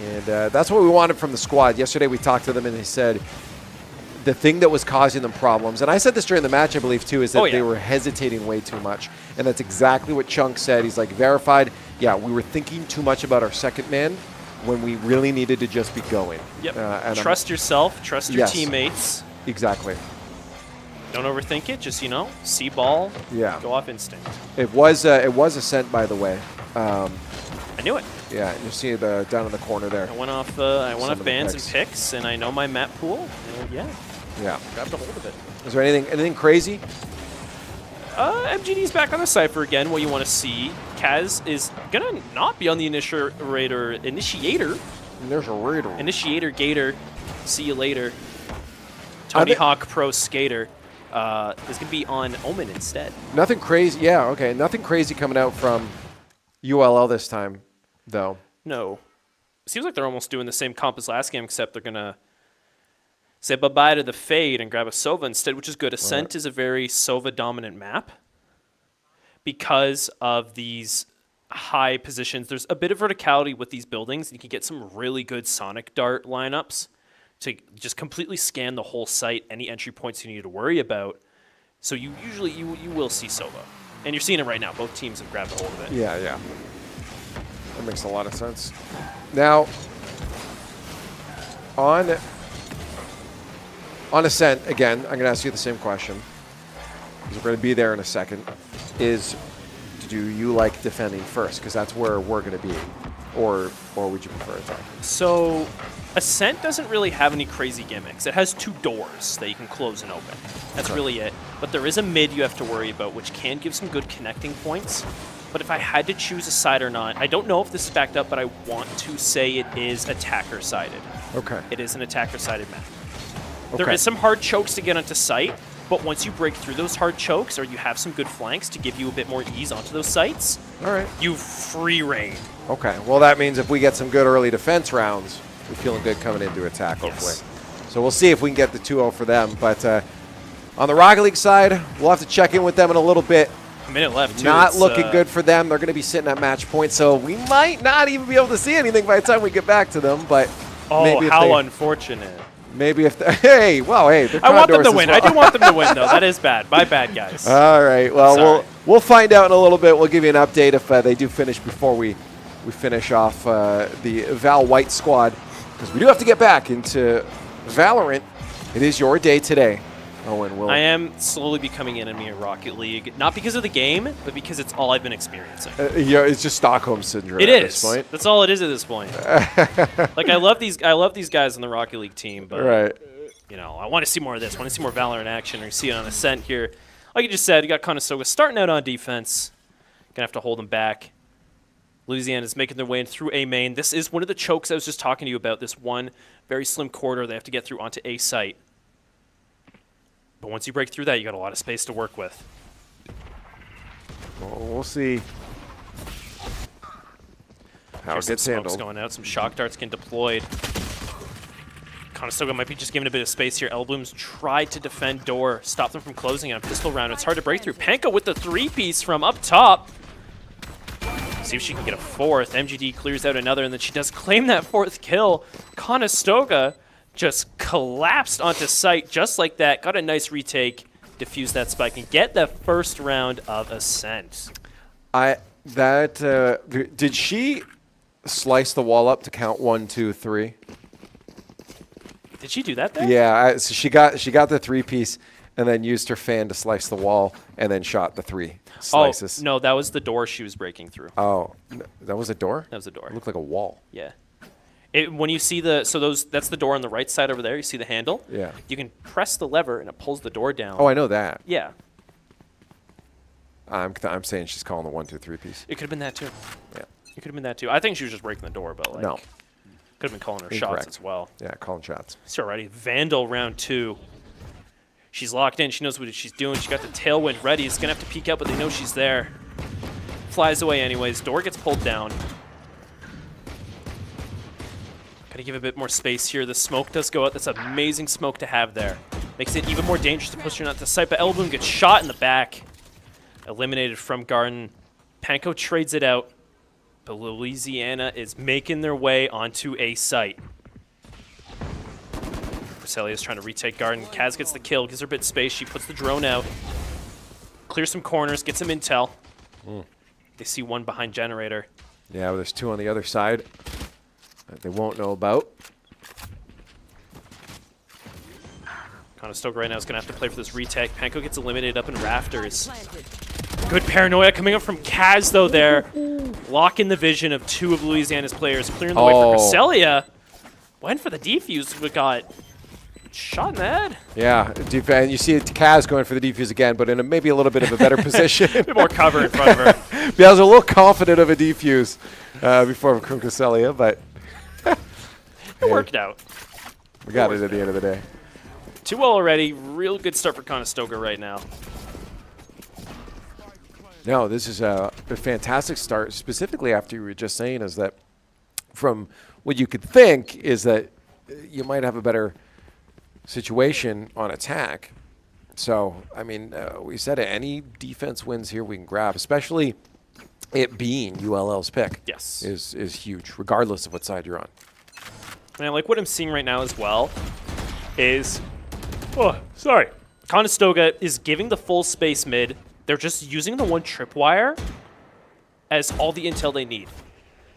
And that's what we wanted from the squad. Yesterday we talked to them and they said the thing that was causing them problems, and I said this during the match, I believe, too, is that Oh, yeah. they were hesitating way too much. And that's exactly what Chunk said. He's like, verified, yeah, we were thinking too much about our second man when we really needed to just be going. Yep. And Trust yourself. Trust your Yes. teammates. Exactly. Don't overthink it. Just, see ball. Yeah. Go off instinct. It was a scent, by the way. I knew it. Yeah, you see the down in the corner there. I went off Some of the bans picks. and picks, and I know my map pool. And yeah, Yeah. grabbed a hold of it. Is there anything crazy? MGD's back on the Cypher again. What you want to see. Kaz is going to not be on the initiator. There's a riddle. Initiator Gator. See you later. Tony Hawk Pro Skater is going to be on Omen instead. Nothing crazy. Yeah, okay. Nothing crazy coming out from ULL this time, though. No. Seems like they're almost doing the same comp as last game, except they're going to say bye-bye to the Fade and grab a Sova instead, which is good. Ascent is a very Sova-dominant map because of these high positions. There's a bit of verticality with these buildings, and you can get some really good Sonic Dart lineups to just completely scan the whole site, any entry points you need to worry about. So you usually you will see Sova. And you're seeing it right now. Both teams have grabbed a hold of it. Yeah. That makes a lot of sense. Now, on Ascent, again, I'm going to ask you the same question. because we're going to be there in a second, is do you like defending first? Because that's where we're going to be. Or would you prefer attack? So Ascent doesn't really have any crazy gimmicks. It has 2 doors that you can close and open. That's really it. But there is a mid you have to worry about, which can give some good connecting points. But if I had to choose a side or not, I don't know if this is backed up, but I want to say it is attacker-sided. Okay. It is an attacker-sided map. Okay. There is some hard chokes to get onto site, but once you break through those hard chokes, or you have some good flanks to give you a bit more ease onto those sites, all right, you free reign. Okay, well that means if we get some good early defense rounds, we're feeling good coming into attack, hopefully. Yes. So we'll see if we can get the 2-0 for them. But on the Rocket League side, we'll have to check in with them in a little bit. A minute left, too. Not looking good for them. They're going to be sitting at match point, so we might not even be able to see anything by the time we get back to them. But maybe if how unfortunate. Maybe if hey, well, hey, I want them to win. I do want them to win, though. That is bad. My bad, guys. All right. Well, we'll find out in a little bit. We'll give you an update if they do finish before we finish off the Val White squad, because we do have to get back into Valorant. It is your day today. Owen, will I am slowly becoming an enemy in Rocket League, not because of the game, but because it's all I've been experiencing. Yeah, it's just Stockholm syndrome. It at is. This point. That's all it is at this point. Like I love these guys on the Rocket League team, but you know, I want to see more of this. I want to see more Valorant action. Or you see it on Ascent here. Like you just said, you got Conestoga starting out on defense. Gonna have to hold them back. Louisiana is making their way in through A main. This is one of the chokes I was just talking to you about. This one very slim corridor they have to get through onto A site. But once you break through that, you got a lot of space to work with. Well, we'll see how it gets handled. Going out, some shock darts getting deployed. Conestoga might be just giving a bit of space here. Elblooms tried to defend door, stop them from closing on a pistol round. It's hard to break through. Panko with the 3-piece from up top. See if she can get a 4th. MGD clears out another, and then she does claim that 4th kill. Conestoga just collapsed onto site just like that. Got a nice retake, defuse that spike, and get the first round of Ascent. Did she slice the wall up to count 1, 2, 3? Did she do that there? Yeah, so she got the 3-piece and then used her fan to slice the wall and then shot the 3 slices. Oh, no, that was the door she was breaking through. Oh, that was a door? That was a door. It looked like a wall. Yeah. When you see that's the door on the right side over there. You see the handle? Yeah. You can press the lever and it pulls the door down. Oh, I know that. Yeah. I'm saying she's calling the 1, 2, 3-piece. It could have been that too. Yeah. It could have been that too. I think she was just breaking the door, but like no. Could have been calling her Incorrect. shots as well. Yeah, calling shots. So already Vandal round 2. She's locked in. She knows what she's doing. She got the tailwind ready. It's gonna have to peek out, but they know she's there. Flies away anyways. Door gets pulled down. Gotta give a bit more space here. The smoke does go out. That's amazing smoke to have there. Makes it even more dangerous to push her not to sight, but Elboom gets shot in the back. Eliminated from Garden. Panko trades it out, but Louisiana is making their way onto a site. Celia is trying to retake Garden. Kaz gets the kill, gives her a bit of space. She puts the drone out, clears some corners, gets some intel. They see one behind Generator. Yeah, well, there's 2 on the other side that they won't know about. Conestoga right now is going to have to play for this retake. Panko gets eliminated up in Rafters. Good paranoia coming up from Kaz, though, there. Locking the vision of 2 of Louisiana's players, clearing the way for Cresselia. Went for the defuse, but got shot in the head. Yeah, and you see Kaz going for the defuse again, but in maybe a little bit of a better position. A bit more cover in front of her. Yeah, I was a little confident of a defuse before Cresselia, but it worked out. We got it at the end of the day. 2-0 already. Real good start for Conestoga right now. No, this is a fantastic start, specifically after you were just saying is that from what you could think is that you might have a better situation on attack. So, I mean, we said it, any defense wins here we can grab, especially it being ULL's pick. Yes. Is huge, regardless of what side you're on. And I like what I'm seeing right now as well is, Conestoga is giving the full space mid. They're just using the one tripwire as all the intel they need.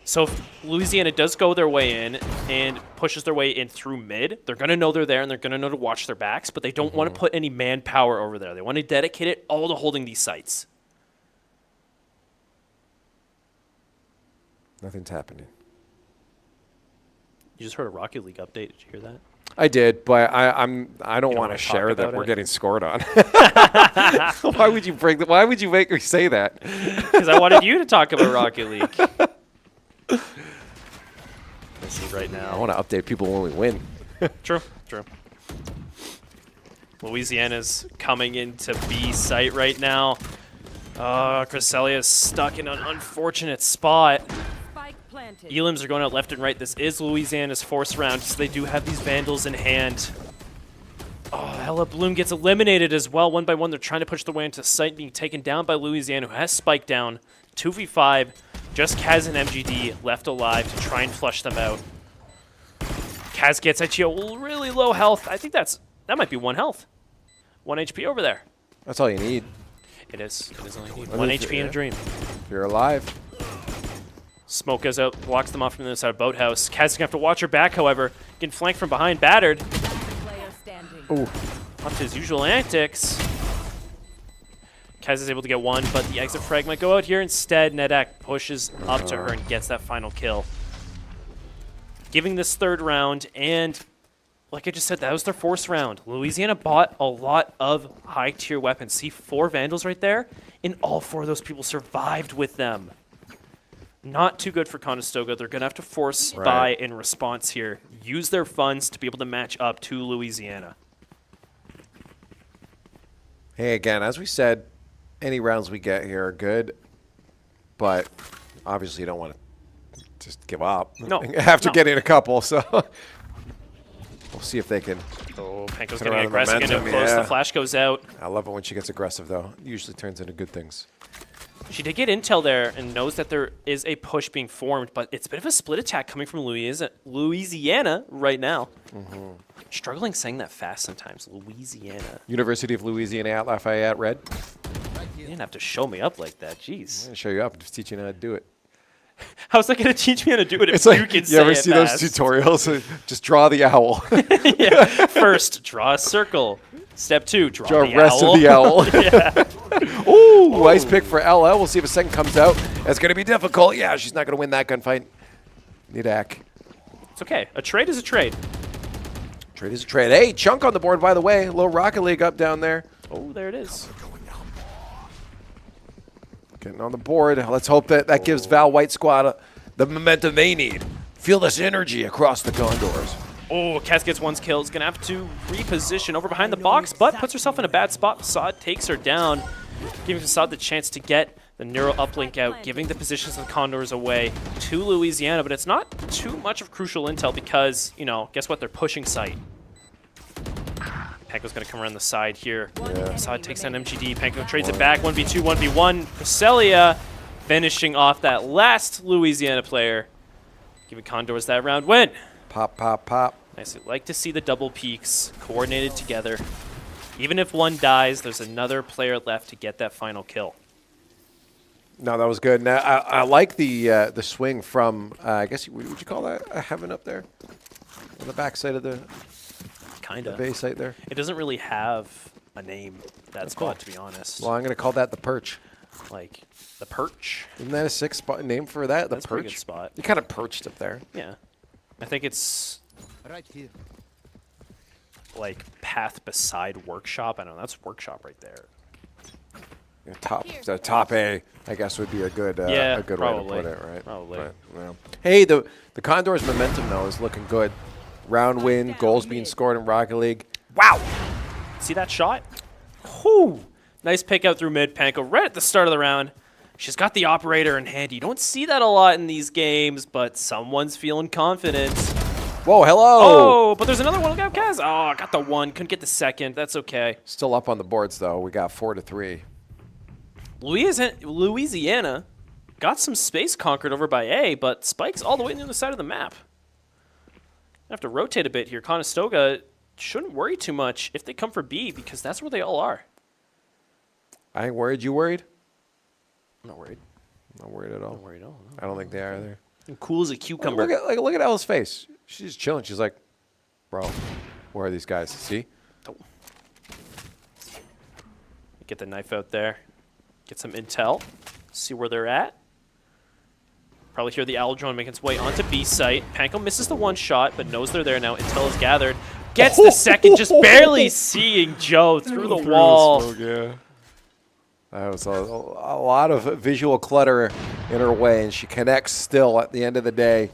So if Louisiana does go their way in and pushes their way in through mid, they're going to know they're there and they're going to know to watch their backs, but they don't want to put any manpower over there. They want to dedicate it all to holding these sites. Nothing's happening. You just heard a Rocket League update. Did you hear that? I did, but I don't want to talk share that about we're it? getting scored on. Why would you why would you make me say that? Because I wanted you to talk about Rocket League. Let's see right I now. want to update people when we win. True. Louisiana's coming into B site right now. Cresselia's stuck in an unfortunate spot. Spike planted. Elims are going out left and right. This is Louisiana's force round, so they do have these Vandals in hand. Oh, Hella Bloom gets eliminated as well. 1 by 1, they're trying to push their way into site, being taken down by Louisiana, who has Spike down. 2v5, just Kaz and MGD left alive to try and flush them out. Kaz gets ITO really low health. I think that might be 1 health. 1 HP over there. That's all you need. It is all you need. Well, 1 if HP you're- in a dream. If you're alive. Smoke goes out, blocks them off from the other side of Boathouse. Kaz is going to have to watch her back, however. Getting flanked from behind, battered. Player standing. Ooh. Up to his usual antics. Kaz is able to get 1, but the exit frag might go out here. Instead, Nedak pushes up to her and gets that final kill. Giving this 3rd round, and like I just said, that was their 4th round. Louisiana bought a lot of high-tier weapons. See 4 Vandals right there? And all 4 of those people survived with them. Not too good for Conestoga. They're going to have to force buy in response here. Use their funds to be able to match up to Louisiana. Hey, again, as we said, any rounds we get here are good, but obviously you don't want to just give up. No. After No. getting a couple, so we'll see if they can. Oh, Panko's Turn getting around the aggressive, getting momentum, close. yeah. The flash goes out. I love it when she gets aggressive, though. It usually turns into good things. She did get intel there and knows that there is a push being formed, but it's a bit of a split attack coming from Louisiana right now. Struggling saying that fast sometimes. Louisiana. University of Louisiana at Lafayette, Red. You didn't have to show me up like that. I'm Jeez. going to show you up. I'm just teaching you how to do it. How's that going to teach me how to do it if It's you like, can you say ever it see fast? those tutorials? Just draw the owl. Yeah. First, draw a circle. Step 2, draw Draw the rest owl. of the owl. Yeah. Ooh, nice pick for LL. We'll see if a second comes out. That's going to be difficult. Yeah, she's not going to win that gunfight. Nidak. It's okay. A trade is a trade. Trade is a trade. Hey, Chunk on the board, by the way. A little Rocket League up down there. Oh, there it is. Getting on the board. Let's hope that gives Val White Squad the momentum they need. Feel this energy across the Condors. Oh, Kaz gets 1 kill. Is going to have to reposition over behind the box, but puts herself in a bad spot. Facade takes her down, giving Facade the chance to get the Neuro uplink out, giving the positions of the Condors away to Louisiana. But it's not too much of crucial intel because, you know, guess what? They're pushing site. Panko's going to come around the side here. Facade takes down MGD. Panko trades it back. 1v2, 1v1. Cresselia finishing off that last Louisiana player, giving Condors that round win. Pop, pop, pop. Nice. I like to see the double peaks coordinated together. Even if one dies, there's another player left to get that final kill. No, that was good. Now, I like the swing from, I guess, would you call that a heaven up there? On the back side of the Kind of. base site there? It doesn't really have a name, that spot, to be honest. Well, I'm going to call that the perch. Like, the perch. Isn't that a sick spot name for that? The That's a pretty perch? good spot. You kind of perched up there. Yeah. I think it's like path beside workshop. I don't know. That's workshop right there. Yeah, top A, I guess, would be a good Yeah, a good probably. way to put it, right? Probably. Right, yeah. Hey, the Condors' momentum, though, is looking good. Round win, goals being scored in Rocket League. Wow. See that shot? Whew. Nice pick out through mid. Panko right at the start of the round. She's got the operator in hand. You don't see that a lot in these games, but someone's feeling confident. Whoa, hello! Oh, but there's another one. Look out, Kaz. Oh, I got the 1. Couldn't get the 2nd. That's okay. Still up on the boards, though. We got 4-3. Louisiana got some space conquered over by A, but Spike's all the way on the other side of the map. Have to rotate a bit here. Conestoga shouldn't worry too much if they come for B, because that's where they all are. I ain't worried. You worried? I'm not worried. Not worried at all. Not worried at all. No. I don't think they are either. And cool as a cucumber. Look at Ella's face. She's just chilling. She's like, bro, where are these guys? See? Get the knife out there. Get some intel. See where they're at. Probably hear the owl drone making its way onto B site. Panko misses the one shot, but knows they're there now. Intel is gathered. Gets the second, just barely seeing Joe through the wall. Smoke, yeah. That was a lot of visual clutter in her way, and she connects still at the end of the day.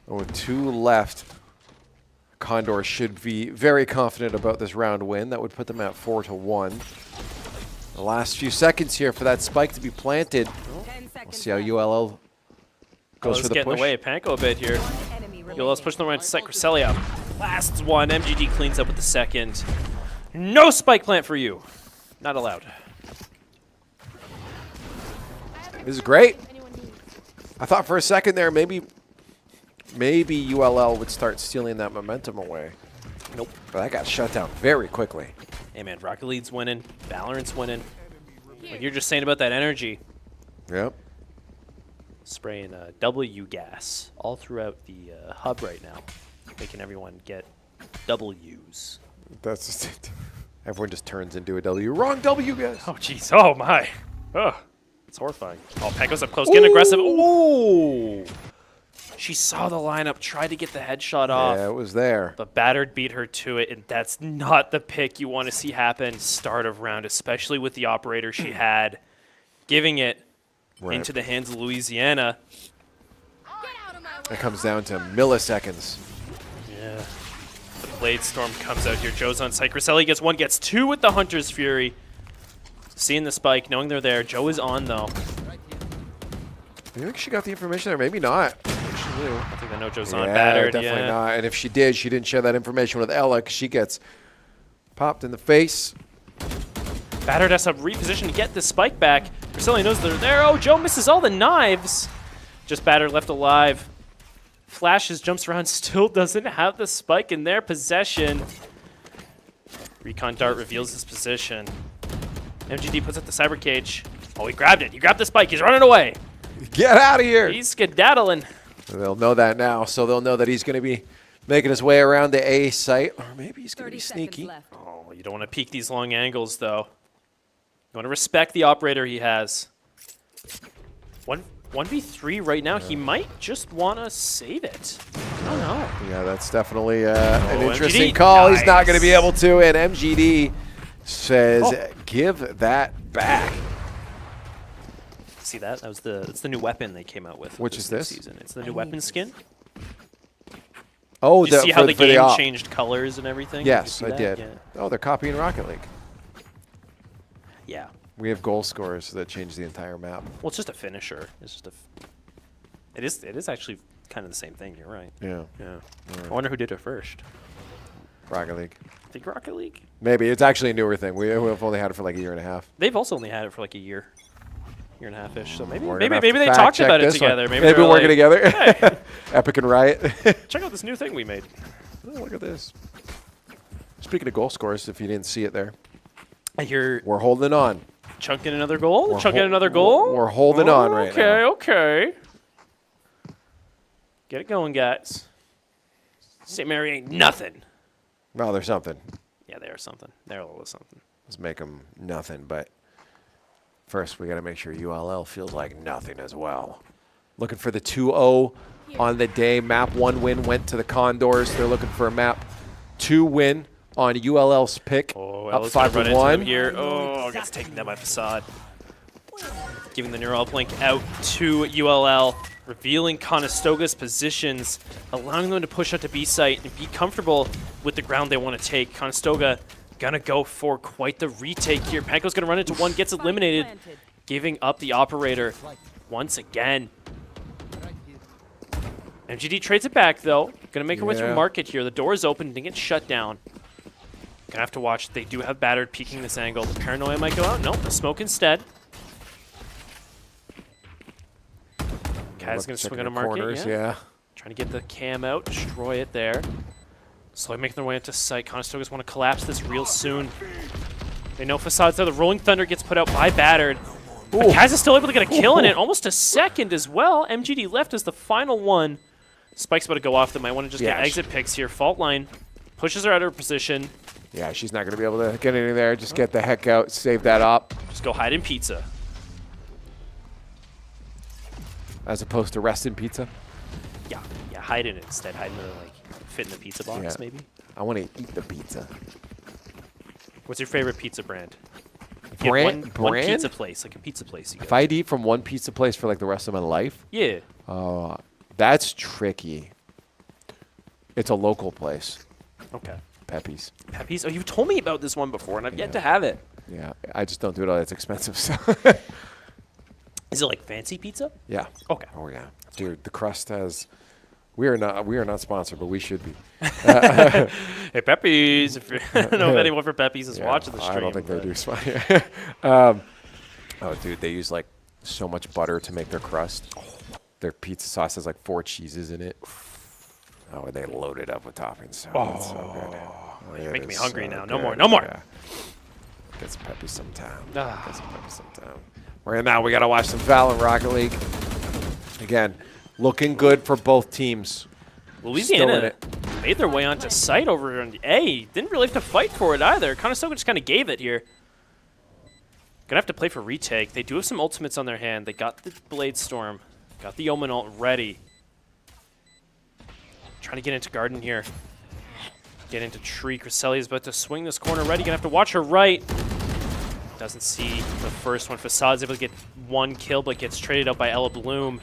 With 2 left, Condors should be very confident about this round win. That would put them at 4-1. The last few seconds here for that spike to be planted. We'll see how ULL goes for the getting push. away of Panko a bit here. ULL's pushing the right to Cresselia. Last one. MGD cleans up with the second. No spike plant for you. Not allowed. This is great. I thought for a second there maybe ULL would start stealing that momentum away. Nope. But that got shut down very quickly. Hey man, Rocket League's winning. Valorant's winning. Like you're just saying about that energy. Yep. Spraying W gas all throughout the hub right now, making everyone get W's. That's just everyone just turns into a W. Wrong W, guys. Oh jeez. Oh my. Oh, it's horrifying. Oh, Panko's up close, getting aggressive. Ooh. She saw the lineup, tried to get the headshot off. Yeah, it was there. But Battered beat her to it, and that's not the pick you want to see happen start of round, especially with the operator she had, giving it into the hands of Louisiana. It comes down to milliseconds. Yeah. The Blade Storm comes out here. Joe's on site. Cresselia gets 1, gets 2 with the Hunter's Fury. Seeing the spike, knowing they're there. Joe is on, though. Do you think she got the information there? Maybe not. I think I know Joe's on. Battered, definitely not. And if she did, she didn't share that information with Ella because she gets popped in the face. Battered has to reposition to get the spike back. Cresselia knows they're there. Oh, Joe misses all the knives. Just Battered left alive. Flashes, jumps around, still doesn't have the spike in their possession. Recon Dart reveals his position. MGD puts up the cyber cage. Oh, he grabbed it. He grabbed the spike. He's running away. Get out of here. He's skedaddling. They'll know that now, so they'll know that he's going to be making his way around the A site. Or maybe he's going to be sneaky. Oh, you don't want to peek these long angles, though. You want to respect the operator he has. 1v3 right now. He might just want to save it. I don't know. Yeah, that's definitely an interesting call. Nice. He's not going to be able to, and MGD says, give that back. See that? That's the new weapon they came out with. Which is this? Season. It's the new weapon skin. Oh, did you see how the game changed colors and everything? Yes, I did. did. Yeah. Oh, they're copying Rocket League. Yeah. We have goal scorers that change the entire map. Well, it's just a finisher. It's just a. It is actually kind of the same thing. You're right. Yeah. Yeah. Right. I wonder who did it first. Rocket League. I think Rocket League. Maybe it's actually a newer thing. We've only had it for like a year and a half. They've also only had it for like a year and a half-ish. So maybe We're maybe gonna have to they fact talked check about it this one. together. Maybe we're working together. Hey, Epic and Riot. check out this new thing we made. Oh, look at this. Speaking of goal scorers, if you didn't see it there, I hear we're holding on. chunking another goal. We're Chunking another goal. We're holding on right now. Okay. Get it going, guys. St. Mary ain't nothing. No, there's something. Yeah, they are something. They're a little something. Let's make them nothing, but first we got to make sure ULL feels like nothing as well. Looking for the 2-0 on the day. Map 1 win went to the Condors. They're looking for a map 2 win on ULL's pick. Oh, up Ella's gonna run into 5-1 them here. Oh, gets taken down by Facade. Giving the neural blink out to ULL, revealing Conestoga's positions, allowing them to push out to B site and be comfortable with the ground they want to take. Conestoga gonna go for quite the retake here. Panko's gonna run into one, gets eliminated, giving up the operator once again. MGD trades it back though. Gonna make her way through market here. The door is open, didn't get shut down. Gonna have to watch. They do have Battered peeking this angle. The paranoia might go out. Nope, the smoke instead. Kaz gonna swing on a market. Yeah. Trying to get the cam out, destroy it there. Slowly making their way into sight. Conestogas want to collapse this real soon. They know Facade's there. The Rolling Thunder gets put out by Battered. But Kaz is still able to get a kill in it, almost a second as well. MGD left as the final one. Spike's about to go off. They might want to just get exit picks here. Fault line pushes her out of her position. Yeah, she's not going to be able to get anything there. Just get the heck out, save that up. Just go hide in pizza. As opposed to rest in pizza. Yeah, hide in it instead. Hide in the, like, fit in the pizza box, maybe. I want to eat the pizza. What's your favorite pizza brand? Brand? One pizza place, like a pizza place. You if I'd eat from one pizza place for like the rest of my life? Yeah. That's tricky. It's a local place. Okay. Pepe's. Pepe's? Oh, you've told me about this one before, and I've yet to have it. Yeah, I just don't do it all. It's expensive. So. Is it like fancy pizza? Yeah. Okay. Oh yeah, dude. The crust has. We are not sponsored, but we should be. Hey, Pepe's. If I don't know if anyone for Pepe's is watching the stream. I don't think they do. Oh, dude, they use like so much butter to make their crust. Their pizza sauce has like 4 cheeses in it. Oh, they load it up with toppings. Oh, it's so good. Oh, you're making me hungry now. No more. No more. Yeah. Get some Pepe sometime. Get some Pepe sometime. Right now, we got to watch some Valorant Rocket League. Again, looking good for both teams. Louisiana made their way onto site over on A. Didn't really have to fight for it either. Condors just kind of gave it here. Gonna have to play for retake. They do have some ultimates on their hand. They got the Blade Storm. Got the Omen ult ready. Trying to get into Garden here. Get into Tree. Creselia's about to swing this corner ready. Gonna have to watch her right. Doesn't see the first one. Facade's able to get 1 kill, but gets traded out by Ella Bloom.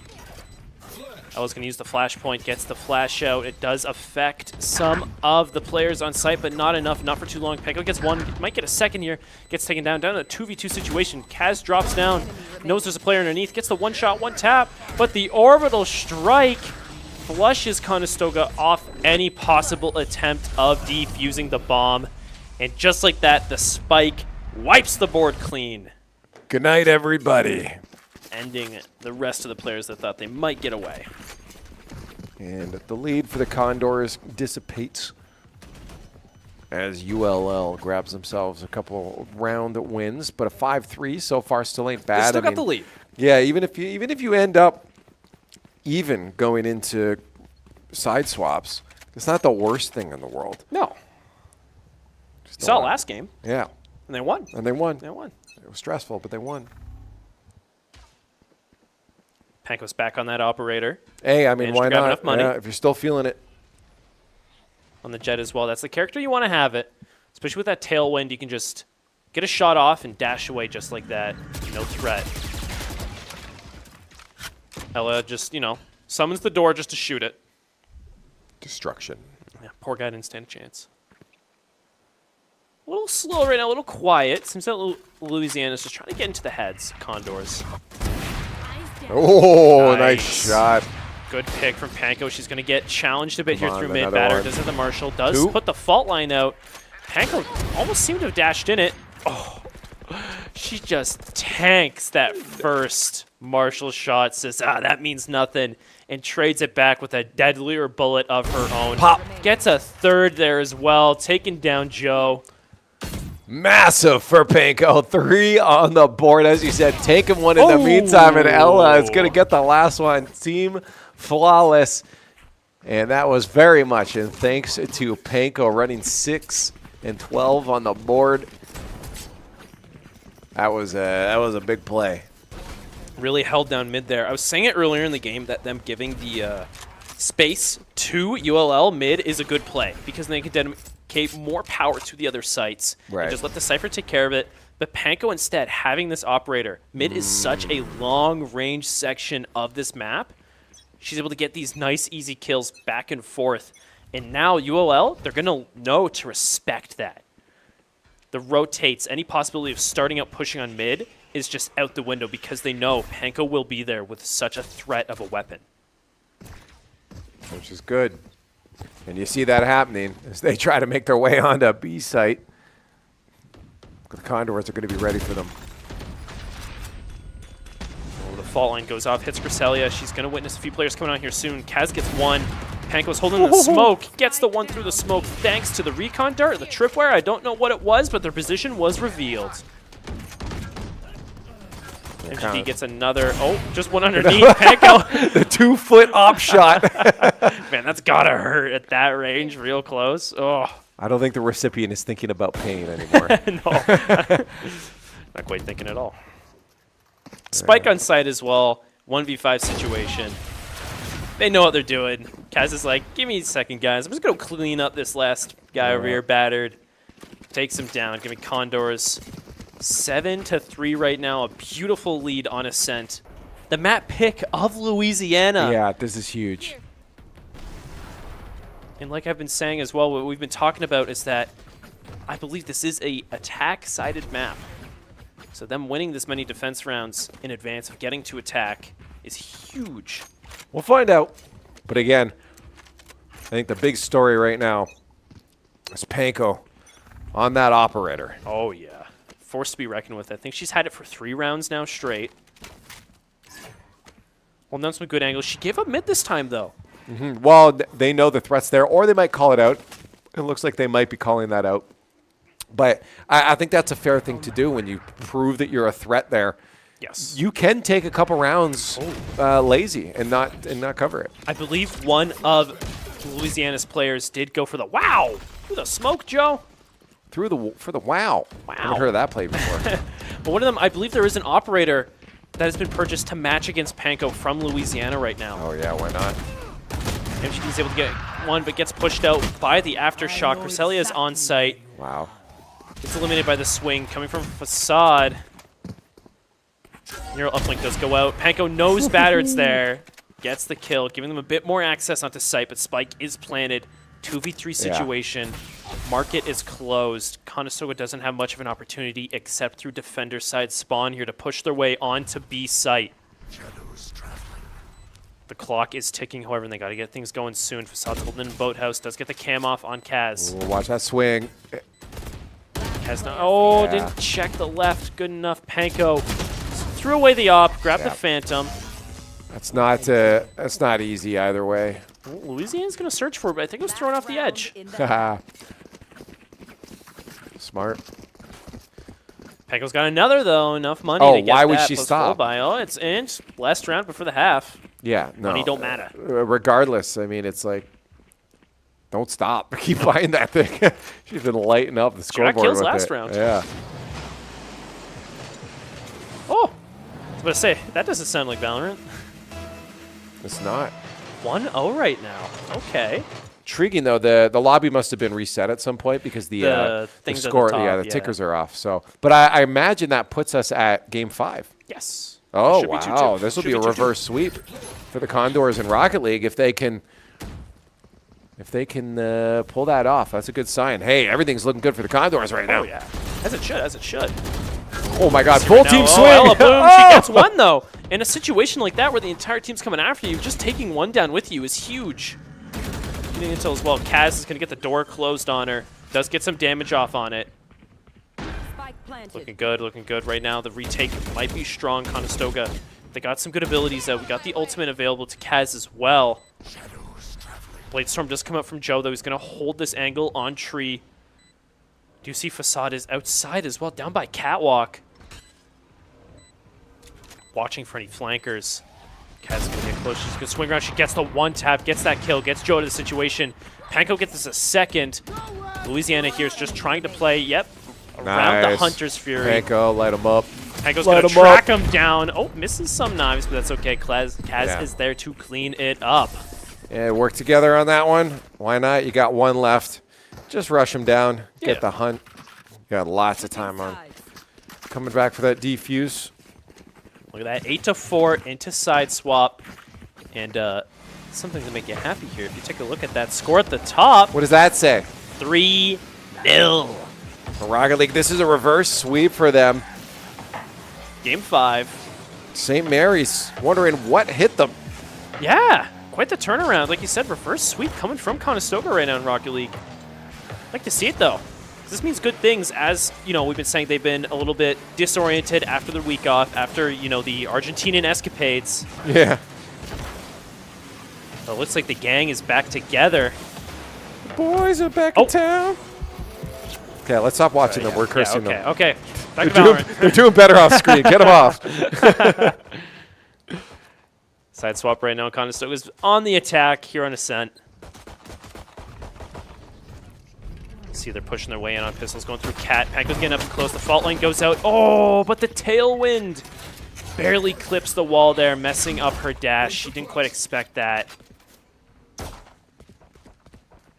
Ella's going to use the flashpoint, gets the flash out. It does affect some of the players on site, but not enough, not for too long. Peko gets 1, might get a second here, gets taken down in a 2v2 situation. Kaz drops down, knows there's a player underneath, gets the 1-shot, 1-tap, but the orbital strike flushes Conestoga off any possible attempt of defusing the bomb. And just like that, the spike wipes the board clean. Good night, everybody. Ending the rest of the players that thought they might get away. And the lead for the Condors dissipates as ULL grabs themselves a couple round wins, but a 5-3 so far still ain't bad. They still got the lead. Yeah, even if you end up even going into side swaps, it's not the worst thing in the world. No. You saw last game. Yeah. And they won. They won. It was stressful, but they won. Panko's back on that operator. Hey, I mean, why not? Enough money. Yeah, if you're still feeling it. On the Jet as well. That's the character you want to have it. Especially with that tailwind, you can just get a shot off and dash away just like that. No threat. Ella just, summons the door just to shoot it. Destruction. Yeah, poor guy didn't stand a chance. A little slow right now, a little quiet. Seems that Louisiana's just trying to get into the heads. Condors. Oh, nice shot. Good pick from Panko. She's going to get challenged a bit here through mid. Batter does have the Marshall. Does put the fault line out. Panko almost seemed to have dashed in it. Oh, she just tanks that first Marshall shot. Says, that means nothing. And trades it back with a deadlier bullet of her own. Pop. Gets a third there as well. Taking down Joe. Massive for Panko. 3 on the board, as you said. Taking one in the meantime, and Ella is going to get the last one. Team flawless. And that was very much in thanks to Panko running 6 and 12 on the board. That was a big play. Really held down mid there. I was saying it earlier in the game that them giving the space to ULL mid is a good play because they can dedicate more power to the other sites. Right. And just let the Cypher take care of it. But Panko instead, having this operator, mid is such a long-range section of this map. She's able to get these nice, easy kills back and forth. And now ULL, they're going to know to respect that. The rotates, any possibility of starting out pushing on mid is just out the window because they know Panko will be there with such a threat of a weapon. Which is good. And you see that happening as they try to make their way onto a B site. The Condors are going to be ready for them. Oh, the fault line goes off, hits Cresselia. She's going to witness a few players coming on here soon. Kaz gets 1. Panko's holding the smoke, gets the 1 through the smoke thanks to the recon dart, the tripwire. I don't know what it was, but their position was revealed. MGD gets another. Oh, just one underneath. Panko. The 2-foot op shot. Man, that's gotta hurt at that range, real close. Oh, I don't think the recipient is thinking about pain anymore. no. Not quite thinking at all. Spike on site as well. 1v5 situation. They know what they're doing. Kaz is like, give me a second, guys. I'm just going to clean up this last guy over here, battered. Takes him down. Give me Condors. 7-3 right now. A beautiful lead on Ascent. The map pick of Louisiana. Yeah, this is huge. And like I've been saying as well, what we've been talking about is that I believe this is a attack-sided map. So them winning this many defense rounds in advance of getting to attack is huge. We'll find out. But again, I think the big story right now is Panko on that operator. Oh, yeah. Forced to be reckoned with. I think she's had it for 3 rounds now straight. Well, done some good angles. She gave up mid this time, though. Well, they know the threat's there, or they might call it out. It looks like they might be calling that out. But I think that's a fair thing to do when you prove that you're a threat there. Yes. You can take a couple rounds lazy and not cover it. I believe one of Louisiana's players did go for the wow. Through the smoke, Joe. For the wow. I haven't heard of that play before. But one of them, I believe there is an operator that has been purchased to match against Panko from Louisiana right now. Oh, yeah, why not? MGD's able to get one, but gets pushed out by the Aftershock. Cresselia is on site. Wow. Gets eliminated by the swing coming from Facade. Neural uplink does go out. Panko knows Battered's there. Gets the kill, giving them a bit more access onto site, but Spike is planted. 2v3 situation. Yeah. Market is closed. Conestoga doesn't have much of an opportunity except through defender side spawn here to push their way onto B site. The clock is ticking, however, and they got to get things going soon. Facade's holding in Boathouse. Does get the cam off on Kaz. Ooh, watch that swing. Kaz not, didn't check the left. Good enough. Panko threw away the op, grabbed the Phantom. That's not easy either way. Well, Louisiana's going to search for it, but I think it was thrown off the edge. Smart. Panko's got another, though. Enough money to get why would that she plus stop? full buy. Oh, it's in. Last round before the half. Yeah, no. Money don't matter. Regardless, I mean, it's like, don't stop. Keep buying that thing. She's been lighting up the scoreboard kills with last it. round. Yeah. Oh, I was about to say, that doesn't sound like Valorant. It's not. 1-0 right now. Okay. Intriguing though. The lobby must have been reset at some point because the things score, at the top, the tickers are off. So, but I imagine that puts us at game 5. Yes. Oh wow, this will be a reverse sweep for the Condors in Rocket League if they can pull that off. That's a good sign. Hey, everything's looking good for the Condors right now. Oh yeah, as it should, as it should. Oh my God, full team swing. Ella, boom, she gets one though. In a situation like that where the entire team's coming after you, just taking one down with you is huge. Getting intel as well. Kaz is going to get the door closed on her. Does get some damage off on it. Looking good right now. The retake might be strong, Conestoga. They got some good abilities though. We got the ultimate available to Kaz as well. Bladestorm does come up from Joe though. He's going to hold this angle on tree. Do you see Facade is outside as well, down by Catwalk. Watching for any flankers. Kaz is going to get close. She's going to swing around. She gets the one tap, gets that kill, gets Joe to the situation. Panko gets this a second. Louisiana here is just trying to play, around the Hunter's Fury. Panko, light him up. Panko's going to track him down. Oh, misses some knives, but that's okay. Kaz is there to clean it up. Yeah, work together on that one. Why not? You got one left. Just rush him down. Get the hunt. You got lots of time on. Coming back for that defuse. Look at that. 8-4 into side swap. And something to make you happy here. If you take a look at that score at the top. What does that say? 3-0. For Rocket League, this is a reverse sweep for them. Game 5. St. Mary's wondering what hit them. Yeah, quite the turnaround. Like you said, reverse sweep coming from Conestoga right now in Rocket League. I'd like to see it though. This means good things, as we've been saying they've been a little bit disoriented after the week off, after the Argentinian escapades. Yeah. It looks like the gang is back together. The boys are back in town. Okay, let's stop watching them. We're cursing them. Okay. Back to Valorant. They're doing better off screen. Get them off. Side swap right now. Conestoga is on the attack here on Ascent. See, they're pushing their way in on pistols, going through Cat. Panko's getting up and close. The fault line goes out. Oh, but the tailwind barely clips the wall there, messing up her dash. She didn't quite expect that.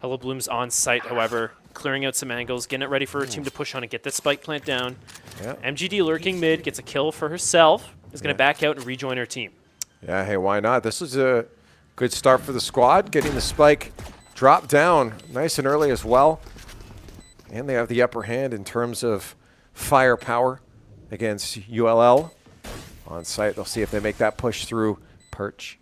Hello Bloom's on site, however, clearing out some angles, getting it ready for her team to push on and get this spike plant down. Yeah. MGD lurking mid, gets a kill for herself, is going to back out and rejoin her team. Yeah, hey, why not? This was a good start for the squad, getting the spike dropped down nice and early as well. And they have the upper hand in terms of firepower against ULL. On site, they'll see if they make that push through Perch.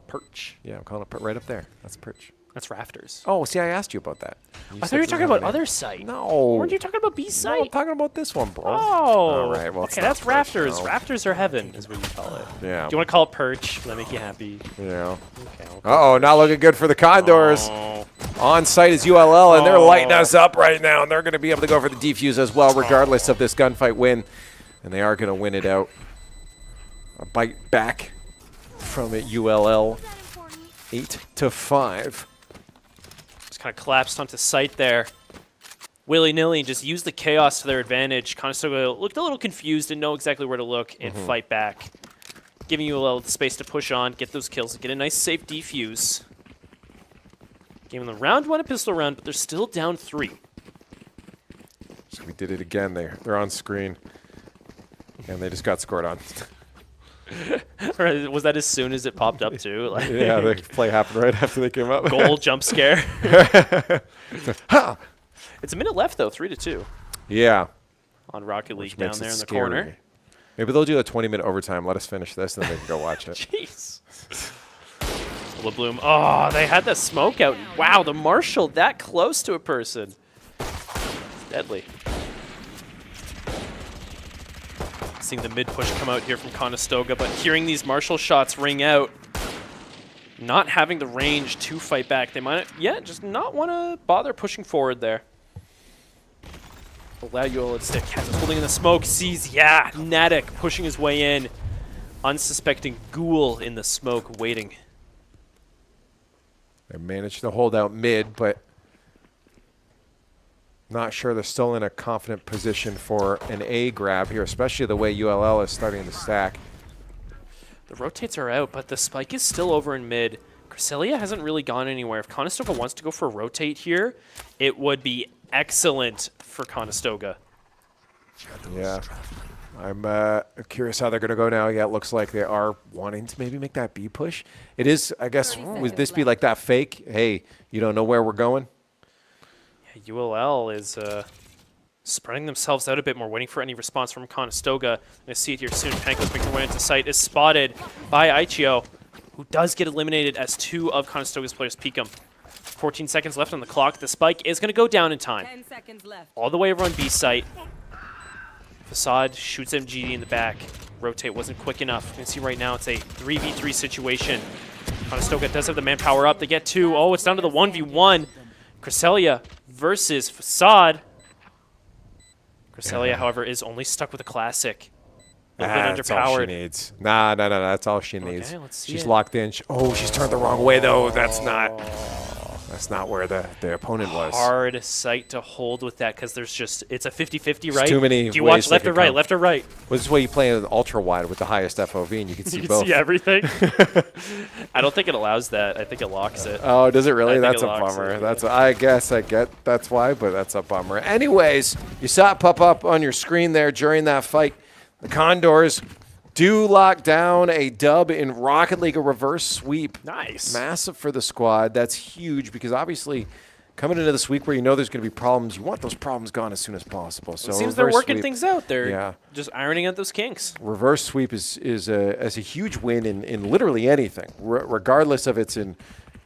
Perch. Yeah, I'm calling it right up there. That's Perch. That's Rafters. Oh, see, I asked you about that. I thought you were talking about other site. No. Weren't you talking about B site? No, I'm talking about this one, bro. Oh. All right, well, it's okay, not that's Perch, Rafters. no. Rafters are heaven, is what you call it. Yeah. Do you want to call it Perch? Will that make you happy? Yeah. Okay. Uh-oh, not looking good for the Condors. Oh. On site is ULL, and they're lighting us up right now, and they're going to be able to go for the defuse as well, regardless of this gunfight win. And they are going to win it out. A bite back from it, ULL, 8-5. Just kind of collapsed onto site there. Willy-nilly, just used the chaos to their advantage. Conestoga looked a little confused, didn't know exactly where to look and fight back. Giving ULL the space to push on, get those kills, get a nice safe defuse. Gave them the round one, a pistol round, but they're still down 3. So we did it again. They're on screen, and they just got scored on. Was that as soon as it popped up too? Like Yeah, the play happened right after they came up. goal jump scare. It's a minute left though, 3-2 Yeah. on Rocket League Which down makes there it in the scary. corner. Maybe they'll do a 20-minute overtime. Let us finish this, and then they can go watch it. Jeez. LeBloom. Oh, they had the smoke out. Wow, the Marshall that close to a person. It's deadly. Seeing the mid push come out here from Conestoga, but hearing these Marshall shots ring out, not having the range to fight back, they might, just not want to bother pushing forward there. Allow ULL to stick. Cat is holding in the smoke. Sees, Natick pushing his way in. Unsuspecting Ghoul in the smoke, waiting. They managed to hold out mid, but not sure they're still in a confident position for an A grab here, especially the way ULL is starting to stack. The rotates are out, but the spike is still over in mid. Cresselia hasn't really gone anywhere. If Conestoga wants to go for a rotate here, it would be excellent for Conestoga. Yeah. I'm curious how they're going to go now. Yeah, it looks like they are wanting to maybe make that B push. It is, I guess, would this be like that fake, hey, you don't know where we're going? Yeah, ULL is spreading themselves out a bit more, waiting for any response from Conestoga. I see it here soon. Panko's making their way into sight, is spotted by Aichio, who does get eliminated as 2 of Conestoga's players peek him. 14 seconds left on the clock. The spike is going to go down in time. 10 seconds left. All the way over on B site. Facade shoots MGD in the back. Rotate wasn't quick enough. You can see right now it's a 3v3 situation. Conestoga does have the manpower up. They get 2. Oh, it's down to the 1v1. Cresselia versus Facade. Cresselia, however, is only stuck with a classic. A little bit That's all she underpowered. needs. Nah, that's all she needs. Okay, let's see She's it. locked in. Oh, she's turned the wrong way, though. That's not where the opponent was. Hard sight to hold with that because there's just, it's a 50-50, right? too many Do you ways watch they left or could right, come. left or right? Well, this is why you play it ultra wide with the highest FOV, and you can see You can both. see everything. I don't think it allows that. I think it locks it. Oh, does it really? I think That's it a locks bummer. it, That's I guess I get that's why, but that's a bummer. Anyways, you saw it pop up on your screen there during that fight. The Condors do lock down a dub in Rocket League, a reverse sweep. Nice. Massive for the squad. That's huge because obviously coming into this week where you know there's going to be problems, you want those problems gone as soon as possible. So It seems they're reverse working sweep, things out. They're Yeah. just ironing out those kinks. Reverse sweep is a huge win in literally anything, regardless of it's in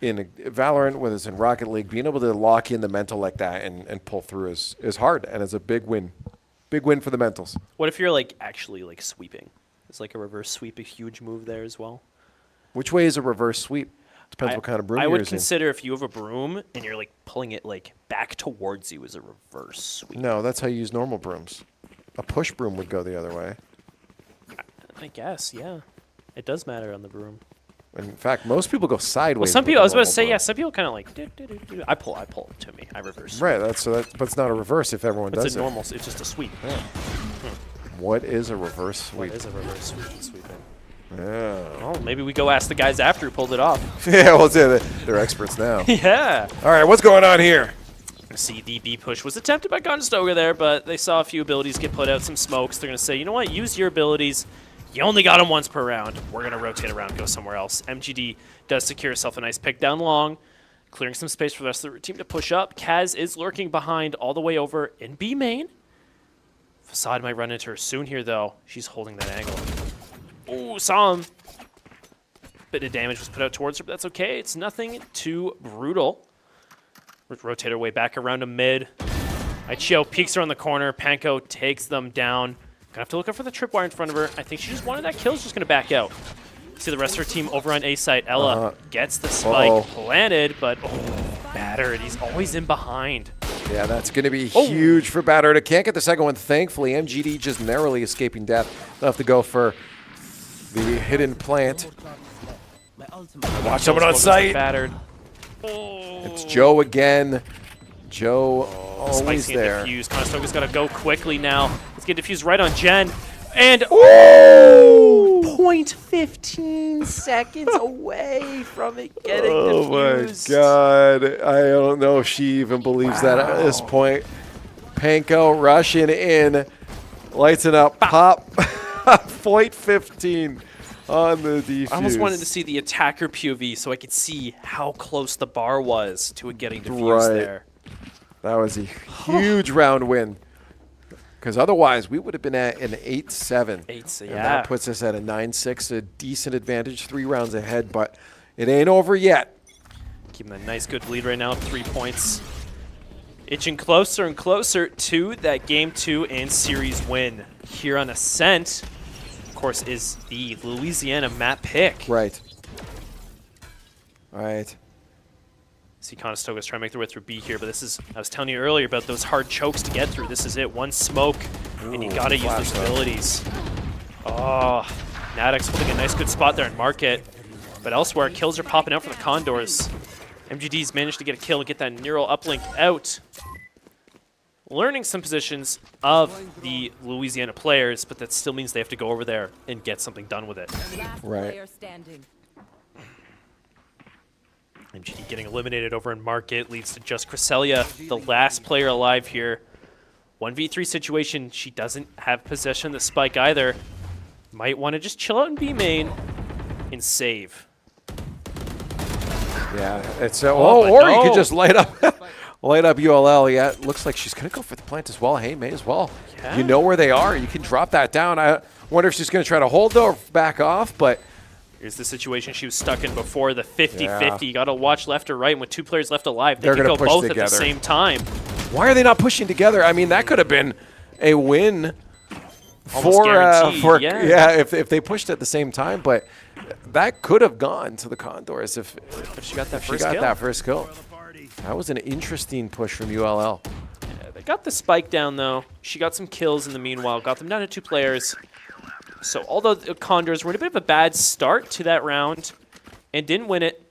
Valorant, whether it's in Rocket League. Being able to lock in the mental like that and pull through is hard, and it's a big win. Big win for the mentals. What if you're like actually like sweeping? Is like a reverse sweep a huge move there as well? Which way is a reverse sweep? Depends what kind of broom I you're would using. consider if you have a broom and you're like pulling it like back towards you as a reverse sweep. No, that's how you use normal brooms. a push broom would go the other way. I guess, yeah. It does matter on the broom. In fact, most people go sideways. Well, some with people, the I was about to normal say, broom. yeah, some people kind of like, do. I pull it to me. I reverse. Right, but it's not a reverse if everyone It's does a normal, it's just a sweep. Yeah. What is a reverse sweep? What is a reverse sweeping? Yeah. Well, maybe we go ask the guys after who pulled it off. Yeah, well, they're experts now. Yeah. All right, what's going on here? See, the B push was attempted by Conestoga there, but they saw a few abilities get put out, some smokes. They're going to say, you know what, use your abilities. You only got them once per round. We're going to rotate around, go somewhere else. MGD does secure herself a nice pick down long, clearing some space for the rest of the team to push up. Kaz is lurking behind all the way over in B main. Facade might run into her soon here, though. She's holding that angle. Ooh, saw him. Bit of damage was put out towards her, but that's okay. It's nothing too brutal. Rotate her way back around to mid. Ichio peeks around the corner. Panko takes them down. Gonna have to look out for the tripwire in front of her. I think she just wanted that kill. She's just gonna back out. See the rest of her team over on A site. Ella gets the spike planted, but battered. He's always in behind. Yeah, that's going to be huge for Battered. Can't get the second one, thankfully. MGD just narrowly escaping death. They'll have to go for the hidden plant. Watch someone on site. Battered. It's Joe again. Joe always Spicy there. and diffused. Conestoga's got to go quickly now. Let's get diffused right on Jen. And 0.15 seconds away from it getting diffused. Oh my God. I don't know if she even believes that at this point. Panko rushing in. Lights it up. Pop. 0.15 on the defuse. I almost wanted to see the attacker POV so I could see how close the bar was to it getting diffused there. That was a huge round win. Because otherwise, we would have been at an 8-7. Yeah. And that puts us at a 9-6, a decent advantage, 3 rounds ahead. But it ain't over yet. Keeping a nice, good lead right now, 3 points. Itching closer and closer to that Game 2 and series win. Here on Ascent, of course, is the Louisiana map pick. Right. Right. See Conestoga's trying to make their way through B here, but this is, I was telling you earlier about those hard chokes to get through. This is it, one smoke, and you gotta use those abilities. Oh, Nadek's putting a nice good spot there in Market, but elsewhere, kills are popping out for the Condors. MGD's managed to get a kill and get that neural uplink out. Learning some positions of the Louisiana players, but that still means they have to go over there and get something done with it. Right. MGD getting eliminated over in Market leads to just Cresselia, the last player alive here. 1v3 situation. She doesn't have possession of the spike either. Might want to just chill out in B main and save. Yeah, it's or no. you could just light up ULL. Yeah, it looks like she's gonna go for the plant as well. Hey, may as well. Yeah. You know where they are. You can drop that down. I wonder if she's gonna try to hold though or back off, but Here's the situation she was stuck in before, the 50-50. Yeah. You got to watch left or right. And with 2 players left alive, they They're can gonna go push both at together. the same time. why are they not pushing together? I mean, that could have been a win Almost for guaranteed, yeah, if they pushed at the same time, but that could have gone to the Condors if She got that she first got kill. that first kill. That was an interesting push from ULL. Yeah, they got the spike down, though. She got some kills in the meanwhile. Got them down to 2 players. So although the Condors were in a bit of a bad start to that round and didn't win it,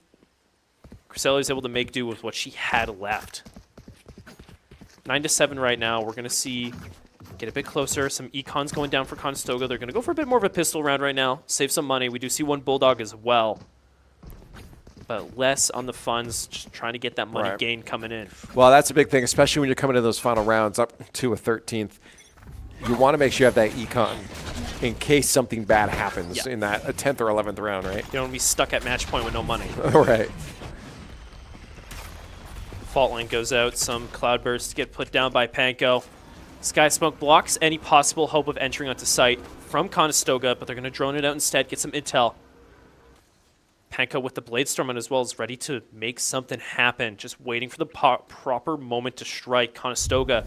Cresselia was able to make do with what she had left. 9-7 right now. We're going to see get a bit closer. Some econs going down for Conestoga. They're going to go for a bit more of a pistol round right now. Save some money. We do see 1 Bulldog as well. But less on the funds, just trying to get that money gain coming in. Well, that's a big thing, especially when you're coming to those final rounds up to a 13th. You want to make sure you have that econ in case something bad happens in that a 10th or 11th round, right? You don't want to be stuck at match point with no money. Right. Fault line goes out. Some cloud bursts get put down by Panko. Sky Smoke blocks any possible hope of entering onto site from Conestoga, but they're going to drone it out instead, get some intel. Panko with the Blade Storm on as well is ready to make something happen, just waiting for the proper moment to strike. Conestoga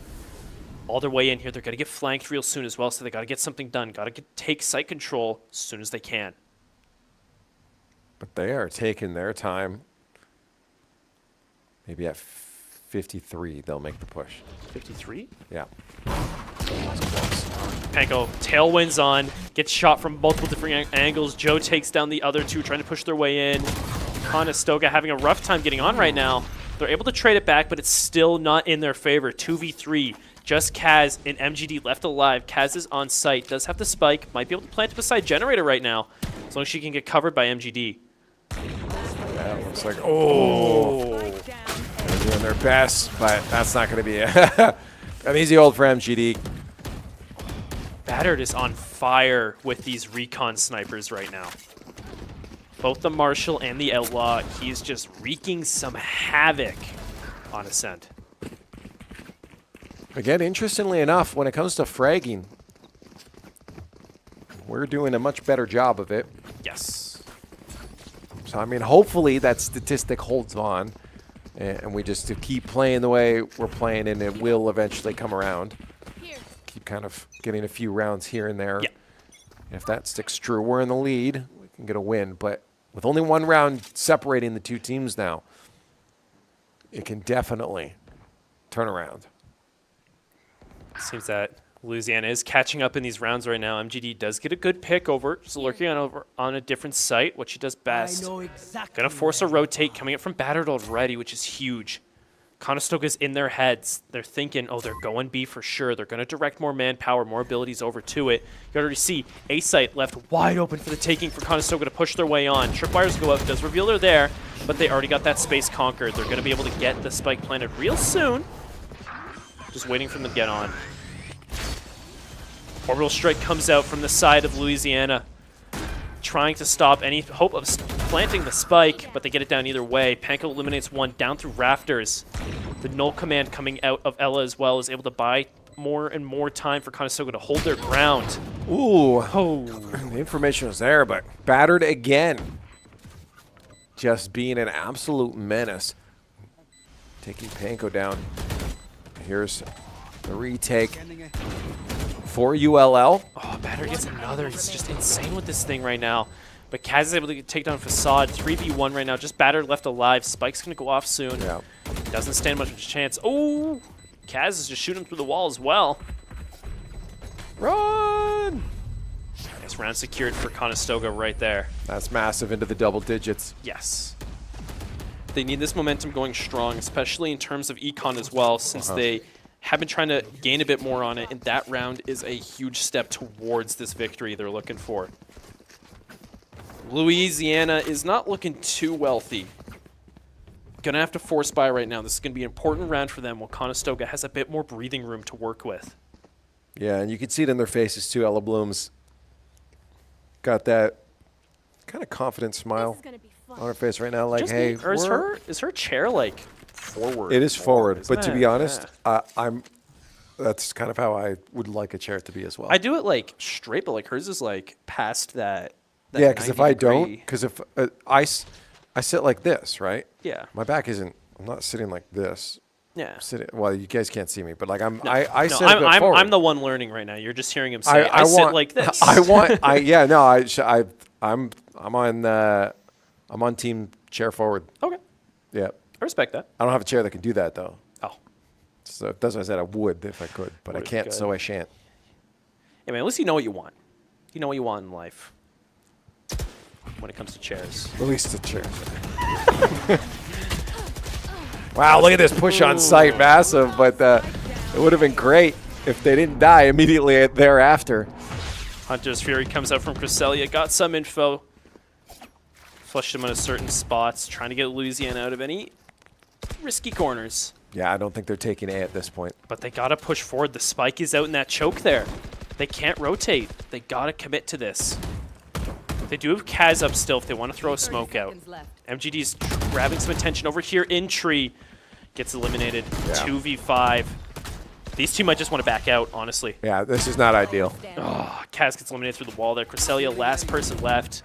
all their way in here. They're going to get flanked real soon as well, so they got to get something done. Got to take site control as soon as they can. But they are taking their time. Maybe at 53, they'll make the push. 53? Yeah. Panko tailwinds on, gets shot from multiple different angles. Joe takes down the other two, trying to push their way in. Conestoga having a rough time getting on right now. They're able to trade it back, but it's still not in their favor. 2v3. Just Kaz and MGD left alive. Kaz is on site, does have the spike, might be able to plant it beside Generator right now, as long as she can get covered by MGD. That looks like, they're doing their best, but that's not going to be an easy hold for MGD. Battered is on fire with these recon snipers right now. Both the Marshal and the Outlaw, he's just wreaking some havoc on Ascent. Again, interestingly enough, when it comes to fragging, we're doing a much better job of it. Yes. So, I mean, hopefully that statistic holds on, and we just keep playing the way we're playing, and it will eventually come around. Keep kind of getting a few rounds here and there. Yeah. If that sticks true, we're in the lead. We can get a win, but with only one round separating the two teams now, it can definitely turn around. Seems that Louisiana is catching up in these rounds right now. MGD does get a good pick over, just lurking on a different site, what she does best. Gonna force a rotate coming up from Battered already, which is huge. Conestoga's in their heads. They're thinking, oh, they're going B for sure. They're going to direct more manpower, more abilities over to it. You already see A site left wide open for the taking for Conestoga to push their way on. Tripwires go up, does reveal they're there, but they already got that space conquered. They're going to be able to get the spike planted real soon. Just waiting for them to get on. Orbital Strike comes out from the side of Louisiana, trying to stop any hope of planting the spike, but they get it down either way. Panko eliminates one down through rafters. The null command coming out of Ella as well is able to buy more and more time for Conestoga to hold their ground. Ooh. Oh. The information was there, but Battered again. Just being an absolute menace. Taking Panko down. Here's the retake for ULL. Oh, Battered gets another. He's just insane with this thing right now. But Kaz is able to take down Facade. 3v1 right now. Just Battered left alive. Spike's going to go off soon. Yeah. Doesn't stand much of a chance. Oh! Kaz is just shooting through the wall as well. Run! Nice round secured for Conestoga right there. That's massive into the double digits. Yes. They need this momentum going strong, especially in terms of econ as well, since they have been trying to gain a bit more on it, and that round is a huge step towards this victory they're looking for. Louisiana is not looking too wealthy. Gonna have to force buy right now. This is gonna be an important round for them, while Conestoga has a bit more breathing room to work with. Yeah, and you can see it in their faces too. Ella Bloom's got that kind of confident smile on her face right now, like, Just hey, or is her chair like forward? it is forward, but to it? be honest, that's kind of how I would like a chair to be as well. I do it like straight, but like hers is like past that yeah, because if I 90 degree. don't, because if I sit like this, right? Yeah. My back isn't. I'm not sitting like this. Yeah. I'm sitting. Well, you guys can't see me, but like I'm. No, I no, sit a bit forward. I'm the one learning right now. You're just hearing him say, I sit like this. I'm on team chair forward. Okay. Yeah. I respect that. I don't have a chair that can do that though. Oh. So that's what I said. I would if I could, but I Would, can't, good. so I shan't. Yeah, man, at least you know what you want. You know what you want in life when it comes to chairs. At least the chair. Wow, look at this push on site, massive. But it would have been great if they didn't die immediately thereafter. Hunter's Fury comes out from Cresselia, got some info. Flushed him into certain spots, trying to get Louisiana out of any risky corners. Yeah, I don't think they're taking A at this point. But they got to push forward. The spike is out in that choke there. They can't rotate. They got to commit to this. They do have Kaz up still if they want to throw a smoke out. MGD's grabbing some attention over here in tree. Gets eliminated. Yeah. 2v5. These two might just want to back out, honestly. Yeah, this is not ideal. Oh, Kaz gets eliminated through the wall there. Cresselia, last person left.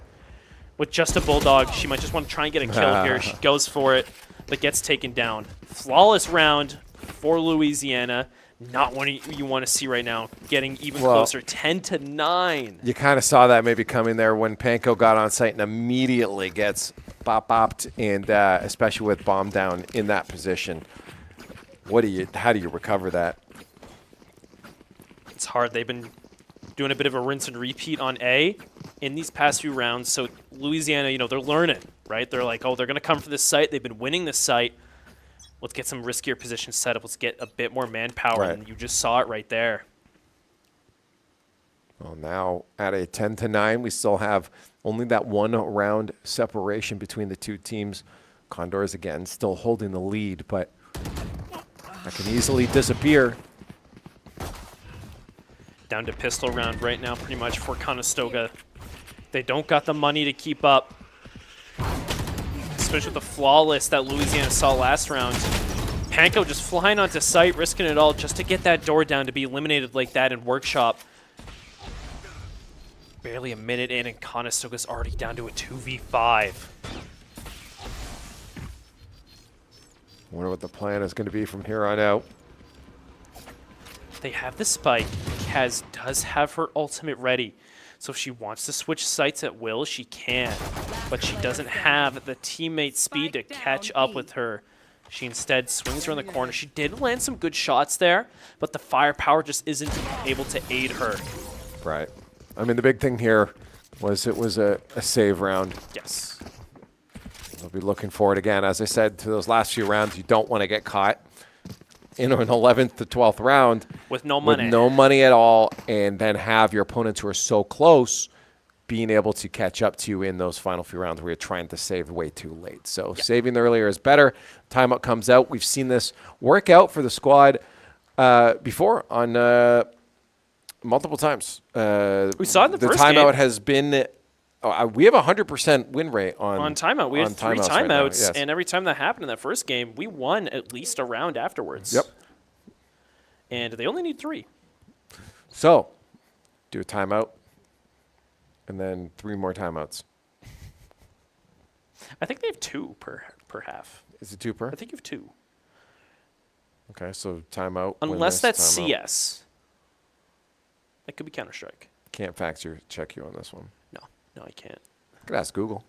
With just a Bulldog, she might just want to try and get a kill here. She goes for it, but gets taken down. Flawless round for Louisiana. Not one you want to see right now. Getting even closer, 10-9. You kind of saw that maybe coming there when Panko got on site and immediately gets bopped, and especially with bomb down in that position. How do you recover that? hard. They've been doing a bit of a rinse and repeat on A in these past few rounds. So Louisiana, they're learning, right? They're like, oh, they're going to come for this site. They've been winning this site. Let's get some riskier positions set up. Let's get a bit more manpower. Right. And you just saw it right there. Well, now at a 10-9, we still have only that 1 round separation between the two teams. Condors, again, still holding the lead, but that can easily disappear. Down to pistol round right now, pretty much, for Conestoga. They don't got the money to keep up, especially with the flawless that Louisiana saw last round. Panko just flying onto site, risking it all just to get that door down, to be eliminated like that in Workshop. Barely a minute in, and Conestoga's already down to a 2v5. Wonder what the plan is going to be from here on out. They have the spike. Kaz does have her ultimate ready. So if she wants to switch sites at will, she can. But she doesn't have the teammate speed to catch up with her. She instead swings around the corner. She did land some good shots there, but the firepower just isn't able to aid her. Right. I mean, the big thing here was it was a save round. Yes. We'll be looking forward again. As I said, to those last few rounds, you don't want to get caught in an 11th to 12th round with no money. With no money at all, and then have your opponents who are so close being able to catch up to you in those final few rounds where you're trying to save way too late. So saving earlier is better. Timeout comes out. We've seen this work out for the squad before on multiple times. We saw it in the first timeout game. has been. We have a 100% win rate on timeout. We had 3 timeouts, timeouts, right now, yes. and every time that happened in that first game, we won at least a round afterwards. Yep. And they only need 3. So, do a timeout, and then 3 more timeouts. I think they have 2 per half. Is it 2 per? I think you have 2. Okay, so timeout. Unless that's timeout. CS. That could be Counter-Strike. Can't check you on this one. No, I can't. I could ask Google.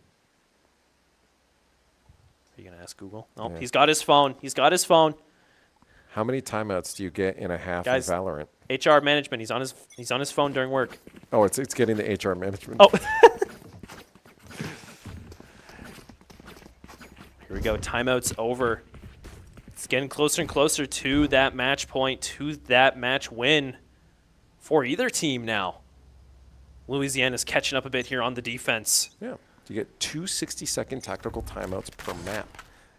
Are you going to ask Google? No, Yeah. He's got his phone. He's got his phone. How many timeouts do you get in a half Guys, in Valorant? HR management. He's on his phone during work. Oh, it's getting the HR management. Oh. Here we go. Timeout's over. It's getting closer and closer to that match point, to that match win for either team now. Louisiana's catching up a bit here on the defense. Yeah. You get 2 60-second tactical timeouts per map.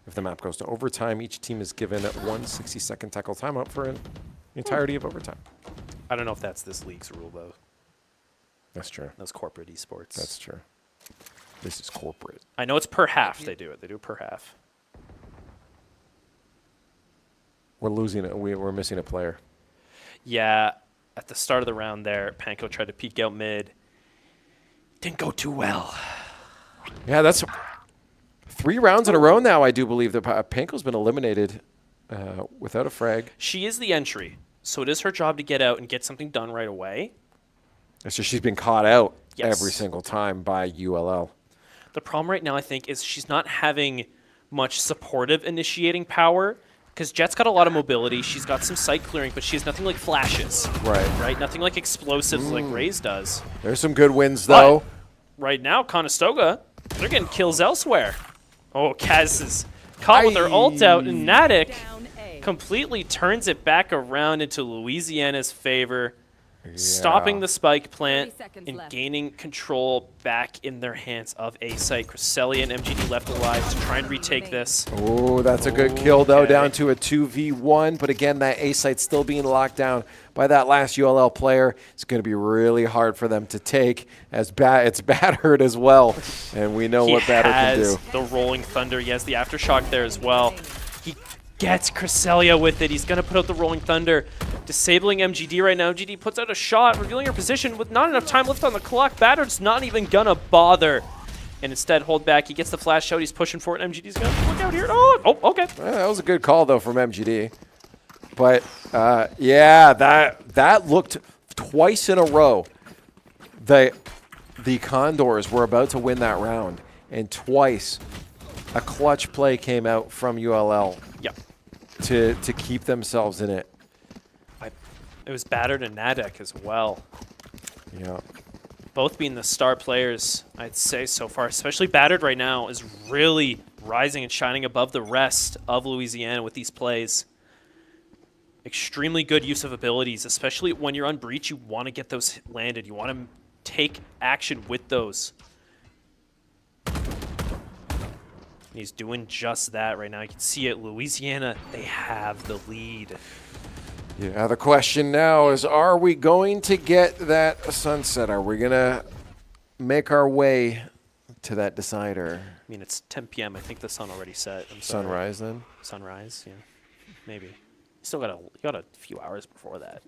If the map goes to overtime, each team is given 1 60-second tactical timeout for the entirety of overtime. I don't know if that's this league's rule, though. That's true. That's corporate esports. That's true. This is corporate. I know it's per half they do it. They do it per half. We're losing it. We're missing a player. Yeah, at the start of the round there, Panko tried to peek out mid. Didn't go too well. Yeah, that's 3 rounds in a row now, I do believe. That Panko's been eliminated without a frag. She is the entry, so it is her job to get out and get something done right away. So she's been caught out Yes. every single time by ULL. The problem right now, I think, is she's not having much supportive initiating power because Jet's got a lot of mobility. She's got some site clearing, but she has nothing like flashes. Right? Nothing like explosives like Raze does. There's some good wins, though. But right now, Conestoga, they're getting kills elsewhere. Oh, Kaz is caught with her ult out, and Natick Down A. completely turns it back around into Louisiana's favor, stopping the spike plant 30 seconds and left. gaining control back in their hands of A site. Cresselia and MGD left alive to try and retake this. Oh, that's a good kill, though, Okay. down to a 2v1. But again, that A site's still being locked down by that last ULL player. It's going to be really hard for them to take. It's battered as well, and we know what batter can do. The Rolling Thunder. He has the Aftershock there as well. He gets Cresselia with it. He's going to put out the Rolling Thunder, disabling MGD right now. MGD puts out a shot, revealing her position with not enough time left on the clock. Battered's not even going to bother. And instead, hold back. He gets the flash out. He's pushing for it. MGD's going to look out here. Oh, okay. That was a good call, though, from MGD. But, yeah, that looked twice in a row. The Condors were about to win that round, and twice a clutch play came out from ULL Yep. to keep themselves in it. It was Battered and Nadek as well. Yeah. Both being the star players, I'd say, so far. Especially Battered right now is really rising and shining above the rest of Louisiana with these plays. Extremely good use of abilities, especially when you're on Breach. You want to get those landed. You want to take action with those. And he's doing just that right now. You can see it. Louisiana, they have the lead. Yeah, the question now is, are we going to get that sunset? Are we going to make our way to that decider? I mean, it's 10 p.m. I think the sun already set. I'm sorry. Sunrise, then? Sunrise, yeah. Maybe. You still got a few hours before that.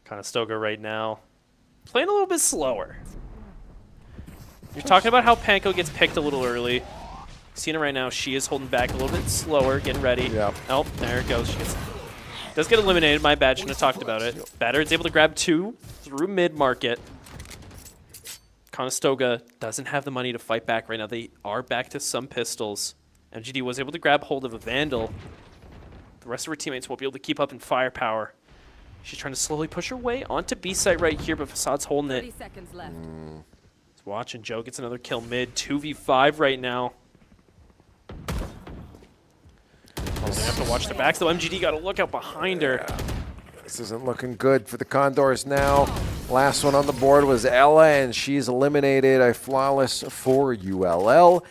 Conestoga right now playing a little bit slower. You're talking about how Panko gets picked a little early. Seeing it right now, she is holding back a little bit slower, getting ready. Yep. Oh, there it goes. She does get eliminated. My bad. Shouldn't have talked about it. Battered's able to grab 2 through mid-market. Conestoga doesn't have the money to fight back right now. They are back to some pistols. MGD was able to grab hold of a Vandal. The rest of her teammates won't be able to keep up in firepower. She's trying to slowly push her way onto B site right here, but Fasad's holding it. 30 seconds left. Let's watch, and Joe gets another kill mid. 2v5 right now. Oh, they have to watch their backs, though. MGD got to look out behind her. This isn't looking good for the Condors now. Last one on the board was Ella, and she's eliminated. A flawless for ULL.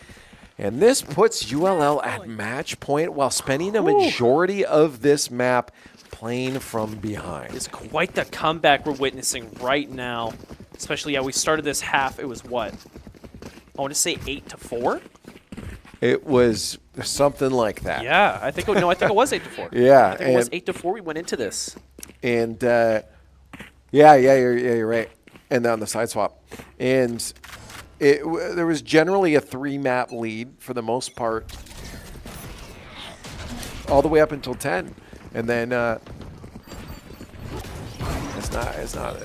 And this puts ULL at match point while spending a majority of this map playing from behind. It's quite the comeback we're witnessing right now. Especially, yeah, we started this half. It was what? I want to say 8-4? It was something like that. Yeah, I think it was 8-4. Yeah. I think it was 8-4 we went into this. And, you're right. And on the side swap. And there was generally a 3-map lead for the most part, all the way up until 10. And then it's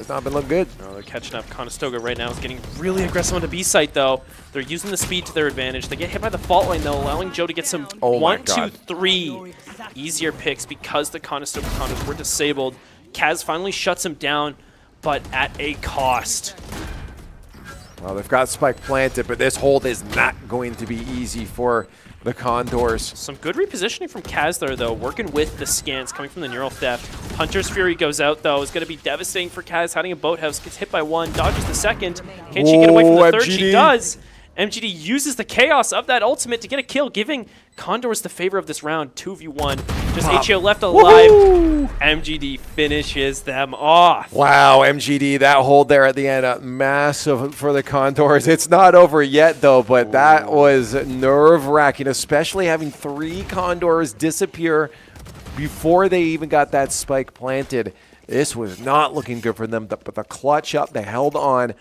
not been looking good. No, they're catching up. Conestoga right now is getting really aggressive on the B site, though. They're using the speed to their advantage. They get hit by the fault line, though, allowing Joe to get some 1, 2, 3 easier picks because the Conestoga Condors were disabled. Kaz finally shuts him down, but at a cost. Well, they've got Spike planted, but this hold is not going to be easy for the Condors. Some good repositioning from Kaz there, though, working with the scans coming from the Neural Theft. Hunter's Fury goes out, though. It's going to be devastating for Kaz. Hiding a boathouse, gets hit by 1, dodges the second. Can she get away from the third? MGD. She does. MGD uses the chaos of that ultimate to get a kill, giving Condors the favor of this round, 2v1. Just HO left alive. MGD finishes them off. Wow, MGD, that hold there at the end, massive for the Condors. It's not over yet, though, but that was nerve-wracking, especially having 3 Condors disappear before they even got that spike planted. This was not looking good for them, but the clutch up, they held on.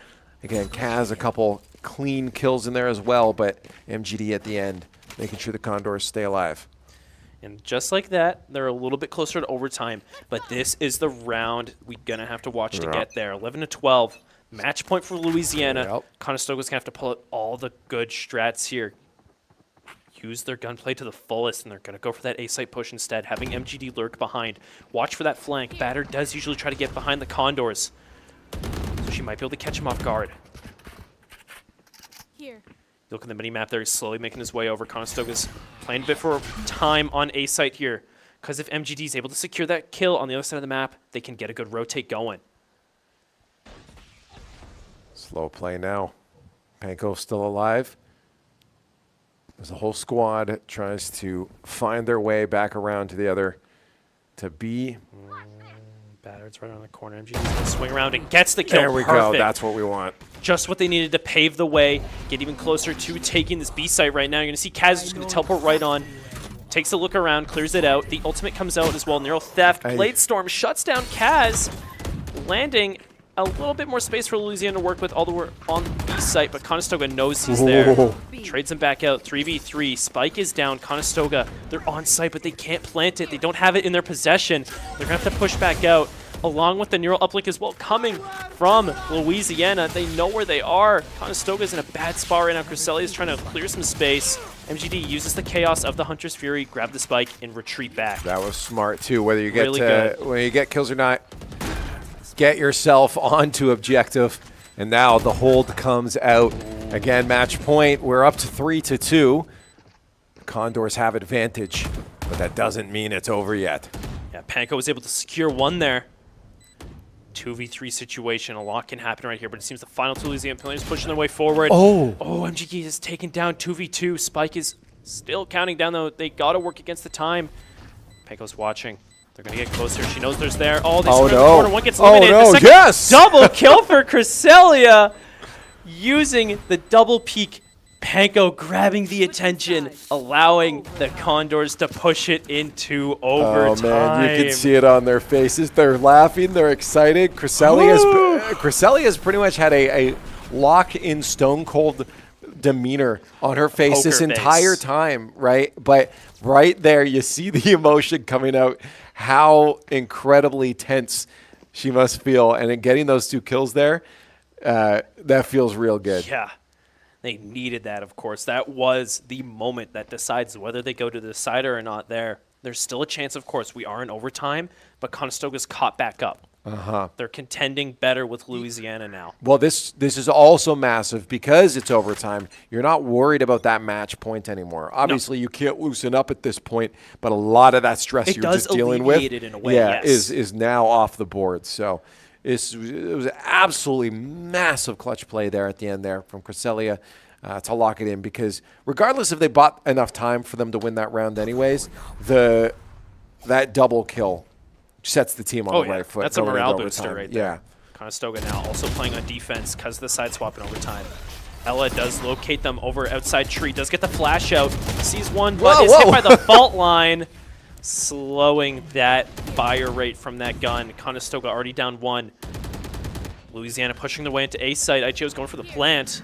Again, Kaz, a couple clean kills in there as well, but MGD at the end, making sure the Condors stay alive. And just like that, they're a little bit closer to overtime. But this is the round we're going to have to watch to get there. 11-12, match point for Louisiana. Conestoga's going to have to pull out all the good strats here. Use their gunplay to the fullest, and they're going to go for that A-site push instead, having MGD lurk behind. Watch for that flank. Batter does usually try to get behind the Condors, so she might be able to catch him off guard. Here. Look at the mini-map there. He's slowly making his way over. Conestoga's playing a bit for time on A-site here, because if MGD is able to secure that kill on the other side of the map, they can get a good rotate going. Slow play now. Panko still alive. As the whole squad tries to find their way back around to the other, to B. Battered's right around the corner. MGD's going to swing around and gets the kill. There we go. That's what we want. Just what they needed to pave the way, get even closer to taking this B site right now. You're going to see Kaz just going to teleport right on. Takes a look around, clears it out. The ultimate comes out as well. Neural Theft. Blade Storm shuts down Kaz, landing a little bit more space for Louisiana to work with all the way on B site, but Conestoga knows he's there. Trades him back out. 3v3. Spike is down. Conestoga, they're on site, but they can't plant it. They don't have it in their possession. They're going to have to push back out, along with the Neural uplink as well, coming from Louisiana. They know where they are. Conestoga's in a bad spot right now. Cresselia is trying to clear some space. MGD uses the chaos of the Hunter's Fury, grab the spike, and retreat back. That was smart too. Whether you get Really good. when you get kills or not, get yourself onto objective. And now the hold comes out. Again, match point. We're up to 3-2. Condors have advantage, but that doesn't mean it's over yet. Yeah, Panko was able to secure one there. 2v3 situation. A lot can happen right here, but it seems the final two Louisiana players pushing their way forward. Oh, MGD is taken down 2v2. Spike is still counting down, though. They got to work against the time. Panko's watching. They're going to get closer. She knows there's there. Oh, they surround the corner. One gets eliminated. Oh, no. The second Yes! double kill for Cresselia using the double peek. Panko grabbing the attention, allowing the Condors to push it into overtime. Oh, man, you can see it on their faces. They're laughing. They're excited. Cresselia pretty much had a lock-in stone-cold demeanor on her face Poker this face. entire time, right? But right there, you see the emotion coming out, how incredibly tense she must feel. And in getting those 2 kills there, that feels real good. Yeah. They needed that, of course. That was the moment that decides whether they go to the decider or not there. There's still a chance, of course. We are in overtime, but Conestoga's caught back up. They're contending better with Louisiana now. Well, this is also massive because it's overtime. You're not worried about that match point anymore. Obviously, you can't loosen up at this point, but a lot of that stress you're just dealing with it in a way, yes. is now off the board. So it was absolutely massive clutch play there at the end there from Cresselia to lock it in, because regardless if they bought enough time for them to win that round anyways, that double kill sets the team on the right foot. That's a going morale into booster overtime. right there. Yeah. Conestoga now also playing on defense because of the side swap in overtime. Ella does locate them over outside tree, does get the flash out, sees one, but is hit by the fault line, slowing that fire rate from that gun. Conestoga already down 1. Louisiana pushing their way into A site. IGO's going for the plant.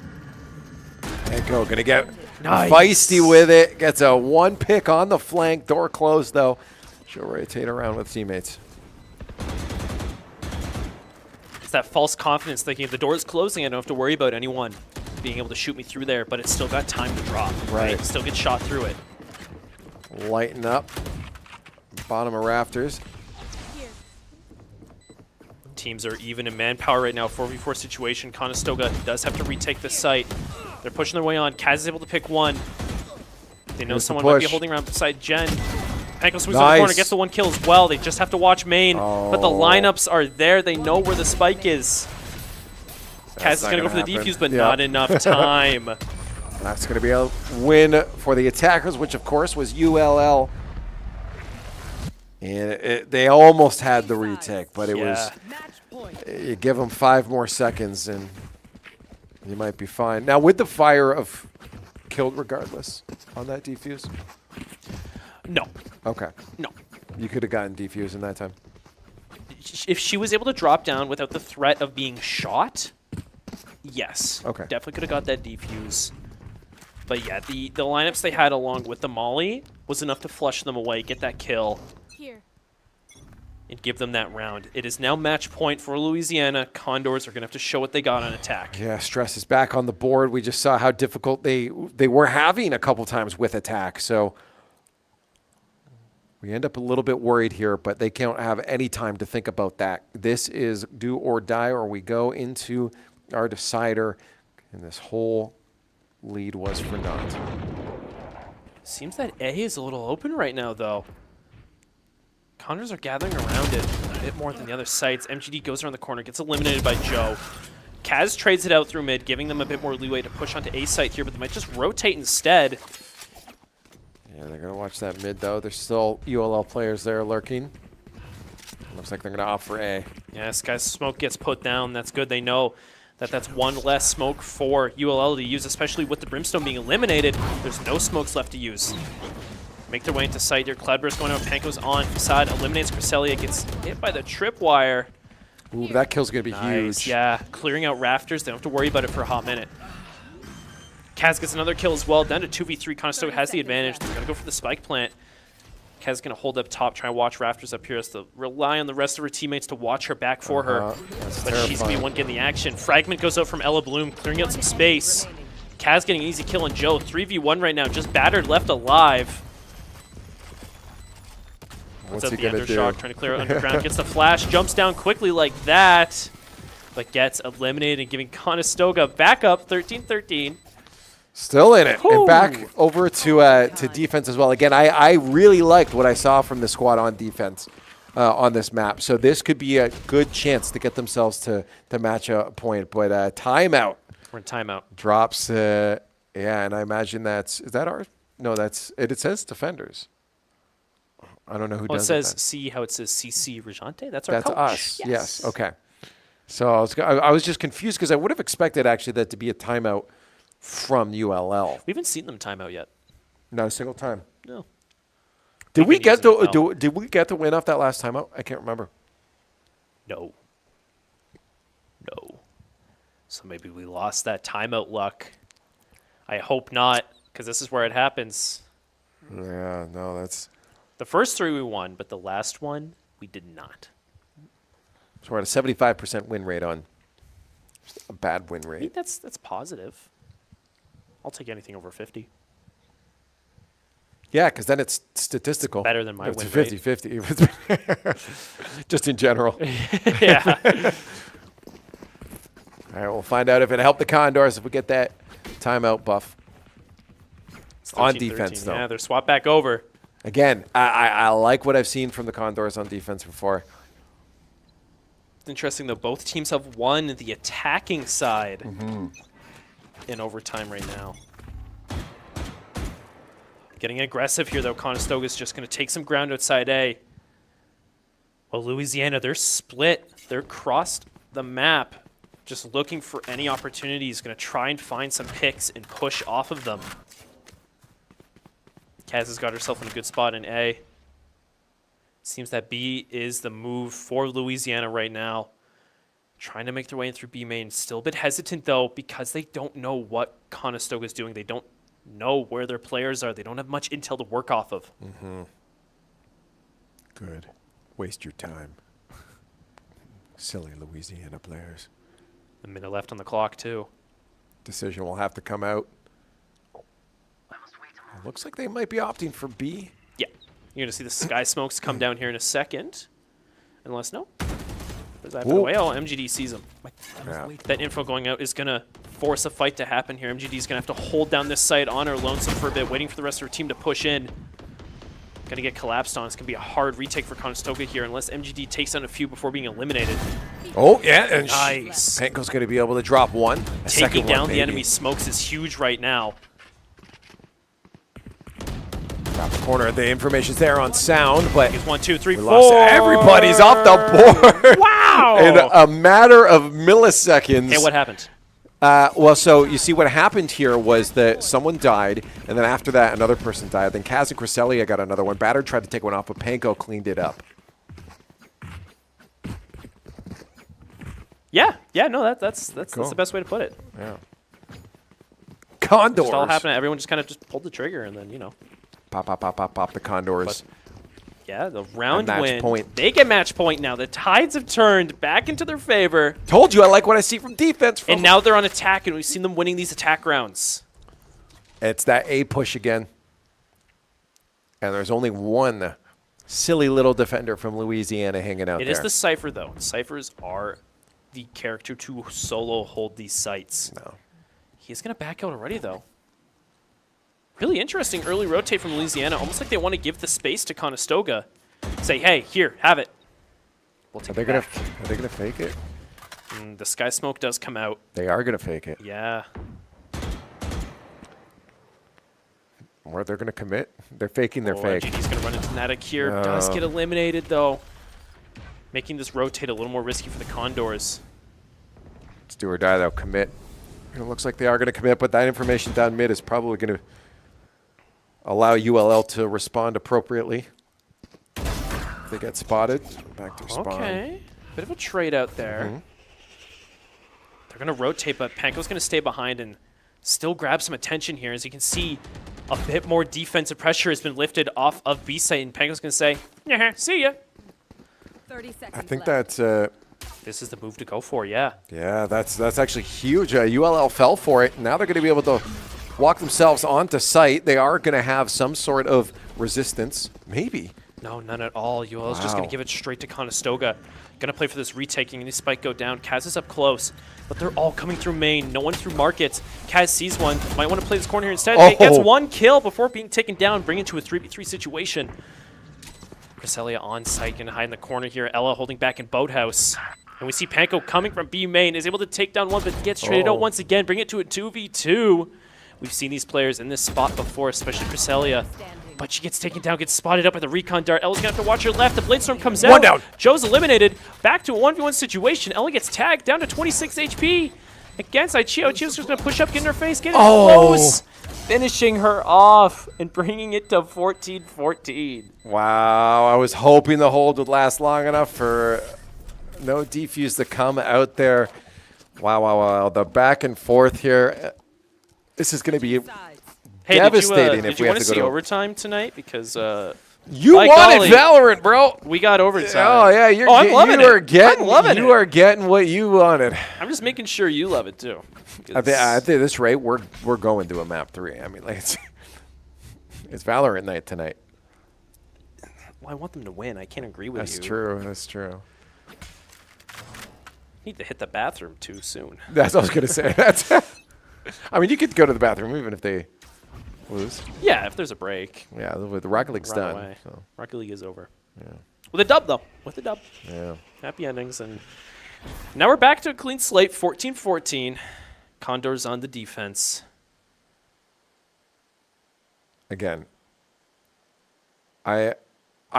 Panko going to get feisty with it. Gets a 1 pick on the flank. Door closed, though. She'll rotate around with teammates. It's that false confidence, thinking if the door is closing, I don't have to worry about anyone being able to shoot me through there, but it's still got time to drop. Right. Still get shot through it. Lighten up. Bottom of rafters. Teams are even in manpower right now. 4v4 situation. Conestoga does have to retake the site. They're pushing their way on. Kaz is able to pick one. They know someone might be holding around beside Jen. Panko swings on the corner, gets the 1 kill as well. They just have to watch main, but the lineups are there. They know where the spike is. Kaz is going to go for the defuse, but not enough time. That's going to be a win for the attackers, which of course was ULL. And they almost had the retake, but it was, you give them 5 more seconds and you might be fine. Now, with the fire of killed regardless on that defuse? No. Okay. No. You could have gotten defuse in that time. If she was able to drop down without the threat of being shot, yes. Okay. Definitely could have got that defuse. But yeah, the lineups they had along with the molly was enough to flush them away, get that kill, and give them that round. It is now match point for Louisiana. Condors are going to have to show what they got on attack. Yeah, stress is back on the board. We just saw how difficult they were having a couple times with attack. So we end up a little bit worried here, but they can't have any time to think about that. This is do or die, or we go into our decider, and this whole lead was for naught. Seems that A is a little open right now, though. Condors are gathering around it a bit more than the other sites. MGD goes around the corner, gets eliminated by Joe. Kaz trades it out through mid, giving them a bit more leeway to push onto A site here, but they might just rotate instead. Yeah, they're going to watch that mid, though. There's still ULL players there lurking. Looks like they're going to opt for A. Yes, guys, smoke gets put down. That's good. They know that that's 1 less smoke for ULL to use, especially with the Brimstone being eliminated. There's no smokes left to use. Make their way into site here. Cloudburst going out. Panko's on. Facade eliminates Cresselia. Gets hit by the tripwire. Ooh, that kill's going to be huge. Yeah, clearing out rafters. They don't have to worry about it for a hot minute. Kaz gets another kill as well. Down to 2v3. Conestoga has the advantage. They're going to go for the spike plant. Kaz is going to hold up top, try and watch rafters up here. Has to rely on the rest of her teammates to watch her back for her. But she's going to be one getting the action. Fragment goes out from Ella Bloom, clearing out some space. Kaz getting an easy kill on Joe. 3v1 right now, just battered, left alive. What's up he the gonna Undershock, do? trying to clear out underground, gets the flash, jumps down quickly like that, but gets eliminated and giving Conestoga back up 13-13. Still in it. Whew. And back over to defense as well. Again, I really liked what I saw from the squad on defense on this map. So this could be a good chance to get themselves to match a point. But timeout. We're in timeout. Drops. Yeah, and I imagine is that ours? No, it says defenders. I don't know who does It says, then. see how it says CC Regente? That's our That's coach. us. Yes. Okay. So I was just confused because I would have expected actually that to be a timeout from ULL. We haven't seen them timeout yet. Not a single time. No. Did we been get using it the well. did we get the win off that last timeout? I can't remember. No. So maybe we lost that timeout luck. I hope not, because this is where it happens. Yeah, no, that's. The first 3 we won, but the last one we did not. So we're at a 75% win rate on a bad win I rate. think that's positive. I'll take anything over 50. Yeah, because then it's statistical. Better than my it's win 50-50. Just in general. Yeah. All right, we'll find out if it helped the Condors if we get that timeout buff. It's On 13-13. defense, though. Yeah, they're swapped back over. Again, I like what I've seen from the Condors on defense before. It's interesting, though. Both teams have won the attacking side in overtime right now. Getting aggressive here, though. Conestoga is just going to take some ground outside A. Well, Louisiana, they're split. They're crossed the map, just looking for any opportunities. Going to try and find some picks and push off of them. Kaz has got herself in a good spot in A. Seems that B is the move for Louisiana right now. Trying to make their way in through B main. Still a bit hesitant, though, because they don't know what Conestoga is doing. They don't know where their players are. They don't have much intel to work off of. Good. Waste your time. Silly Louisiana players. A minute left on the clock, too. Decision will have to come out. Looks like they might be opting for B. Yeah. You're going to see the Sky Smokes come down here in a second. Unless, no. Does that happen away? Oh, MGD sees him. Yeah. That info going out is going to force a fight to happen here. MGD is going to have to hold down this site on her lonesome for a bit, waiting for the rest of her team to push in. Going to get collapsed on. It's going to be a hard retake for Conestoga here unless MGD takes down a few before being eliminated. Oh, yeah. And Nice. Panko's going to be able to drop one. A second Taking one, down the maybe. enemy Smokes is huge right now. Top corner. The information's there on sound, but Here's 1, 2, 3, we 4. lost everybody's off the board. Wow! In a matter of milliseconds. Hey, what happened? Well, so you see what happened here was that someone died, and then after that, another person died. Then Kaz and Cresselia got another one. Batter tried to take one off, but Panko cleaned it up. Yeah, no, that's Cool. the best way to put it. Yeah. Condors. Just all happened. Everyone just kind of just pulled the trigger, and then, you know. Pop, pop, pop, pop, pop. The Condors. Yeah, the round match win. point. They get match point now. The tides have turned back into their favor. Told you I like what I see from defense. And now they're on attack, and we've seen them winning these attack rounds. It's that A push again. And there's only one silly little defender from Louisiana hanging out It there. is the Cypher, though. Cyphers are the character to solo hold these sites. No. He's going to back out already, though. Really interesting early rotate from Louisiana. Almost like they want to give the space to Conestoga. Say, hey, here, have it. We'll take Are they it gonna back. fake it? The Sky Smoke does come out. They are gonna fake it. Yeah. Or they're gonna commit. They're faking their fake. GD's going to run into Fnatic here. Does get eliminated, though. Making this rotate a little more risky for the Condors. It's do or die. They'll commit. It looks like they are gonna commit, but that information down mid is probably gonna allow ULL to respond appropriately. If they get spotted. Back to spawn. Okay. Bit of a trade out there. They're going to rotate, but Panko's going to stay behind and still grab some attention here. As you can see, a bit more defensive pressure has been lifted off of B site, and Panko's going to say, yeah, see ya. 30 seconds I think left. that's This is the move to go for, yeah. Yeah, that's actually huge. ULL fell for it. Now they're going to be able to walk themselves onto site. They are going to have some sort of resistance, maybe. No, none at all. ULL's just going to give it straight to Conestoga. Going to play for this retaking, and the spike go down. Kaz is up close, but they're all coming through main. No one through market. Kaz sees one. Might want to play this corner here instead. It gets one kill before being taken down, bringing it to a 3v3 situation. Cresselia on site, going to hide in the corner here. Ella holding back in Boathouse. And we see Panko coming from B main, is able to take down one, but gets traded out once again, bring it to a 2v2. We've seen these players in this spot before, especially Cresselia. But she gets taken down, gets spotted up with a recon dart. Ella's going to have to watch her left. The Bladestorm comes out. One down. Joe's eliminated. Back to a 1v1 situation. Ella gets tagged down to 26 HP. Against Ichio. Ichio's just going to push up, get in her face, get it close. Finishing her off and bringing it to 14-14. Wow, I was hoping the hold would last long enough for no defuse to come out there. Wow. The back and forth here. This is going to be devastating if we have to go to overtime tonight, because you wanted Valorant, bro. We got overtime. Oh yeah, I'm loving it. You are getting what you wanted. I'm just making sure you love it too. I think at this rate, we're going to a map 3. I mean, like it's Valorant night tonight. Well, I want them to win. I can't agree with you. That's true. That's true. Need to hit the bathroom too soon. That's what I was gonna say. That's. I mean, you could go to the bathroom even if they lose. Yeah, if there's a break. Yeah, the Rocket League's Run done. away. So. Rocket League is over. Yeah. With a dub, though. With a dub. Yeah. Happy endings. And now we're back to a clean slate, 14-14. Condors on the defense. Again, I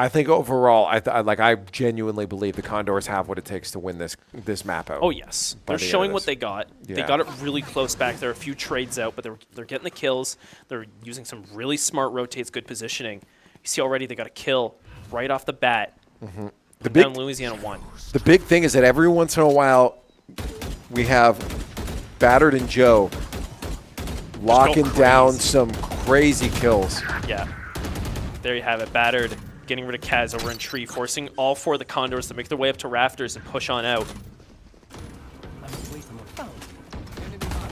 think overall, I genuinely believe the Condors have what it takes to win this map out. Oh, yes. They're showing what they got. Yeah. They got it really close back. There are a few trades out, but they're getting the kills. They're using some really smart rotates, good positioning. You see already they got a kill right off the bat. The big down Louisiana 1. The big thing is that every once in a while, we have Battered and Joe locking down some crazy kills. Yeah. There you have it. Battered. Getting rid of Kaz over in tree, forcing all 4 of the Condors to make their way up to rafters and push on out.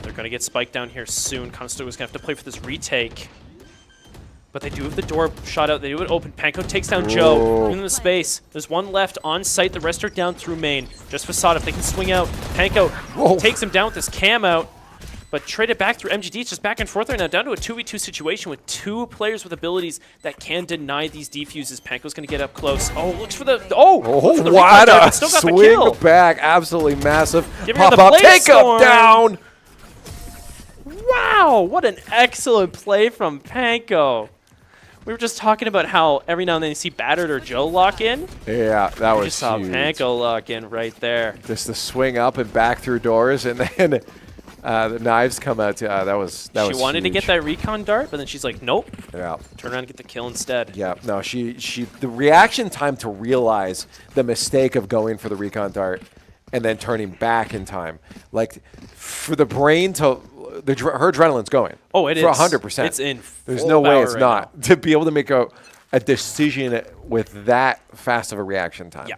They're going to get spiked down here soon. Conestoga's going to have to play for this retake. But they do have the door shot out. They do it open. Panko takes down Joe in the space. There's one left on site. The rest are down through main. Just Facade if they can swing out. Panko takes him down with this cam out. But traded back through MGD. It's just back and forth right now, down to a 2v2 situation with 2 players with abilities that can deny these defuses. Panko's going to get up close. Oh, looks for the what a swing back. Absolutely massive. Pop up, take up, down. Wow, what an excellent play from Panko. We were just talking about how every now and then you see Battered or Joe lock in. Yeah, that was huge. Just saw Panko lock in right there. Just the swing up and back through doors, and then the knives come out. That was She wanted to get that recon dart, but then she's like, nope. Yeah. Turn around and get the kill instead. Yeah. No, the reaction time to realize the mistake of going for the recon dart and then turning back in time, like for the brain to. Her adrenaline's going. Oh, it is. For 100%. It's in full There's no way it's right not. now. To be able to make a decision with that fast of a reaction time. Yeah.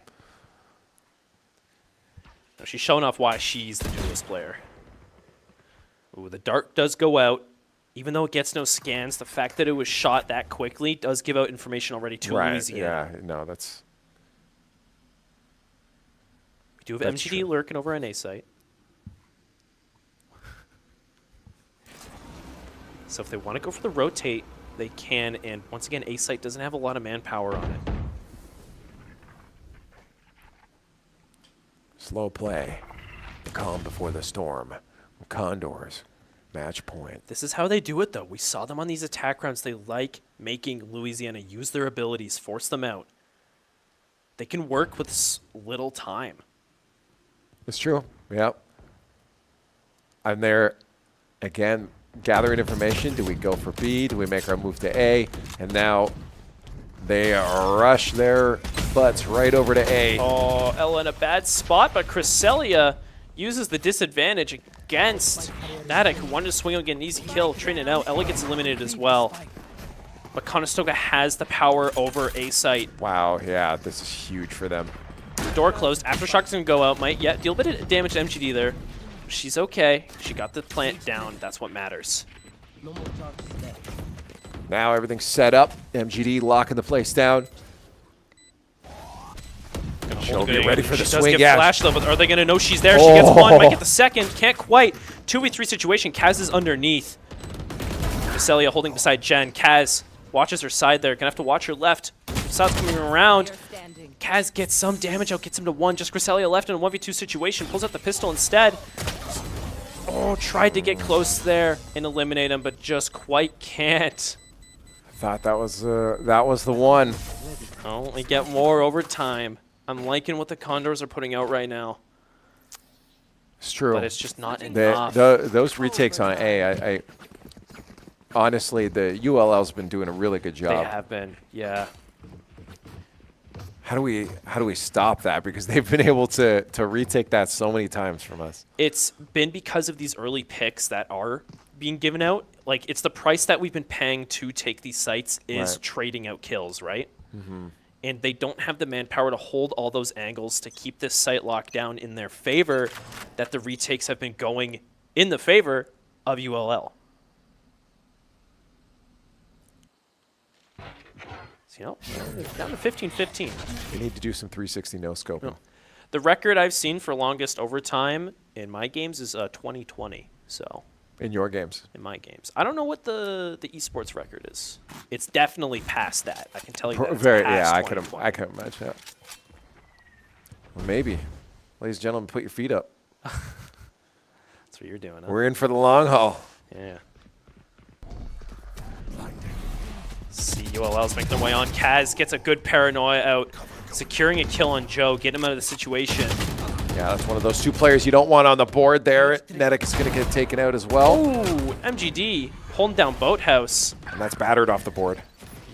No, she's showing off why she's the duelist player. Ooh, the dart does go out. Even though it gets no scans, the fact that it was shot that quickly does give out information already to Louisiana. Yeah, no, that's... We do have MGD lurking over on A site. So if they want to go for the rotate, they can. And once again, A site doesn't have a lot of manpower on it. Slow play. The calm before the storm. Condors. Match point. This is how they do it, though. We saw them on these attack rounds. They like making Louisiana use their abilities, force them out. They can work with little time. It's true. Yep. I'm there again. Gathering information. Do we go for B? Do we make our move to A? And now they rush their butts right over to A. Oh, Ella in a bad spot, but Cresselia uses the disadvantage against Nadak, who wanted to swing out and get an easy kill, training out. Ella gets eliminated as well. But Conestoga has the power over A site. Wow, yeah, this is huge for them. the door closed. Aftershock's going to go out. Might yet deal a bit of damage to MGD there. She's okay. She got the plant down. That's what matters. Now everything's set up. MGD locking the place down. She'll be ready for the swing. She does get Yeah. flashed though, but are they going to know she's there? She gets one, might get the second. Can't quite. 2v3 situation. Kaz is underneath. Cresselia holding beside Jen. Kaz watches her side there. Gonna have to watch her left. Facade's coming around. Kaz gets some damage out, gets him to 1. Just Cresselia left in a 1v2 situation. Pulls out the pistol instead. Oh, tried to get close there and eliminate him, but just quite can't. I thought that was the one. Only get more over time. I'm liking what the Condors are putting out right now. It's true. But it's just not enough. Those retakes on A, I honestly, the ULL's been doing a really good job. They have been, yeah. How do we stop that? Because they've been able to retake that so many times from us. It's been because of these early picks that are being given out. Like, it's the price that we've been paying to take these sites is trading out kills, right? Mm-hmm. And they don't have the manpower to hold all those angles to keep this site locked down in their favor, that the retakes have been going in the favor of ULL. So, you know, down to 15-15. We need to do some 360 no-scoping. No. The record I've seen for longest overtime in my games is 2020. So in your games? In my games. I don't know what the esports record is. It's definitely past that. I can tell you that. Very, yeah, I could imagine that. Well, maybe. Ladies and gentlemen, put your feet up. That's what you're doing, huh? We're in for the long haul. Yeah. See, ULL's making their way on. Kaz gets a good paranoia out, securing a kill on Joe, getting him out of the situation. Yeah, that's one of those two players you don't want on the board there. Netick is going to get taken out as well. Ooh, MGD holding down Boathouse. And that's battered off the board.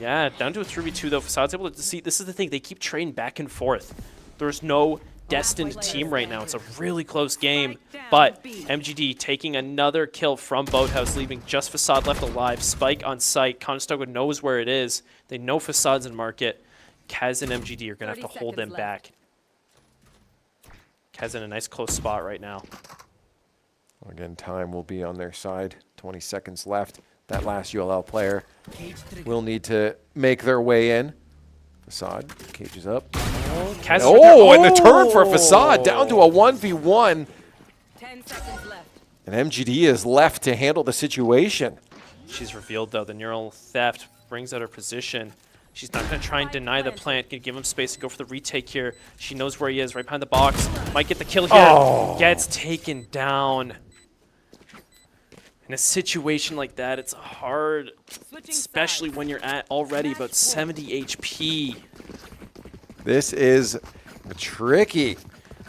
Yeah, down to a 3v2 though. Facade's able to see. This is the thing. They keep trading back and forth. There's no destined team right now. It's a really close game. But MGD taking another kill from Boathouse, leaving just Facade left alive. Spike on site. Conestoga knows where it is. They know Facade's in market. Kaz and MGD are going to have to hold them back. Kaz in a nice close spot right now. Again, time will be on their side. 20 seconds left. That last ULL player will need to make their way in. Facade cages up. Kaz and the turn for Facade down to a 1v1. 10 seconds left. And MGD is left to handle the situation. She's revealed though. The neural theft brings out her position. She's not going to try and deny the plant. Going to give him space to go for the retake here. She knows where he is, right behind the box. Might get the kill here. Gets taken down. In a situation like that, it's hard, especially when you're at already about 70 HP. This is tricky.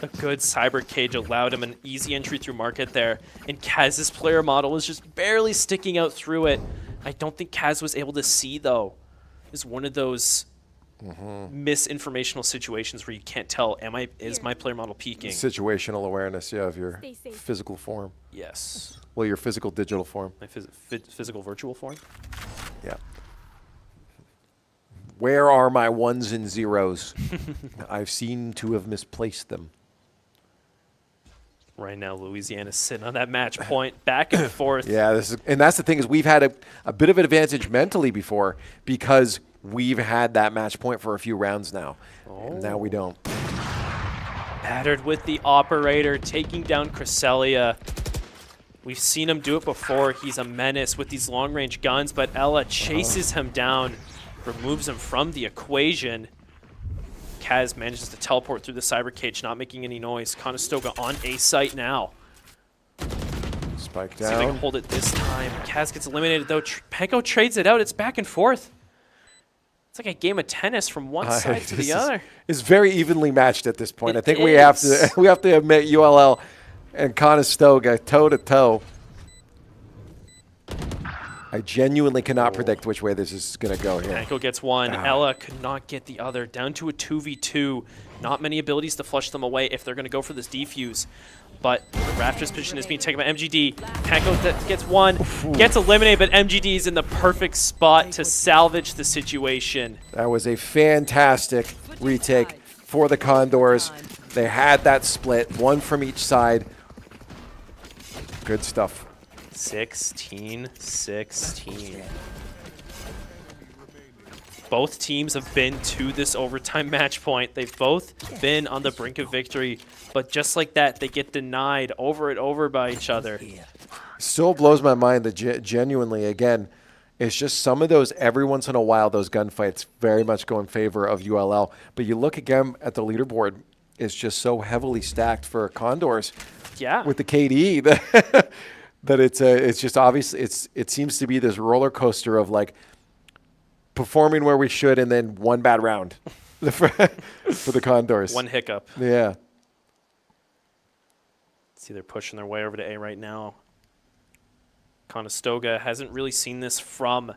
A good cyber cage allowed him an easy entry through market there. And Kaz's player model is just barely sticking out through it. I don't think Kaz was able to see, though. Is one of those misinformational situations where you can't tell, is my player model peaking? Situational awareness, yeah, of your physical form. Yes. Well, your physical digital form. My physical virtual form? Yeah. Where are my ones and zeros? I've seemed to have misplaced them. Right now, Louisiana's sitting on that match point, back and forth. Yeah, and that's the thing is we've had a bit of an advantage mentally before because we've had that match point for a few rounds now. And now we don't. Battered with the operator, taking down Cresselia. We've seen him do it before. He's a menace with these long-range guns, but Ella chases him down, removes him from the equation. Kaz manages to teleport through the cyber cage, not making any noise. Conestoga on A site now. Spike See if they can down. hold it this time. Kaz gets eliminated though. Panko trades it out. It's back and forth. It's like a game of tennis from one side to the other. It's very evenly matched at this point. I think we is. have to admit ULL and Conestoga toe to toe. I genuinely cannot predict which way this is going to go here. Panko gets one. Ella could not get the other. Down to a 2v2. Not many abilities to flush them away if they're going to go for this defuse. But the Raptors position is being taken by MGD. Panko gets one, gets eliminated, but MGD is in the perfect spot to salvage the situation. That was a fantastic retake. for the Condors. They had that split, one from each side. Good stuff. 16-16. Both teams have been to this overtime match point. They've both been on the brink of victory, but just like that, they get denied over and over by each other. Still blows my mind that genuinely, again, it's just some of those, every once in a while, those gunfights very much go in favor of ULL. But you look again at the leaderboard, it's just so heavily stacked for Condors. Yeah. With the KD that it's just obvious. It seems to be this roller coaster of like performing where we should and then one bad round for the Condors. One hiccup. Yeah. See, they're pushing their way over to A right now. Conestoga hasn't really seen this from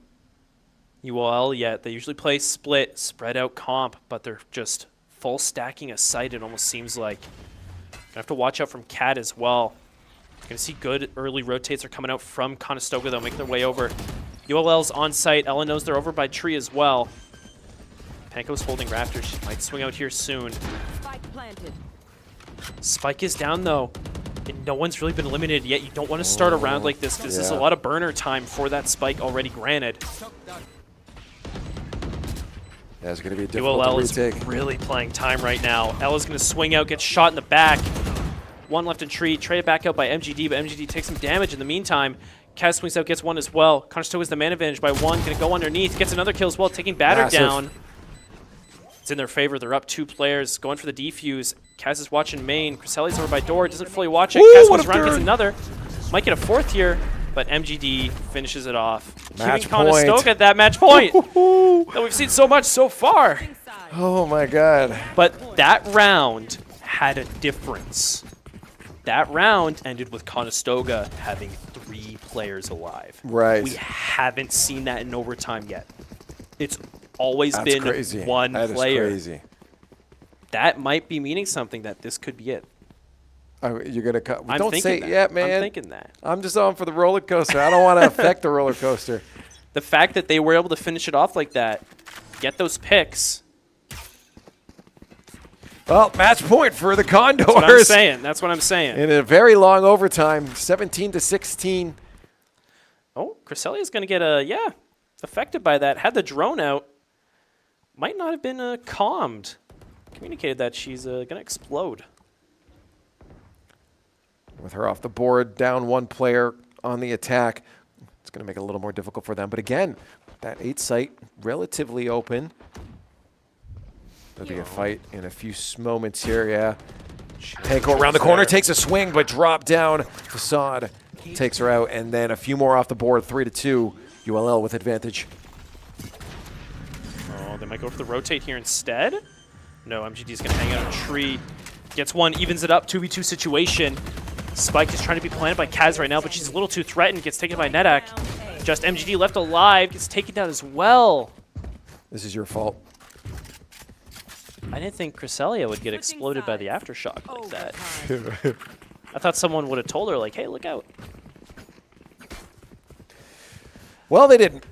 ULL yet. They usually play split, spread out comp, but they're just full stacking a site, it almost seems like. Gonna have to watch out from Cat as well. Gonna see good early rotates are coming out from Conestoga. They'll make their way over. ULL's on site. Ella knows they're over by tree as well. Panko's holding Raptors. She might swing out here soon. Spike planted. Spike is down though. And no one's really been eliminated yet. You don't want to start a round like this because there's a lot of burner time for that spike already granted. Yeah, it's going to be difficult ULL to is retake. really playing time right now. Ella's going to swing out, get shot in the back. One left in tree, traded back out by MGD, but MGD takes some damage in the meantime. Kaz swings out, gets one as well. Conestoga has the man advantage by one, going to go underneath, gets another kill as well, taking Batter down. It's in their favor. They're up 2 players, going for the defuse. Kaz is watching main. Criselli's over by door, doesn't fully watch it. Kaz goes around, gets another. Might get a 4th here, but MGD finishes it off. Match Giving Conestoga that match point that we've seen so much so far. Oh my God. But that round had a difference. That round ended with Conestoga having 3 players alive. Right. We haven't seen that in overtime yet. It's always been crazy. one That player. is crazy. That might be meaning something that this could be it. You're going to cut. I'm Don't thinking say it that. yet, man. I'm thinking that. I'm just on for the roller coaster. I don't want to affect the roller coaster. The fact that they were able to finish it off like that, get those picks. Well, match point for the Condors. That's what I'm saying. That's what I'm saying. In a very long overtime, 17-16. Oh, Criselli is going to get affected by that. Had the drone out. Might not have been calmed. Communicated that she's going to explode. With her off the board, down 1 player on the attack. It's going to make it a little more difficult for them. But again, that 8 site, relatively open. There'll be a fight in a few moments here, yeah. Panko around the corner, takes a swing, but drop down. Facade takes her out, and then a few more off the board, 3-2. ULL with advantage. Oh, they might go for the rotate here instead. No, MGD's going to hang out on a tree. Gets one, evens it up, 2v2 situation. Spike is trying to be planted by Kaz right now, but she's a little too threatened. Gets taken by Nedak. Just MGD left alive, gets taken down as well. This is your fault. I didn't think Crisellia would get exploded by the aftershock like that. I thought someone would have told her, like, hey, look out. Well, they didn't.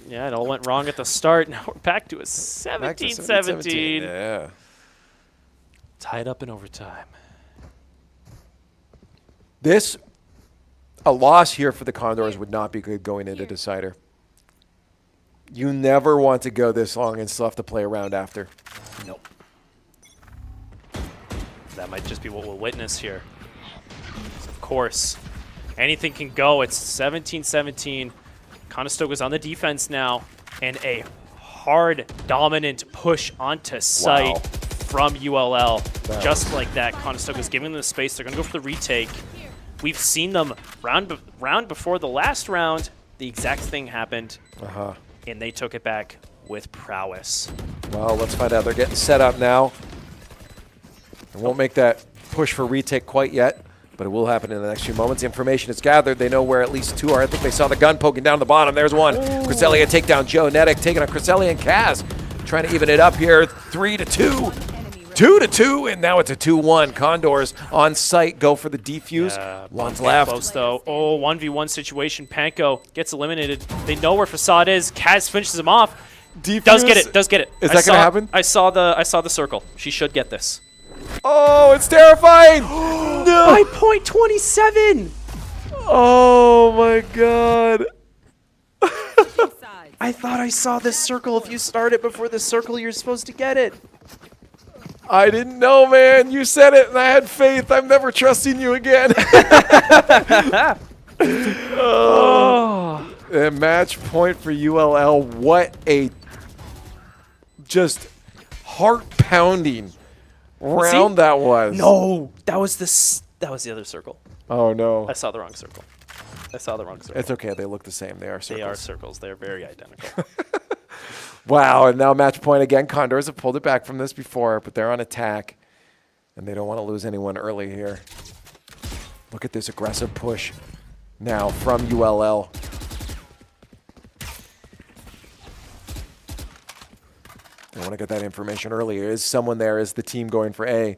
Yeah, it all went wrong at the start. Now we're back to a 17-17. Yeah. Tied up in overtime. A loss here for the Condors would not be good going into Decider. You never want to go this long and still have to play around after. Nope. That might just be what we'll witness here. Of course, anything can go. It's 17-17. Conestoga's on the defense now, and a hard, dominant push onto site from ULL. Just like that, Conestoga's giving them the space. They're going to go for the retake. We've seen them round before the last round. The exact thing happened, and they took it back with prowess. Well, let's find out. They're getting set up now. They won't make that push for retake quite yet, but it will happen in the next few moments. The information is gathered. They know where at least 2 are. I think they saw the gun poking down the bottom. There's one. Crisellia take down Joe Nedak, taking on Crisellia and Kaz. Trying to even it up here. 3-2. 2-2, and now it's a 2-1. Condors on site go for the defuse. One's left. Close though. Oh, 1v1 situation. Panko gets eliminated. They know where Facade is. Kaz finishes him off. Defuse. Does get it. Does get it. Is that gonna happen? I saw the circle. She should get this. Oh, it's terrifying. No. By .27. Oh my god. I thought I saw this circle. If you start it before the circle, you're supposed to get it. I didn't know, man. You said it, and I had faith. I'm never trusting you again. A match point for ULL. What a just heart-pounding round that was. No, that was the other circle. Oh no. I saw the wrong circle. It's okay. They look the same. They are circles. They are circles. They're very identical. Wow, and now match point again. Condors have pulled it back from this before, but they're on attack, and they don't want to lose anyone early here. Look at this aggressive push now from ULL. They want to get that information early. Is someone there? Is the team going for A?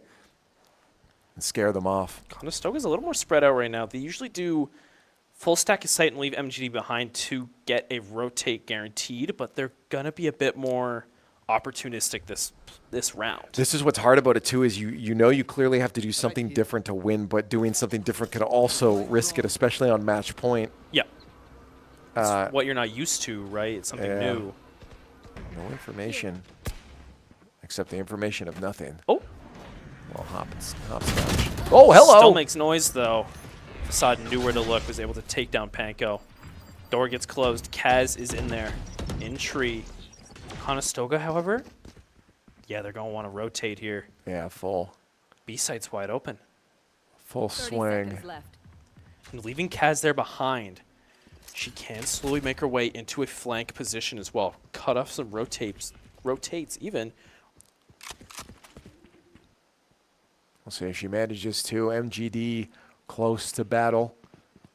And scare them off. Conestoga's a little more spread out right now. They usually do full stack of sight and leave MGD behind to get a rotate guaranteed, but they're going to be a bit more opportunistic this round. This is what's hard about it too, is you know you clearly have to do something different to win, but doing something different can also risk it, especially on match point. Yeah. It's what you're not used to, right? It's something new. No information, except the information of nothing. Oh. Well, hopscotch. Oh, hello. Still makes noise, though. Assad knew where to look, was able to take down Panko. Door gets closed. Kaz is in there. In tree. Conestoga, however, yeah, they're going to want to rotate here. Yeah, full. B-site's wide open. Full swing. And leaving Kaz there behind, she can slowly make her way into a flank position as well. Cut off some rotates even. We'll see if she manages to. MGD close to battle.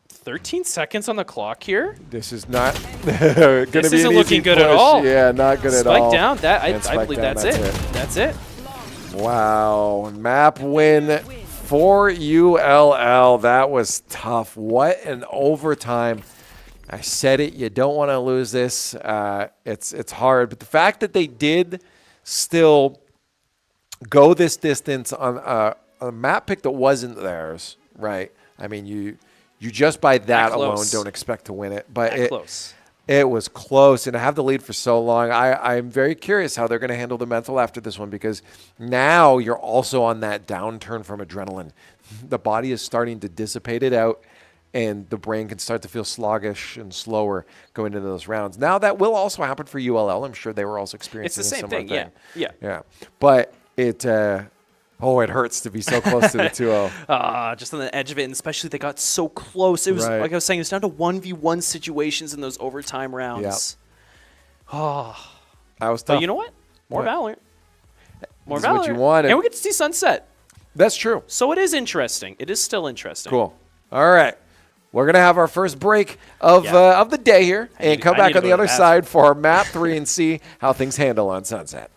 13 seconds on the clock here. This is not going to be This isn't looking good push. at all. Yeah, not good at all. Spike down. I believe that's it. That's it. Wow. Map win for ULL. That was tough. What an overtime. I said it. You don't want to lose this. It's hard. But the fact that they did still go this distance on a map pick that wasn't theirs, right? I mean, you just by that alone don't expect to win it. But it was close. And to have the lead for so long, I'm very curious how they're going to handle the mental after this one, because now you're also on that downturn from adrenaline. The body is starting to dissipate it out, and the brain can start to feel sluggish and slower going into those rounds. Now that will also happen for ULL. I'm sure they were also experiencing it's the same a similar thing. Yeah. But it hurts to be so close to the 2-0. Just on the edge of it, and especially they got so close. It was like I was saying, it was down to 1v1 situations in those overtime rounds. That was tough. But you know what? More Valorant. More This is Valorant. what you wanted. And we get to see Sunset. That's true. So it is interesting. It is still interesting. Cool. All right. We're going to have our first break of the day here and come back on the other side for our map 3 and see how things handle on Sunset.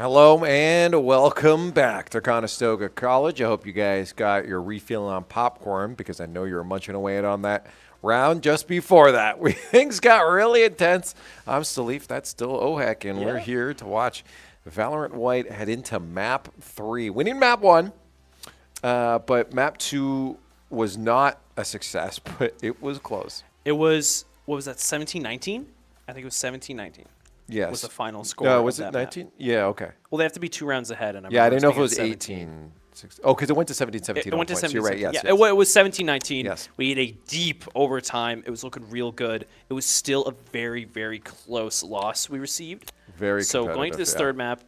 Hello and welcome back to Conestoga College. I hope you guys got your refill on popcorn because I know you were munching away on that round just before that. Things got really intense. I'm Salif, that's still OHEC, and we're here to watch Valorant White head into map 3. Winning map 1, but map 2 was not a success, but it was close. It was, what was that, 17-19? I think it was 17-19. Yes. Was the final score. No, was it 19? Yeah, okay. Well, they have to be 2 rounds ahead. And I didn't know if it was 18. Oh, because it went to 17-17. It went to 17. You're right, yes. Yeah, it was 17-19. Yes. We had a deep overtime. It was looking real good. It was still a very, very close loss we received. Very So competitive, going to this third map,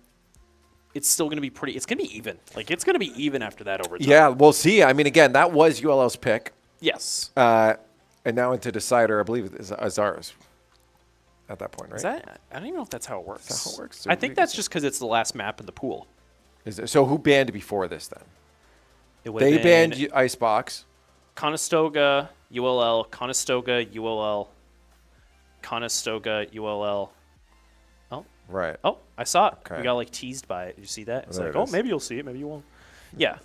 it's still going to be pretty. It's going to be even. Like, it's going to be even after that overtime. Yeah, we'll see. I mean, again, that was ULL's pick. Yes. And now into decider, I believe, is ours. At that point, right? Is that? I don't even know if that's how it works. Is that how it works? I think that's just because it's the last map in the pool. Is it, so who banned before this then? They banned Icebox. Conestoga, ULL, Conestoga, ULL, Conestoga, ULL. Oh. Right. Oh, I saw it. Okay. We got like teased by it. Did you see that? It's There like, it oh, is. maybe you'll see it, maybe you won't. Yeah.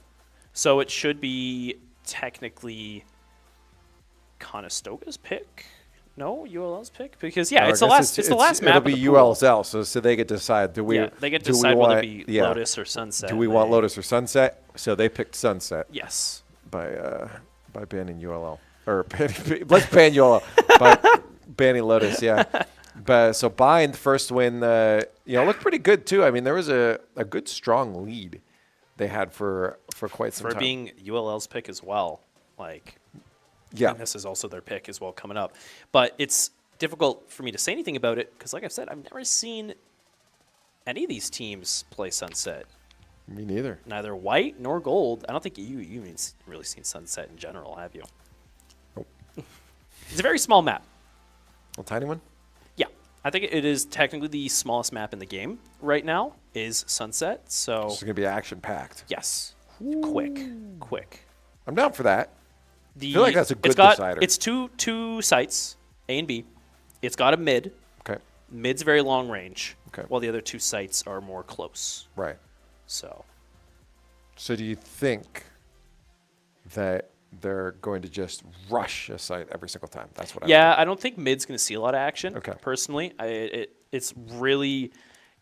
So it should be technically Conestoga's pick. No, ULL's pick because it's the last. It's the last map. It'll be UL's L, so they get to decide. Do we? Yeah, they get to do we decide want, whether it be Lotus or Sunset. Do we want Lotus or Sunset? So they picked Sunset. Yes. By banning ULL or let's ban ULL by banning Lotus. Yeah. But so Bind first win. Looked pretty good too. I mean, there was a good strong lead they had for quite some time. For being ULL's pick as well, like. Yeah. And this is also their pick as well coming up. But it's difficult for me to say anything about it because, like I've said, I've never seen any of these teams play Sunset. Me neither. Neither White nor Gold. I don't think you even really seen Sunset in general, have you? Nope. It's a very small map. A tiny one? Yeah. I think it is technically the smallest map in the game right now is Sunset. So It's going to be action-packed. yes. Quick. I'm down for that. I feel like that's a good decider. It's two sites, A and B. It's got a mid. Okay. Mid's very long range. Okay. While the other 2 sites are more close. Right. So do you think that they're going to just rush a site every single time? That's what I don't think mid's going to see a lot of action. Okay. Personally, it's really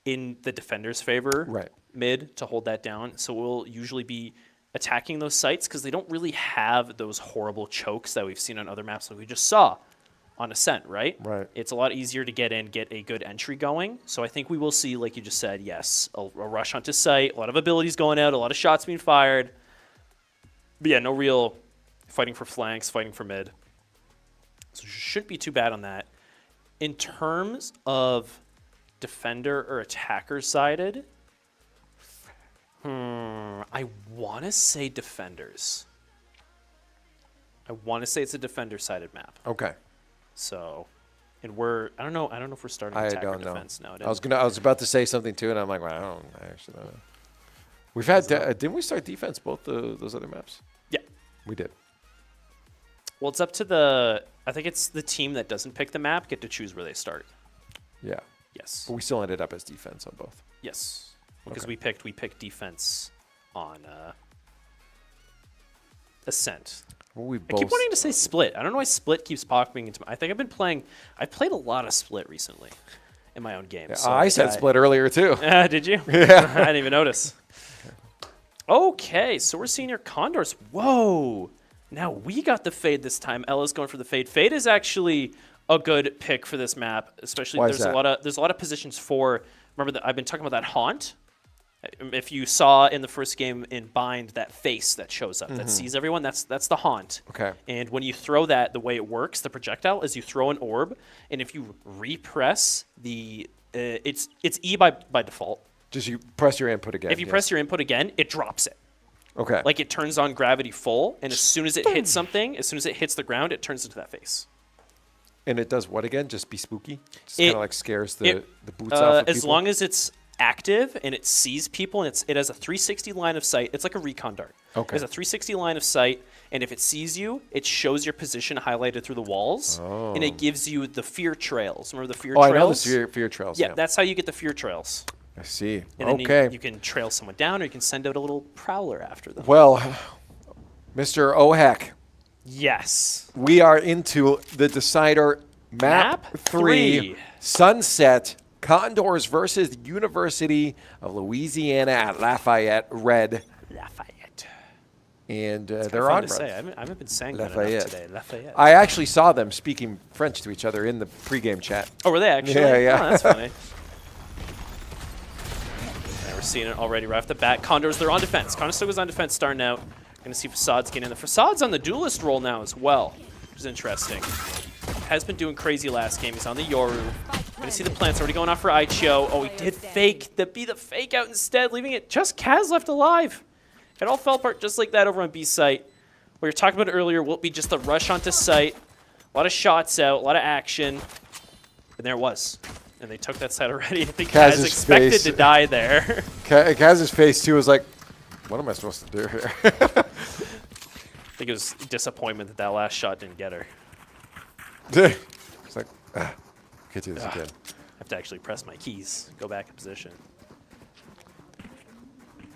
in the defender's favor. Right. Mid to hold that down. So we'll usually be attacking those sites because they don't really have those horrible chokes that we've seen on other maps like we just saw on Ascent, right? Right. It's a lot easier to get in, get a good entry going. So I think we will see, like you just said, yes, a rush onto site, a lot of abilities going out, a lot of shots being fired. But yeah, no real fighting for flanks, fighting for mid. So it shouldn't be too bad on that. In terms of defender or attacker sided, I want to say defenders. I want to say it's a defender-sided map. Okay. So, and I don't know if we're starting I attack or don't know. defense now. I was about to say something too, and I'm like, well, I actually don't know. We've had, didn't we start defense both those other maps? Yeah. We did. Well, it's up to I think it's the team that doesn't pick the map get to choose where they start. Yeah. Yes. But we still ended up as defense on both. Yes. Because Okay. we picked defense on Ascent. Well, we I both. keep wanting to say Split. I don't know why Split keeps popping into I think I've played a lot of Split recently in my own games. Yeah, So I said Split earlier too. Did you? Yeah. I didn't even notice. Okay, so we're seeing your Condors. Whoa. Now we got the Fade this time. Ella's going for the Fade. Fade is actually a good pick for this map, especially Why is there's that? a lot of positions for. Remember that I've been talking about that haunt. If you saw in the first game in Bind that face that shows up that sees everyone, that's the haunt. Okay. And when you throw that, the way it works, the projectile is you throw an orb, and if you repress the, it's E by default. Just you press your input again. If you press your input again, it drops it. Okay. Like it turns on gravity full, and as soon as it hits something, as soon as it hits the ground, it turns into that face. And it does what again? Just be spooky? Just kind of like scares the boots off of as people? long as it's active and it sees people and it has a 360 line of sight. It's like a recon dart. Okay. It has a 360 line of sight, and if it sees you, it shows your position highlighted through the walls, and it gives you the fear trails. Remember the fear trails? I know the fear trails. Yeah, that's how you get the fear trails. I see. And then Okay. you can trail someone down, or you can send out a little prowler after them. Well, Mr. OHEC, Yes. we are into the decider map 3, Sunset, Condors versus the University of Louisiana at Lafayette Red. Lafayette. And It's they're fun on to say. I haven't been saying that Lafayette. enough today. Lafayette. I actually saw them speaking French to each other in the pregame chat. Oh, were they actually? Yeah, yeah. Oh, that's funny. Yeah, we're seeing it already right off the bat. Condors, they're on defense. Conestoga's on defense starting out. Going to see Facades getting in. The Facades on the duelist role now as well, which is interesting. Has been doing crazy last game. He's on the Yoru. Going to see the plants already going off for Aichio. Oh, he did fake. Be the fake out instead, leaving it just Kaz left alive. It all fell apart just like that over on B site. We were talking about it earlier, will it be just the rush onto site? A lot of shots out, a lot of action. And there it was. And they took that site already. I think Kaz expected face. to die there. Kaz's face, too, was like, what am I supposed to do here? I think it was disappointment that last shot didn't get her. It's like, can't do this again. I have to actually press my keys, go back in position.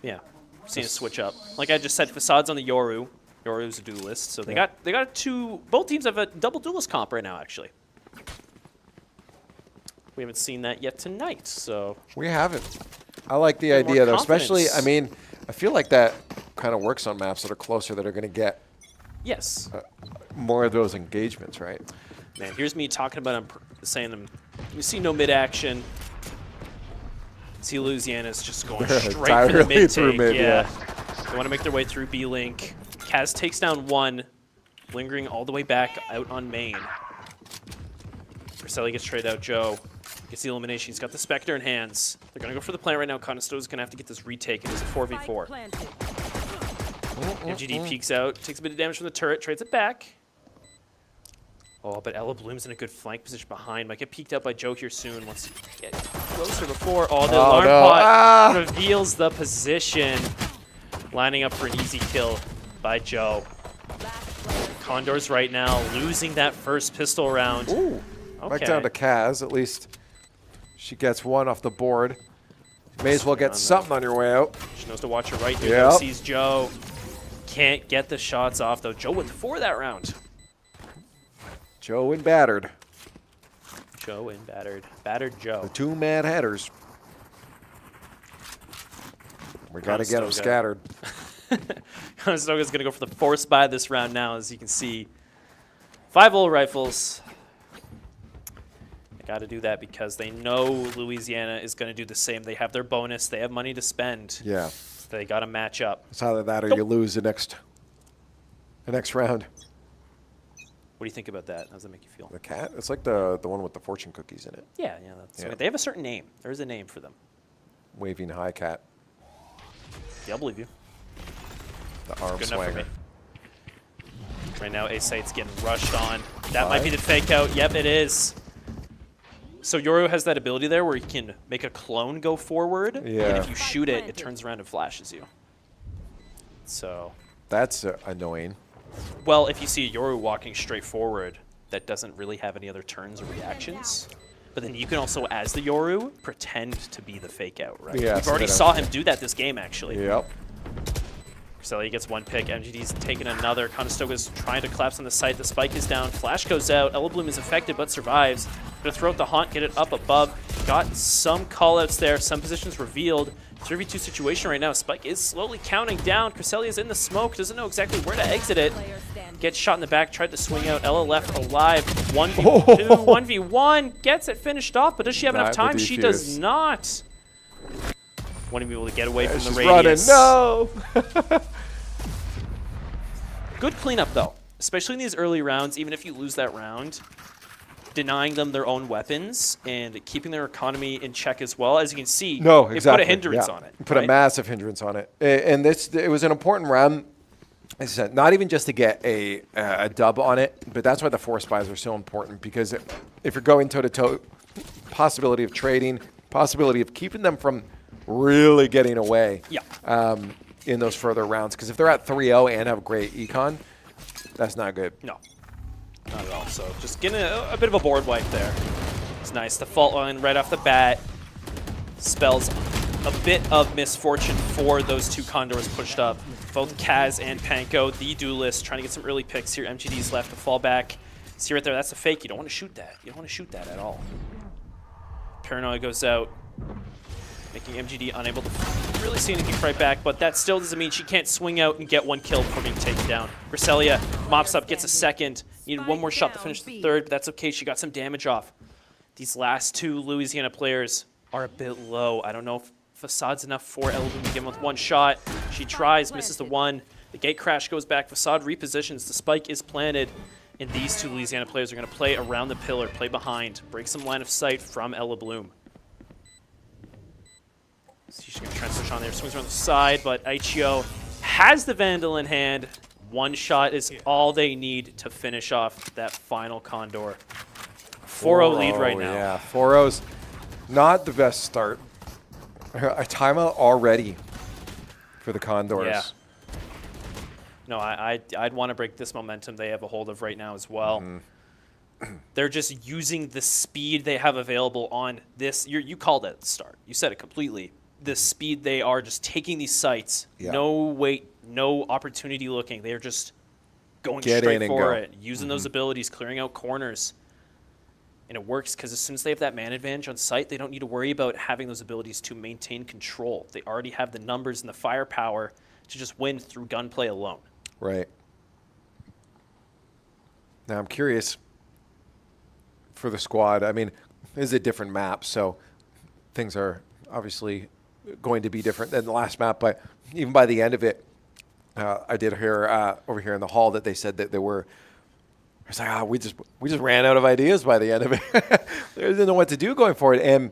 Yeah, seeing a switch up. Like I just said, Facades on the Yoru. Yoru's a duelist, so they got both teams have a double duelist comp right now, actually. We haven't seen that yet tonight, so. We haven't. I like the Bit more idea, though, especially, confidence. I mean, I feel like that kind of works on maps that are closer that are going to get Yes. more of those engagements, right? Man, here's me talking about saying them. You see no mid action. See Louisiana's just going straight for the Entirely mid through take. mid, yeah. They want to make their way through B Link. Kaz takes down one, lingering all the way back out on main. Griselli gets traded out. Joe gets the elimination. He's got the Spectre in hands. They're going to go for the plant right now. Conestoga's going to have to get this retake. It is a 4v4. MGD peeks out, takes a bit of damage from the turret, trades it back. Oh, but Ella Bloom's in a good flank position behind. Might get peeked out by Joe here soon. Wants to get closer before. Oh, the alarm pot reveals the position. Lining up for an easy kill by Joe. Condors right now losing that first pistol round. Ooh. Okay. Back down to Kaz. At least she gets one off the board. May as well get something on your way out. She knows to watch her right here. Yep. Sees Joe. Can't get the shots off, though. Joe with 4 that round. Joe and battered. Joe and battered. Battered Joe. The 2 mad headers. We got to get them Conestoga. scattered. Conestoga's going to go for the force buy this round now, as you can see. 5 old rifles. They got to do that because they know Louisiana is going to do the same. They have their bonus. They have money to spend. Yeah. So they got to match up. It's either that or you lose the next round. What do you think about that? How does that make you feel? The cat? It's like the one with the fortune cookies in it. Yeah. That's They have a certain name. There is a name for them. Waving high cat. Yeah, I'll believe you. The arm Good enough for me. swanger. Right now, A-Site's getting rushed on. That might be the fake out. Yep, it is. So Yoru has that ability there where he can make a clone go forward. Yeah. And if you shoot it, it turns around and flashes you. So, That's annoying. well, if you see a Yoru walking straight forward, that doesn't really have any other turns or reactions. But then you can also, as the Yoru, pretend to be the fake out, right? Yeah, We've so already they don't- saw him do that this game, actually. Yep. Griselli gets 1 pick. MGD's taking another. Conestoga's trying to collapse on the site. The spike is down. Flash goes out. Ella Bloom is affected but survives. Gonna throw out the haunt, get it up above. Got some callouts there. Some positions revealed. 3v2 situation right now. Spike is slowly counting down. Griselli is in the smoke. Doesn't know exactly where to exit it. Gets shot in the back. Tried to swing out. Ella left alive. 1v2, 1v1. Gets it finished off, but does she have enough Not time? the She defuse. does not. Want to be able to get away from the She's radius. running. No. Good cleanup, though, especially in these early rounds. Even if you lose that round, denying them their own weapons and keeping their economy in check as well. As you can see, No, it exactly. put a hindrance yeah. on it. Put a right? massive hindrance on it. And it was an important round. As I said, not even just to get a dub on it, but that's why the force buys are so important, because if you're going toe-to-toe, possibility of trading, possibility of keeping them from really getting away in those further rounds. Because if they're at 3-0 and have great econ, that's not good. No, not at all. So just getting a bit of a board wipe there. It's nice. The fault line right off the bat. spells a bit of misfortune for those two Condors pushed up. Both Kaz and Panko, the duelists, trying to get some early picks here. MGD's left to fall back. See right there, that's a fake. You don't want to shoot that. You don't want to shoot that at all. Paranoia goes out, making MGD unable to really see anything right back, but that still doesn't mean she can't swing out and get one kill before being taken down. Griselia mops up, gets a second. Needed one more shot to finish the third, but that's okay. She got some damage off. These last two Louisiana players are a bit low. I don't know if Facade's enough for Elboom to give him with one shot. She tries, misses the one. The gate crash goes back. Facade repositions. The spike is planted. And these two Louisiana players are going to play around the pillar, play behind, break some line of sight from Ella Bloom. So she's going to try and switch on there. Swings around the side, but Aichio has the Vandal in hand. One shot is all they need to finish off that final Condor. 4-0 lead right now. Yeah, 4-0's not the best start. A timeout already for the Condors. Yeah. No, I'd want to break this momentum they have a hold of right now as well. They're just using the speed they have available on this. You called it at the start. You said it completely. The speed they are just taking these sites. Yeah. No wait, no opportunity looking. They're just going straight for it, using those abilities, clearing out corners. And it works because as soon as they have that man advantage on site, they don't need to worry about having those abilities to maintain control. They already have the numbers and the firepower to just win through gunplay alone. Right. Now I'm curious for the squad. I mean, this is a different map, so things are obviously going to be different than the last map. But even by the end of it, I did hear over here in the hall that they said that there were. It's like, we just ran out of ideas by the end of it. They didn't know what to do going forward, and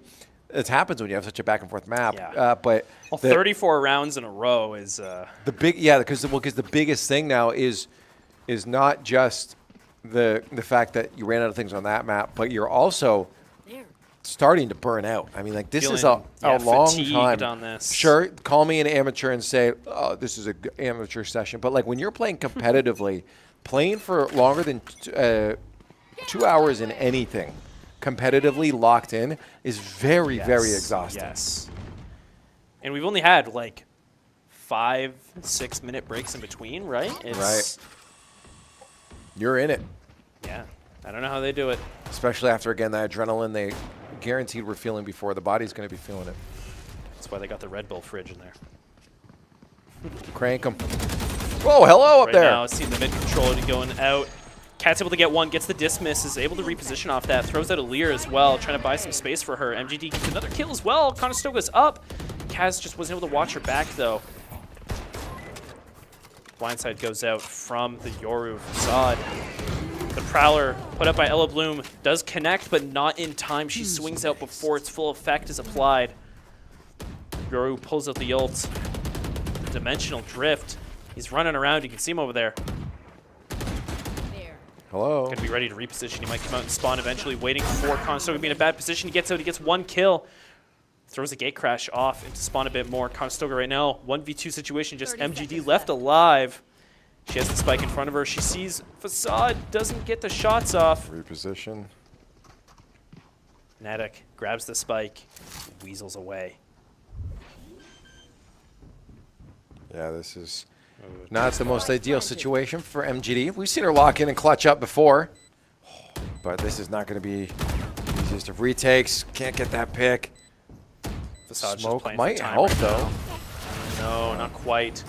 it happens when you have such a back and forth map. Yeah. But 34 rounds in a row is the big because the biggest thing now is not just the fact that you ran out of things on that map, but you're also starting to burn out. I mean, like this is a long time. On this. Sure, call me an amateur and say, oh, this is an amateur session, but like when you're playing competitively. Playing for longer than 2 hours in anything, competitively locked in, is very, very exhausting. Yes. And we've only had like 5-6 minute breaks in between, right? Right. You're in it. Yeah. I don't know how they do it. Especially after, again, that adrenaline they guaranteed we're feeling before. The body's going to be feeling it. That's why they got the Red Bull fridge in there. Crank them. Whoa, hello up there. Right now, seeing the mid-controller going out. Cat's able to get one, gets the dismiss, is able to reposition off that, throws out a Lear as well, trying to buy some space for her. MGD gets another kill as well. Conestoga's up. Kaz just wasn't able to watch her back, though. Blindside goes out from the Yoru Facade. The Prowler, put up by Ella Bloom, does connect, but not in time. She swings out before its full effect is applied. Yoru pulls out the ult. Dimensional Drift. He's running around. You can see him over there. Hello. Going to be ready to reposition. He might come out and spawn eventually, waiting for Conestoga to be in a bad position. He gets out. He gets one kill. Throws a gate crash off into spawn a bit more. Conestoga right now, 1v2 situation. Just MGD left alive. She has the spike in front of her. She sees Facade. Doesn't get the shots off. Reposition. Fnatic grabs the spike. Weasels away. Yeah, this is not the most ideal situation for MGD. We've seen her lock in and clutch up before, but this is not going to be easiest of retakes. Can't get that pick. Facade's Smoke just might help, though. No, not quite.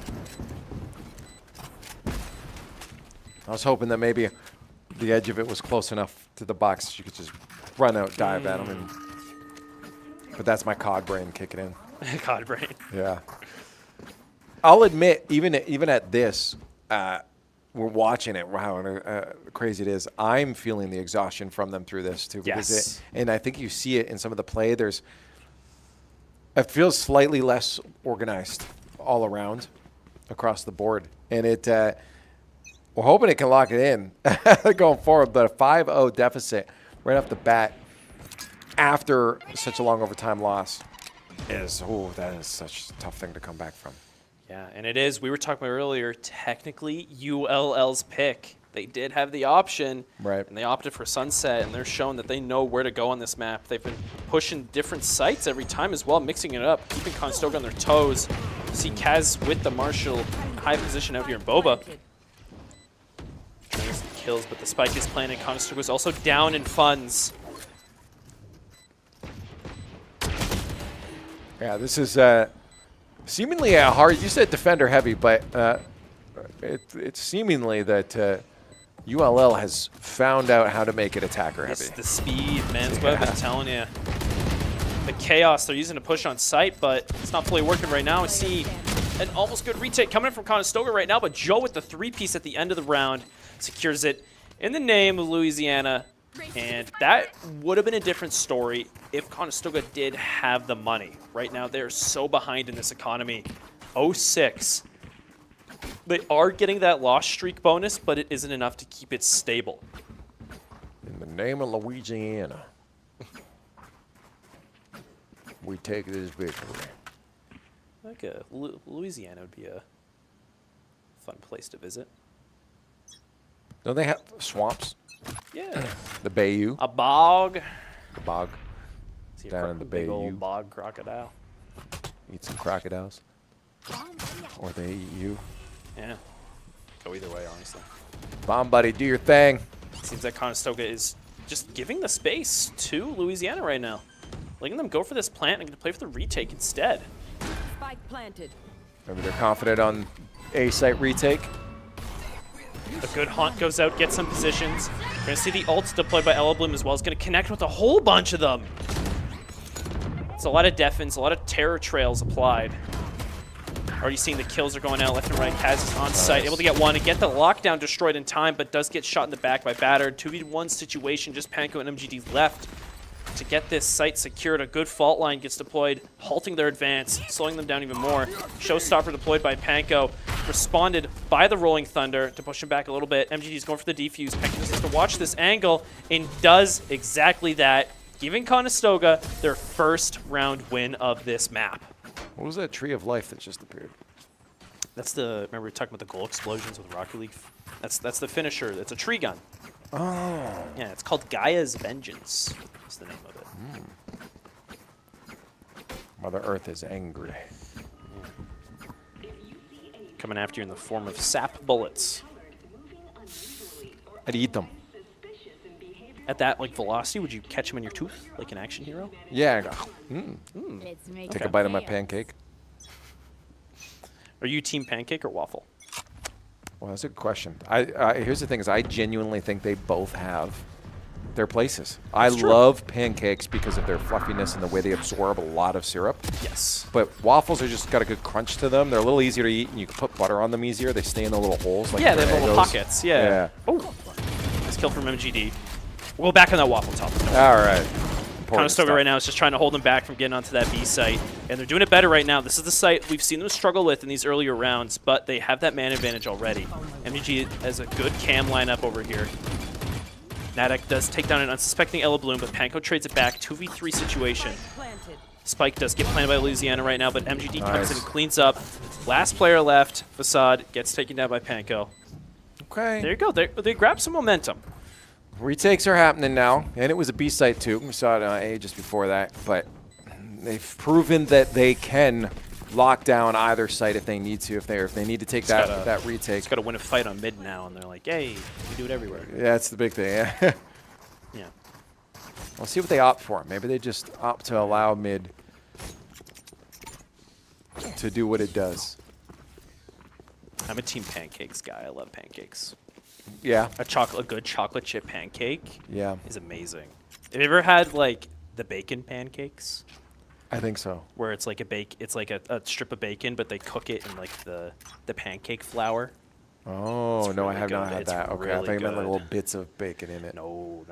I was hoping that maybe the edge of it was close enough to the box you could just run out, dive at them. But that's my COD brain kicking in. COD brain. Yeah. I'll admit, even at this, we're watching it. Wow, crazy it is. I'm feeling the exhaustion from them through this too. Because and I think you see it in some of the play. It feels slightly less organized all around, across the board, and we're hoping it can lock it in going forward. But a 5-0 deficit right off the bat after such a long overtime loss that is such a tough thing to come back from. Yeah, and it is. We were talking about earlier, technically ULL's pick. they did have the option. Right. And they opted for Sunset, and they're showing that they know where to go on this map. They've been pushing different sites every time as well, mixing it up, keeping Conestoga on their toes. See Kaz with the Marshall high position out here in Boba. Trying to get some kills, but the spike is planted. Conestoga's also down in funds. Yeah, this is seemingly a hard. You said defender heavy, but it's seemingly that ULL has found out how to make it attacker heavy. It's the speed, man. That's what I've been telling you. The chaos they're using to push on site, but it's not fully working right now. I see an almost good retake coming in from Conestoga right now, but Joe with the 3-piece at the end of the round secures it in the name of Louisiana. And that would have been a different story if Conestoga did have the money. Right now, they're so behind in this economy. 0-6. They are getting that loss streak bonus, but it isn't enough to keep it stable. In the name of Louisiana, we take this victory. Like Louisiana would be a fun place to visit. Don't they have swamps? Yeah. The bayou. A bog. The bog. See Down in the big bayou. old bog crocodile. Eat some crocodiles. Or they eat you. Yeah. Go either way, honestly. Bomb buddy, do your thing. Seems like Conestoga is just giving the space to Louisiana right now. Letting them go for this plant and going to play for the retake instead. Spike planted. Maybe they're confident on A site retake. A good haunt goes out, gets some positions. We're going to see the ults deployed by Ella Bloom as well. It's going to connect with a whole bunch of them. It's a lot of defense, a lot of terror trails applied. Already seeing the kills are going out left and right. Kaz is on site, able to get one and get the lockdown destroyed in time, but does get shot in the back by Battered. 2v1 situation, just Panko and MGD left to get this site secured. A good fault line gets deployed, halting their advance, slowing them down even more. Showstopper deployed by Panko, responded by the Rolling Thunder to push him back a little bit. MGD's going for the defuse. Panko just has to watch this angle and does exactly that, giving Conestoga their first round win of this map. What was that tree of life that just appeared? That's the, remember we were talking about the goal explosions with Rocket League? That's the finisher. It's a tree gun. Oh. Yeah, it's called Gaia's Vengeance. That's the name of it. Mother Earth is angry. Coming after you in the form of sap bullets. I'd eat them. At that like velocity, would you catch them in your tooth like an action hero? Yeah, I go, Take a bite of my pancake. Are you team pancake or waffle? Well, that's a good question. Here's the thing: is I genuinely think they both have their places. I love pancakes because of their fluffiness and the way they absorb a lot of syrup. Yes. But waffles are just got a good crunch to them. They're a little easier to eat, and you can put butter on them easier. They stay in the little holes. Like Yeah, they have tornadoes. little pockets. Yeah. Oh, nice kill from MGD. We'll go back on that waffle top. All right. Conestoga right now is just trying to hold them back from getting onto that B site, and they're doing it better right now. This is the site we've seen them struggle with in these earlier rounds, but they have that man advantage already. MGG has a good cam lineup over here. Nadek does take down an unsuspecting Ella Bloom, but Panko trades it back. 2v3 situation. Spike does get planted by Louisiana right now, but MGD comes in and cleans up. Last player left. Facade gets taken down by Panko. Okay. There you go. They grab some momentum. Retakes are happening now, and it was a B site too. We saw it on A just before that, but they've proven that they can lock down either site if they need to. If they need to take that retake, It's got to win a fight on mid now, and they're like, "Hey, we do it everywhere." Yeah, that's the big thing. Yeah. Yeah. We'll see what they opt for. Maybe they just opt to allow mid to do what it does. I'm a team pancakes guy. I love pancakes. Yeah. A good chocolate chip pancake Yeah. is amazing. Have you ever had like the bacon pancakes? I think so. Where it's like a strip of bacon, but they cook it in like the pancake flour. Oh, It's no, I really have not good. had It's that. Okay, I really think I meant like good. little bits of bacon in it. No,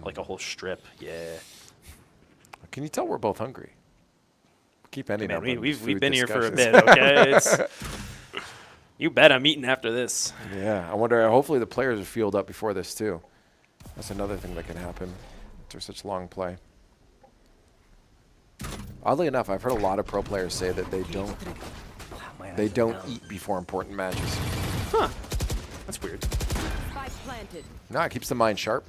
like a whole strip. Yeah. Can you tell we're both hungry? Keep ending Man, up on we've food been here for a discussions. bit. Okay. You bet I'm eating after this. Yeah, I wonder. Hopefully, the players are fueled up before this too. That's another thing that can happen after such long play. Oddly enough, I've heard a lot of pro players say that they don't eat before important matches. Huh. That's weird. planted. No, it keeps the mind sharp.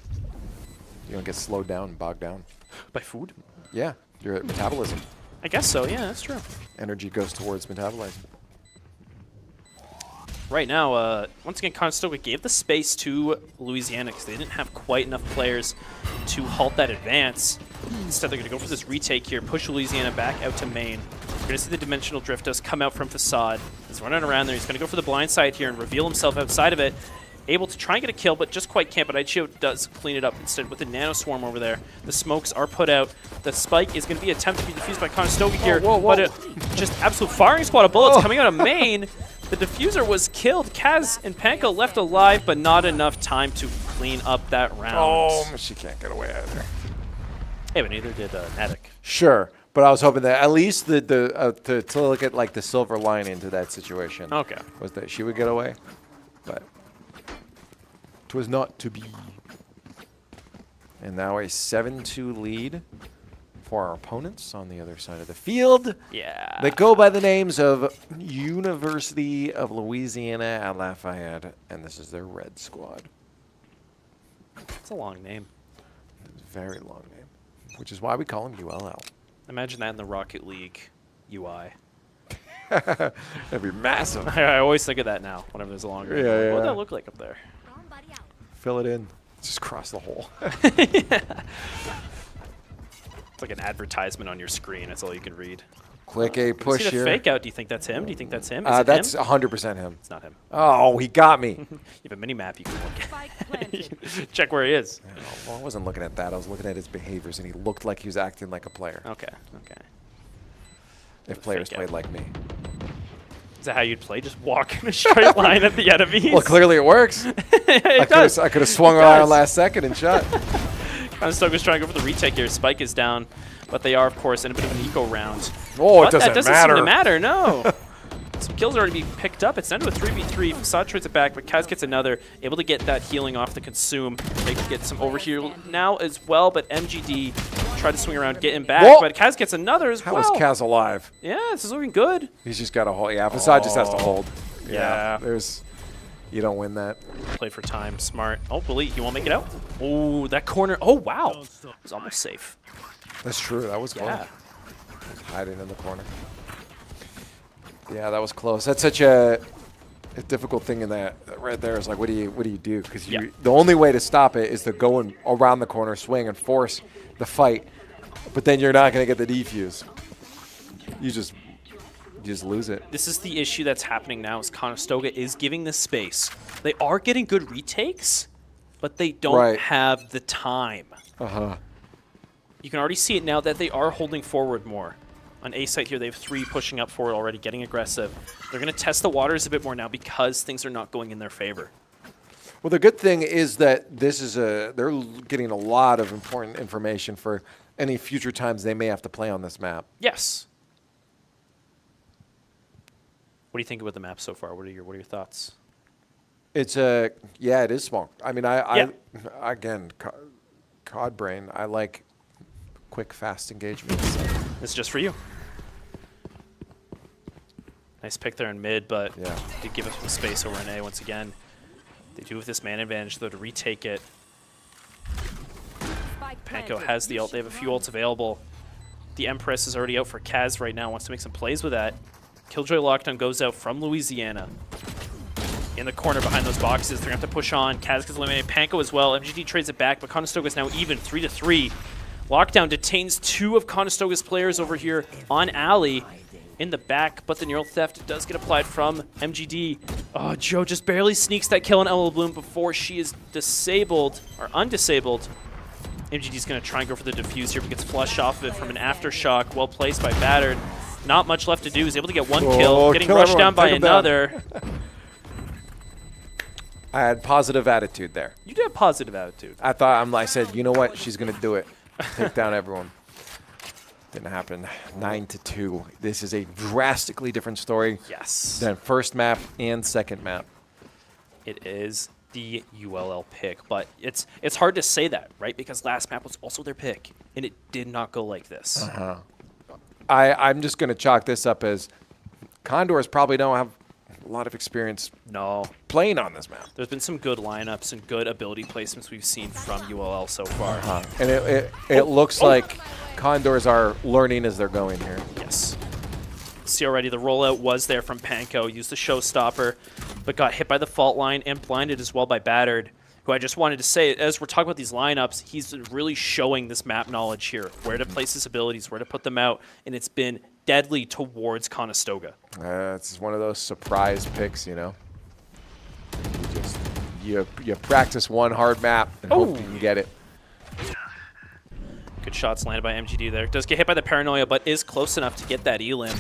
You don't get slowed down and bogged down. By food? Yeah, your metabolism. I guess so, yeah, that's true. Energy goes towards metabolizing. Right now, once again, Conestoga gave the space to Louisiana because they didn't have quite enough players to halt that advance. Instead, they're going to go for this retake here, push Louisiana back out to main. We're going to see the Dimensional Drift does come out from Facade. He's running around there. He's going to go for the blind side here and reveal himself outside of it. Able to try and get a kill, but just quite can't. But Aichio does clean it up instead with the Nano Swarm over there. The smokes are put out. The spike is going to be attempted to be defused by Conestoga here. Whoa, whoa. But just absolute firing squad of bullets coming out of main. The diffuser was killed. Kaz and Panko left alive, but not enough time to clean up that round. Oh, she can't get away either. Hey, but neither did Natic. Sure, but I was hoping that at least to look at like the silver lining to that situation. Okay. Was that she would get away, but 'twas not to be. And now a 7-2 lead for our opponents on the other side of the field. Yeah. They go by the names of University of Louisiana at Lafayette, and this is their red squad. It's a long name. It's a very long name, which is why we call them ULL. Imagine that in the Rocket League UI. That'd be massive. I always think of that now whenever there's a longer name. Yeah, What would yeah. that look like up there? Fill it in. Just cross the hole. It's like an advertisement on your screen. That's all you can read. Click a push See the here. fake out. Do you think that's him? Do you think that's him? Is it That's him? 100% him. It's not him. Oh, he got me. You have a mini map you can look Spike at. planted. Check where he is. Well, I wasn't looking at that. I was looking at his behaviors, and he looked like he was acting like a player. Okay. Okay. If players fake played out. like me. Is that how you'd play? Just walk in a straight line at the enemies? Well, clearly it works. It does. I could have swung It around does. last second and shot. Conestoga's trying to go for the retake here. Spike is down, but they are, of course, in a bit of an eco round. Oh, But it that doesn't doesn't matter. seem to matter, no. Some kills are already being picked up. It's down to a 3v3. Facade trades it back, but Kaz gets another. Able to get that healing off the consume. They can get some overheal now as well, but MGD tried to swing around, get him back, Whoa. but Kaz gets another as How well. is Kaz alive? Yeah, this is looking good. He's just got to hold. Yeah, Facade just has to hold. Yeah. You don't win that. Play for time, smart. Oh, Billy, he won't make it out. Oh, that corner. Oh, wow. It was almost safe. That's true. That was close. Yeah. Hiding in the corner. Yeah, that was close. That's such a difficult thing in that right there. Is like, what do you do? Because the only way to stop it is to go around the corner, swing, and force the fight. But then you're not going to get the defuse. You just lose it. This is the issue that's happening now is Conestoga is giving this space. They are getting good retakes, but they don't have the time. Uh-huh. You can already see it now that they are holding forward more. On A site here, they have 3 pushing up forward already, getting aggressive. They're going to test the waters a bit more now because things are not going in their favor. Well, the good thing is that they're getting a lot of important information for any future times they may have to play on this map. Yes. What do you think about the map so far? What are your thoughts? It's it is small. I mean, again, COD brain. I like quick, fast engagement. So. This is just for you. Nice pick there in mid, but did give us some space over an A once again. They do have this man advantage, though, to retake it. Panko has the ult. They have a few ults available. The Empress is already out for Kaz right now. Wants to make some plays with that. Killjoy Lockdown goes out from Louisiana. In the corner behind those boxes. They're going to have to push on. Kaz gets eliminated. Panko as well. MGD trades it back, but Conestoga is now even 3-3. Lockdown detains 2 of Conestoga's players over here on Alley in the back, but the neural theft does get applied from MGD. Oh, Joe just barely sneaks that kill on Ella Bloom before she is disabled, or undisabled. MGD's going to try and go for the defuse here, but gets flushed off of it from an aftershock. Well placed by Battered. Not much left to do. He's able to get 1 kill, getting rushed down by another. I had positive attitude there. You did have positive attitude. I said, you know what? She's going to do it. Take down everyone. Didn't happen. 9-2. This is a drastically different story than first map and second map. It is the ULL pick, but it's hard to say that, right? Because last map was also their pick, and it did not go like this. I'm just going to chalk this up as Condors probably don't have a lot of experience No. playing on this map. There's been some good lineups and good ability placements we've seen from ULL so far. And it looks like Condors are learning as they're going here. Yes. See already the rollout was there from Panko. Used the showstopper, but got hit by the fault line and blinded as well by Battered, who I just wanted to say, as we're talking about these lineups, he's really showing this map knowledge here, where to place his abilities, where to put them out, and it's been deadly towards Conestoga. It's one of those surprise picks, you know. You practice one hard map and hope you can get it. Good shots landed by MGD there. Does get hit by the Paranoia, but is close enough to get that elim.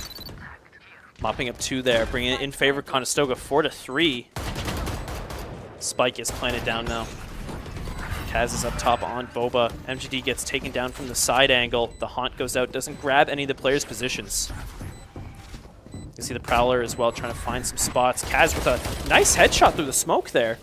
Mopping up 2 there, bringing it in favor of Conestoga, 4-3. Spike is planted down now. Kaz is up top on Boba. MGD gets taken down from the side angle. The Haunt goes out, doesn't grab any of the players' positions. You see the Prowler as well, trying to find some spots. Kaz with a nice headshot through the smoke there.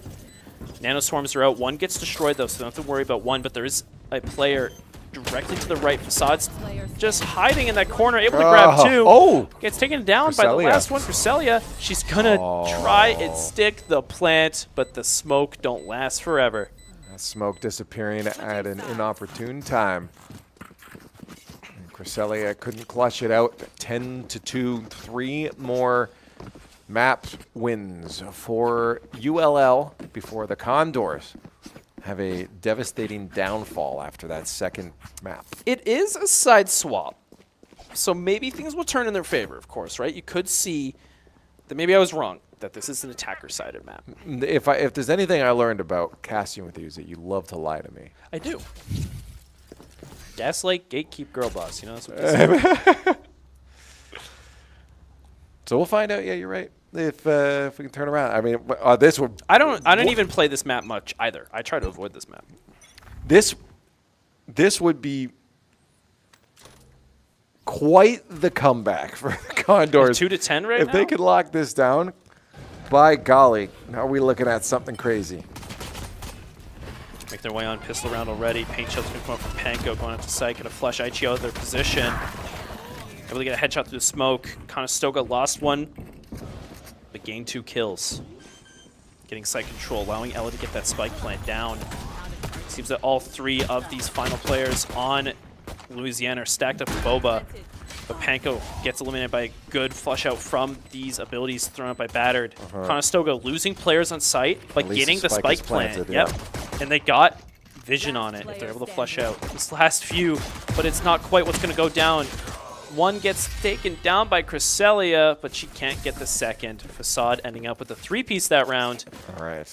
Nano Swarms are out. One gets destroyed, though, so don't have to worry about one, but there is a player directly to the right. Facade's just hiding in that corner, able to grab 2. Oh! Gets taken down by the last one, Cresselia. She's gonna try and stick the plant, but the smoke don't last forever. That smoke disappearing at an inopportune time. And Cresselia couldn't clutch it out. 10-2, 3 more map wins for ULL before the Condors have a devastating downfall after that second map. It is a side swap, so maybe things will turn in their favor, of course, right? You could see that maybe I was wrong, that this is an attacker-sided map. If there's anything I learned about casting with you is that you love to lie to me. I do. Gaslight, gatekeep, girl boss, you know, that's what they say. So we'll find out. Yeah, you're right. If we can turn around. I mean, this would. I don't even play this map much either. I try to avoid this map. This would be quite the comeback for the Condors. 2-10 right now? If they could lock this down, by golly, now are we looking at something crazy. Make their way on pistol round already. Paint shell's going to come up from Panko, going up to site, going to flush IGO out of their position. Able to get a headshot through the smoke. Conestoga lost one, but gained 2 kills. Getting site control, allowing Ella to get that spike plant down. Seems that all 3 of these final players on Louisiana are stacked up with Boba, but Panko gets eliminated by a good flush out from these abilities thrown out by Battered. Conestoga losing players on site, but getting the spike plant. Yep, and they got vision on it if they're able to flush out. This last few, but it's not quite what's going to go down. One gets taken down by Cresselia, but she can't get the second. Facade ending up with a 3-piece that round. All right.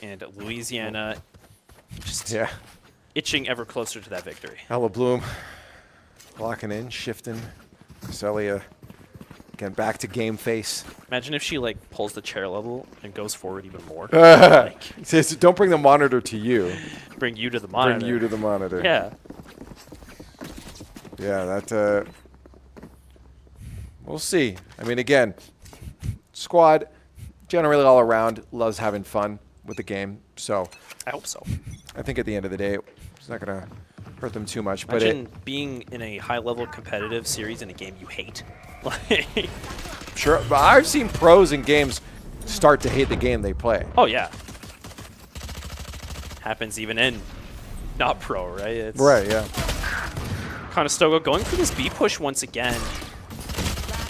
And Louisiana just itching ever closer to that victory. Ella Bloom locking in, shifting. Cresselia again back to game face. Imagine if she like pulls the chair level and goes forward even more. Says, don't bring the monitor to you. Bring you to the monitor. Bring you to the monitor. Yeah. Yeah, that, we'll see. I mean, again, squad generally all around loves having fun with the game. So I hope so. I think at the end of the day, it's not going to hurt them too much. Imagine being in a high-level competitive series in a game you hate. Sure, but I've seen pros in games start to hate the game they play. Oh, yeah. Happens even in not pro, right? It's right, yeah. Conestoga going for this B push once again.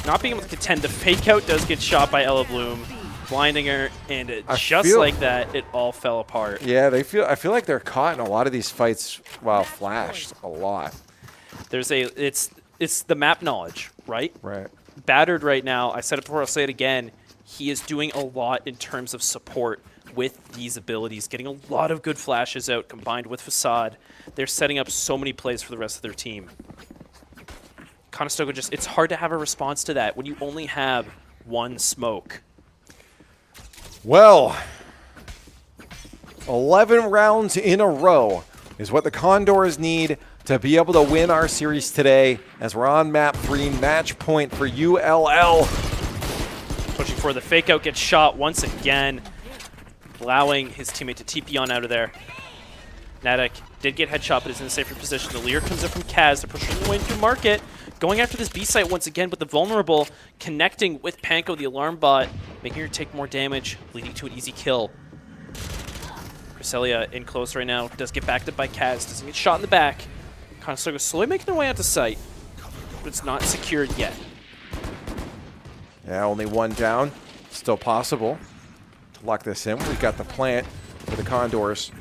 Not being able to contend. The fake out does get shot by Ella Bloom, blinding her, and just like that, it all fell apart. Yeah, I feel like they're caught in a lot of these fights while flashed a lot. There's it's the map knowledge, right? Right. Battered right now, I said it before, I'll say it again, he is doing a lot in terms of support with these abilities, getting a lot of good flashes out combined with Facade. They're setting up so many plays for the rest of their team. Conestoga just, it's hard to have a response to that when you only have one smoke. Well, 11 rounds in a row is what the Condors need to be able to win our series today as we're on map 3, match point for ULL. Pushing for the fake out, gets shot once again, allowing his teammate to TP on out of there. Nadek did get headshot, but is in a safer position. The Lear comes up from Kaz. They're pushing their way into Market. Going after this B site once again, but the vulnerable connecting with Panko, the alarm bot. making her take more damage, leading to an easy kill. Cresselia in close right now, does get backed up by Kaz, doesn't get shot in the back. Conestoga slowly making their way out to sight, but it's not secured yet. Yeah, only one down. Still possible to lock this in. We got the plant for the Condors.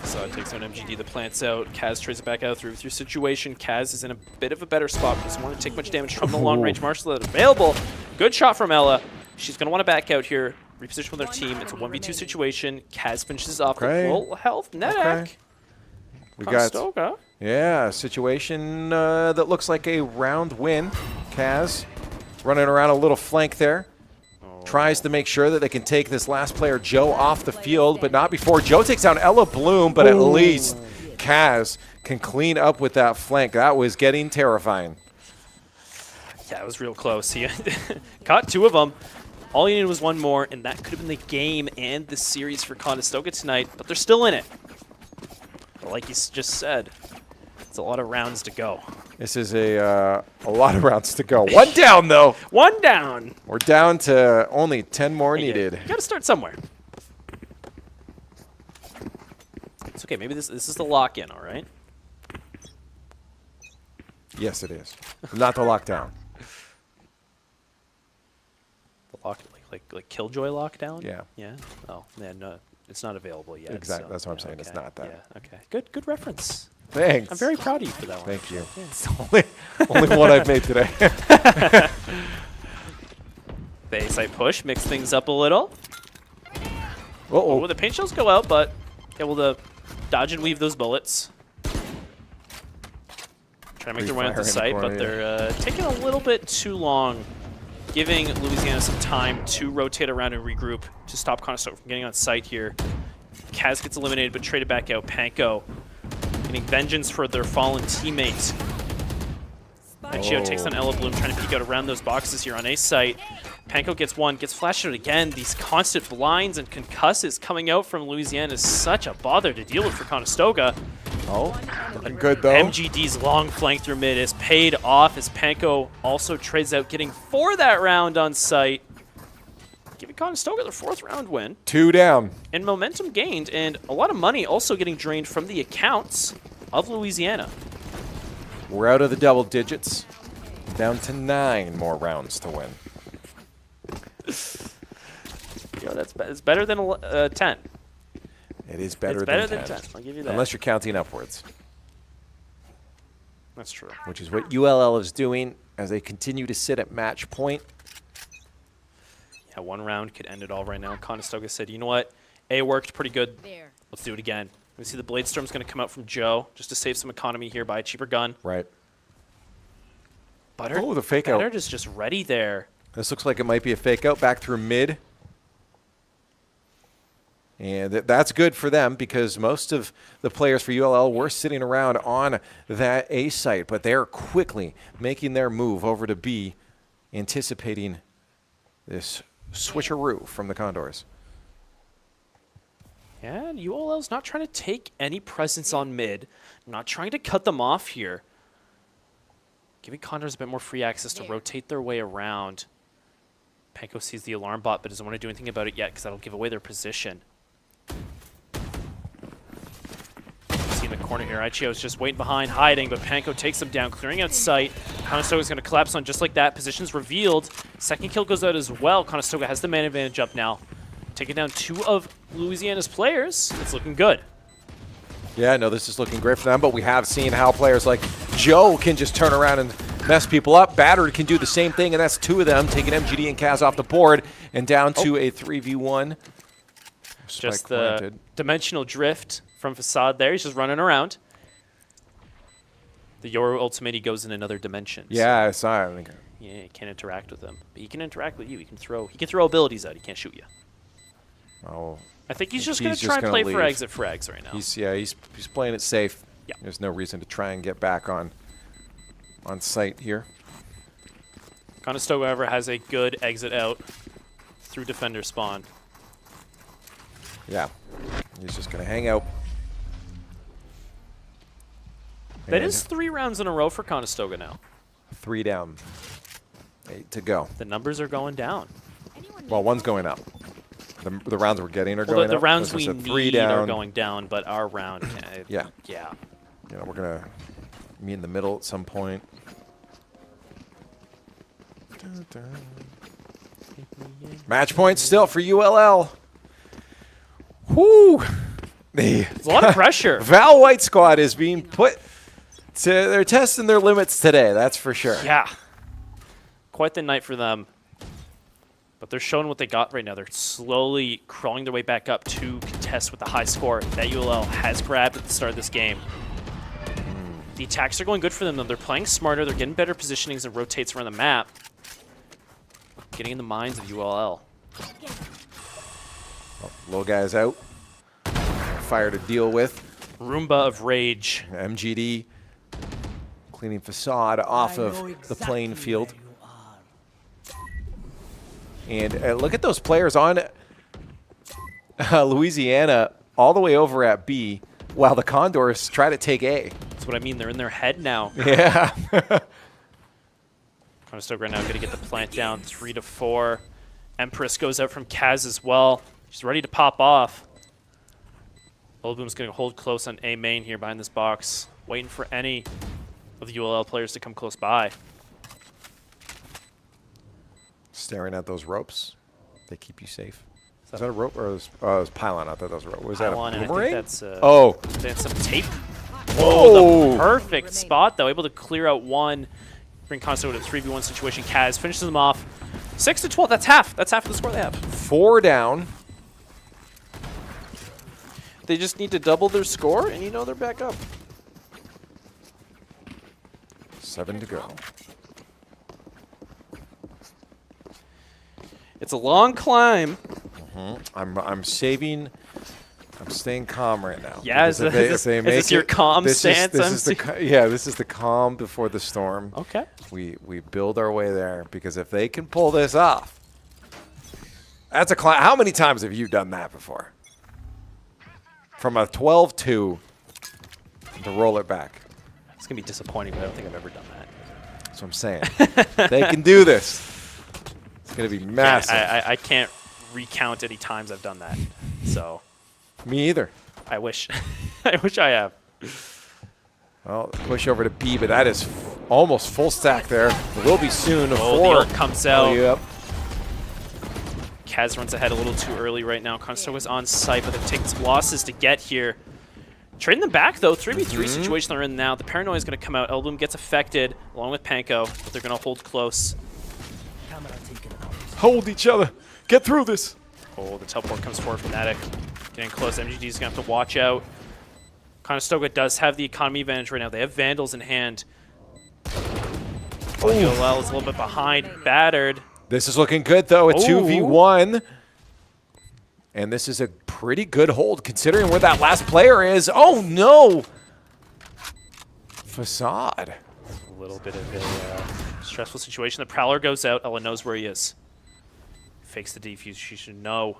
So it takes out MGD, the plant's out. Kaz trades it back out through situation. Kaz is in a bit of a better spot, but doesn't want to take much damage from the long-range marshal that's available. Good shot from Ella. She's going to want to back out here, reposition with her team. It's a 1v2 situation. Kaz finishes off with full health. Nedak. We Conestoga. got, yeah, a situation that looks like a round win. Kaz running around a little flank there. Tries to make sure that they can take this last player, Joe, off the field, but not before Joe takes down Ella Bloom, but at least Kaz can clean up with that flank. That was getting terrifying. Yeah, it was real close. He caught 2 of them. All he needed was 1 more, and that could have been the game and the series for Conestoga tonight, but they're still in it. But like he just said, it's a lot of rounds to go. This is a lot of rounds to go. 1 down, though. 1 down. We're down to only 10 more needed. You got to start somewhere. It's okay. Maybe this is the lock-in, all right? Yes, it is. Not the lockdown. The lock, like Killjoy lockdown? Yeah. Yeah? Oh, man, no, it's not available yet. Exactly. So, That's what I'm saying. Okay. It's not that. Yeah, okay. Good reference. Thanks. I'm very proud of you for that one. Thank you. Yeah. It's the only one I've made today. The A-side push, mix things up a little. Uh-oh. Oh, the paint shells go out, but able to dodge and weave those bullets. Trying to make their way onto site, but they're taking a little bit too long, giving Louisiana some time to rotate around and regroup to stop Conestoga from getting on site here. Kaz gets eliminated, but traded back out. Panko getting vengeance for their fallen teammates. Gio takes on Ella Bloom, trying to peek out around those boxes here on A site. Panko gets 1, gets flashed out again. These constant blinds and concusses coming out from Louisiana is such a bother to deal with for Conestoga. Oh, looking good, though. MGD's long flank through mid is paid off as Panko also trades out, getting 4 that round on site. Giving Conestoga their 4th round win. 2 down. And momentum gained, and a lot of money also getting drained from the accounts of Louisiana. We're out of the double digits. Down to 9 more rounds to win. You know, it's better than 10. It is better, It's better than 10. than 10. I'll give you that. Unless you're counting upwards. That's true. Which is what ULL is doing as they continue to sit at match point. Yeah, 1 round could end it all right now. Conestoga said, you know what? A worked pretty good. There. Let's do it again. We see the Blade Storm's going to come out from Joe just to save some economy here, buy a cheaper gun. Right. Butter, Oh, the fake out. Butter is just ready there. This looks like it might be a fake out back through mid. And that's good for them because most of the players for ULL were sitting around on that A site, but they're quickly making their move over to B, anticipating this switcheroo from the Condors. And ULL's not trying to take any presence on mid, not trying to cut them off here. Giving Condors a bit more free access to rotate their way around. Panko sees the alarm bot, but doesn't want to do anything about it yet because that'll give away their position. See in the corner here, Ichio's just waiting behind, hiding, but Panko takes him down, clearing out sight. Conestoga's going to collapse on just like that. Position's revealed. Second kill goes out as well. Conestoga has the man advantage up now. Taking down 2 of Louisiana's players. It's looking good. Yeah, no, this is looking great for them, but we have seen how players like Joe can just turn around and mess people up. Battered can do the same thing, and that's 2 of them, taking MGD and Kaz off the board and down to a 3v1. Just the dimensional drift from Facade there. He's just running around. The Yoru ultimate, he goes in another dimension. Yeah, so, I saw it. yeah, you can't interact with him. But he can interact with you. He can throw abilities out. He can't shoot you. Oh, I think he's just going to try and play for exit frags right now. He's playing it safe. Yeah. There's no reason to try and get back on site here. Conestoga, however, has a good exit out through defender spawn. Yeah, he's just going to hang out. That is 3 rounds in a row for Conestoga now. 3 down, 8 to go. The numbers are going down. Well, one's going up. The rounds we're getting are Well, going the up. rounds There's we a 3 need down. are going down, but our round, Yeah. yeah. You know, we're gonna meet in the middle at some point. Match point still for ULL. Whoo! It's a lot of pressure. Val White squad is being put to, they're testing their limits today, that's for sure. Yeah. Quite the night for them. But they're showing what they got right now. They're slowly crawling their way back up to contest with the high score that ULL has grabbed at the start of this game. The attacks are going good for them, though. They're playing smarter. They're getting better positionings and rotates around the map. Getting in the minds of ULL. Low guy's out. Fire to deal with. Roomba of Rage. MGD cleaning facade off of the playing field. And look at those players on Louisiana all the way over at B, while the Condors try to take A. That's what I mean. They're in their head now. Yeah. Conestoga right now going to get the plant down 3-4. Empress goes out from Kaz as well. She's ready to pop off. Oldboom's going to hold close on A main here behind this box, waiting for any of the ULL players to come close by. Staring at those ropes. They keep you safe. Is that a rope or it was pylon? I thought that was a rope. Was that a Pylon, and I boomerang? think that's oh. That's some tape. Oh, The perfect spot, though. Able to clear out one. Bring Conestoga to a 3v1 situation. Kaz finishes them off. 6-12. That's half. That's half of the score they have. 4 down. They just need to double their score, and you know they're back up. 7 to go. It's a long climb. I'm saving. I'm staying calm right now. Yeah, Because is this your calm stance? This is the calm before the storm. Okay. We build our way there because if they can pull this off, that's a climb. How many times have you done that before? From a 12-2 to roll it back. It's going to be disappointing, but I don't think I've ever done that. That's what I'm saying. They can do this. It's going to be massive. I can't recount any times I've done that. So Me either. I wish. I wish I have. Well, push over to B, but that is almost full stack there. It will be soon. Oh, the ult comes out. Oh, yep. Kaz runs ahead a little too early right now. Conestoga's on site, but they're taking some losses to get here. Trading them back, though. 3v3 situation they're in now. The paranoia is going to come out. Elboom gets affected, along with Panko, but they're going to hold close. Hold each other. Get through this. Oh, the teleport comes forward from Attic. Getting close. MGD is going to have to watch out. Conestoga does have the economy advantage right now. They have Vandals in hand. ULL is a little bit behind. Battered. This is looking good, though. A 2v1. And this is a pretty good hold, considering where that last player is. Oh, no. Facade. A little bit of a stressful situation. The Prowler goes out. Ella knows where he is. Fakes the defuse. She should know.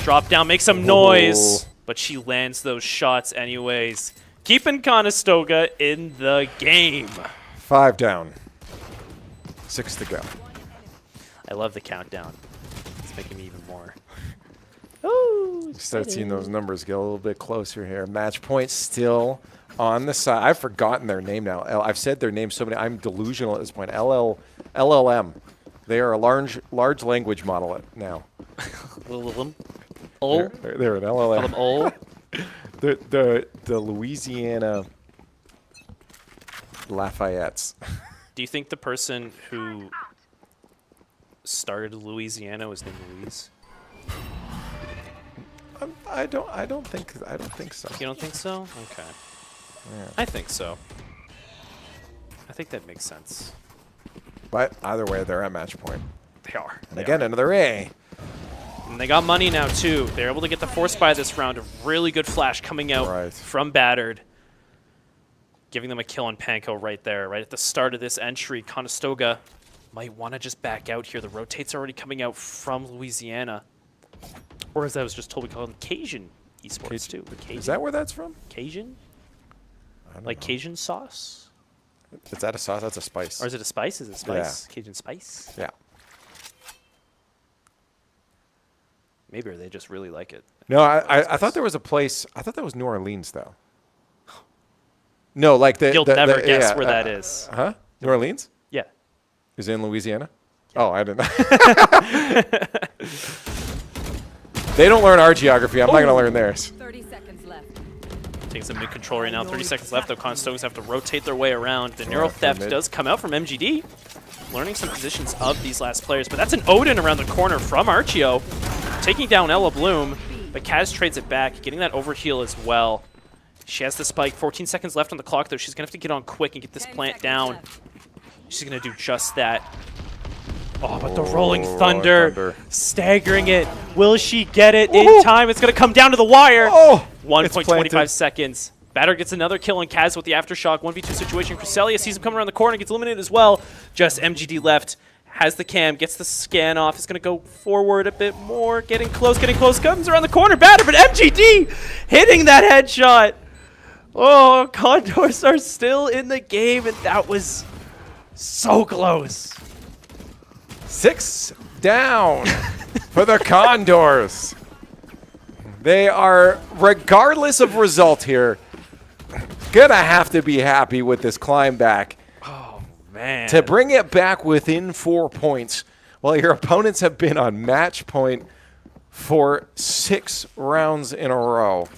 Drop down, make some noise. But she lands those shots anyways. Keeping Conestoga in the game. 5 down. 6 to go. I love the countdown. It's making me even more. Ooh, Start seeing those numbers get a little bit closer here. Match point still on the side. I've forgotten their name now. I've said their name so many. I'm delusional at this point. LLM. They are a large language model now. Oh, They're an LLM. The Louisiana Lafayettes. do you think the person who started Louisiana was named Louise? I don't think so. You don't think so? Okay. Yeah. I think so. I think that makes sense. But either way, they're at match point. They are. And again, another A. And they got money now, too. They're able to get the force buy this round. A really good flash coming out from Battered. Giving them a kill on Panko right there, right at the start of this entry. Conestoga might want to just back out here. The rotates are already coming out from Louisiana. Or as I was just told, we call them Cajun Esports, too. Cajun. Is that where that's from? Cajun? Like Cajun sauce? Is that a sauce? That's a spice. Or is it a spice? Is it spice? Yeah. Cajun spice? Yeah. Maybe or they just really like it. No, I thought there was a place. I thought that was New Orleans, though. No, like You'll never guess where that is. Huh? New Orleans? Yeah. Is it in Louisiana? Yeah. Oh, I didn't know. They don't learn our geography. I'm not going to learn theirs. 30 seconds left. Taking some mid-control right now. 30 seconds left, though. Conestogas have to rotate their way around. The Neural Theft does come out from MGD. Learning some positions of these last players. But that's an Odin around the corner from Archeo. Taking down Ella Bloom. But Kaz trades it back, getting that overheal as well. She has the spike. 14 seconds left on the clock, though. She's going to have to get on quick and get this plant down. She's going to do just that. Oh, but the Rolling Thunder, staggering it. Will she get it in time? It's going to come down to the wire. 1.25 seconds. Batter gets another kill on Kaz with the Aftershock. 1v2 situation. Cresselia sees him coming around the corner, gets eliminated as well. Just MGD left. Has the cam, gets the scan off. Is going to go forward a bit more. Getting close, comes around the corner. Batter, but MGD hitting that headshot. Oh, Condors are still in the game, and that was so close. 6 down for the Condors. They are, regardless of result here, going to have to be happy with this climb back. Oh, man. To bring it back within 4 points while your opponents have been on match point for 6 rounds in a row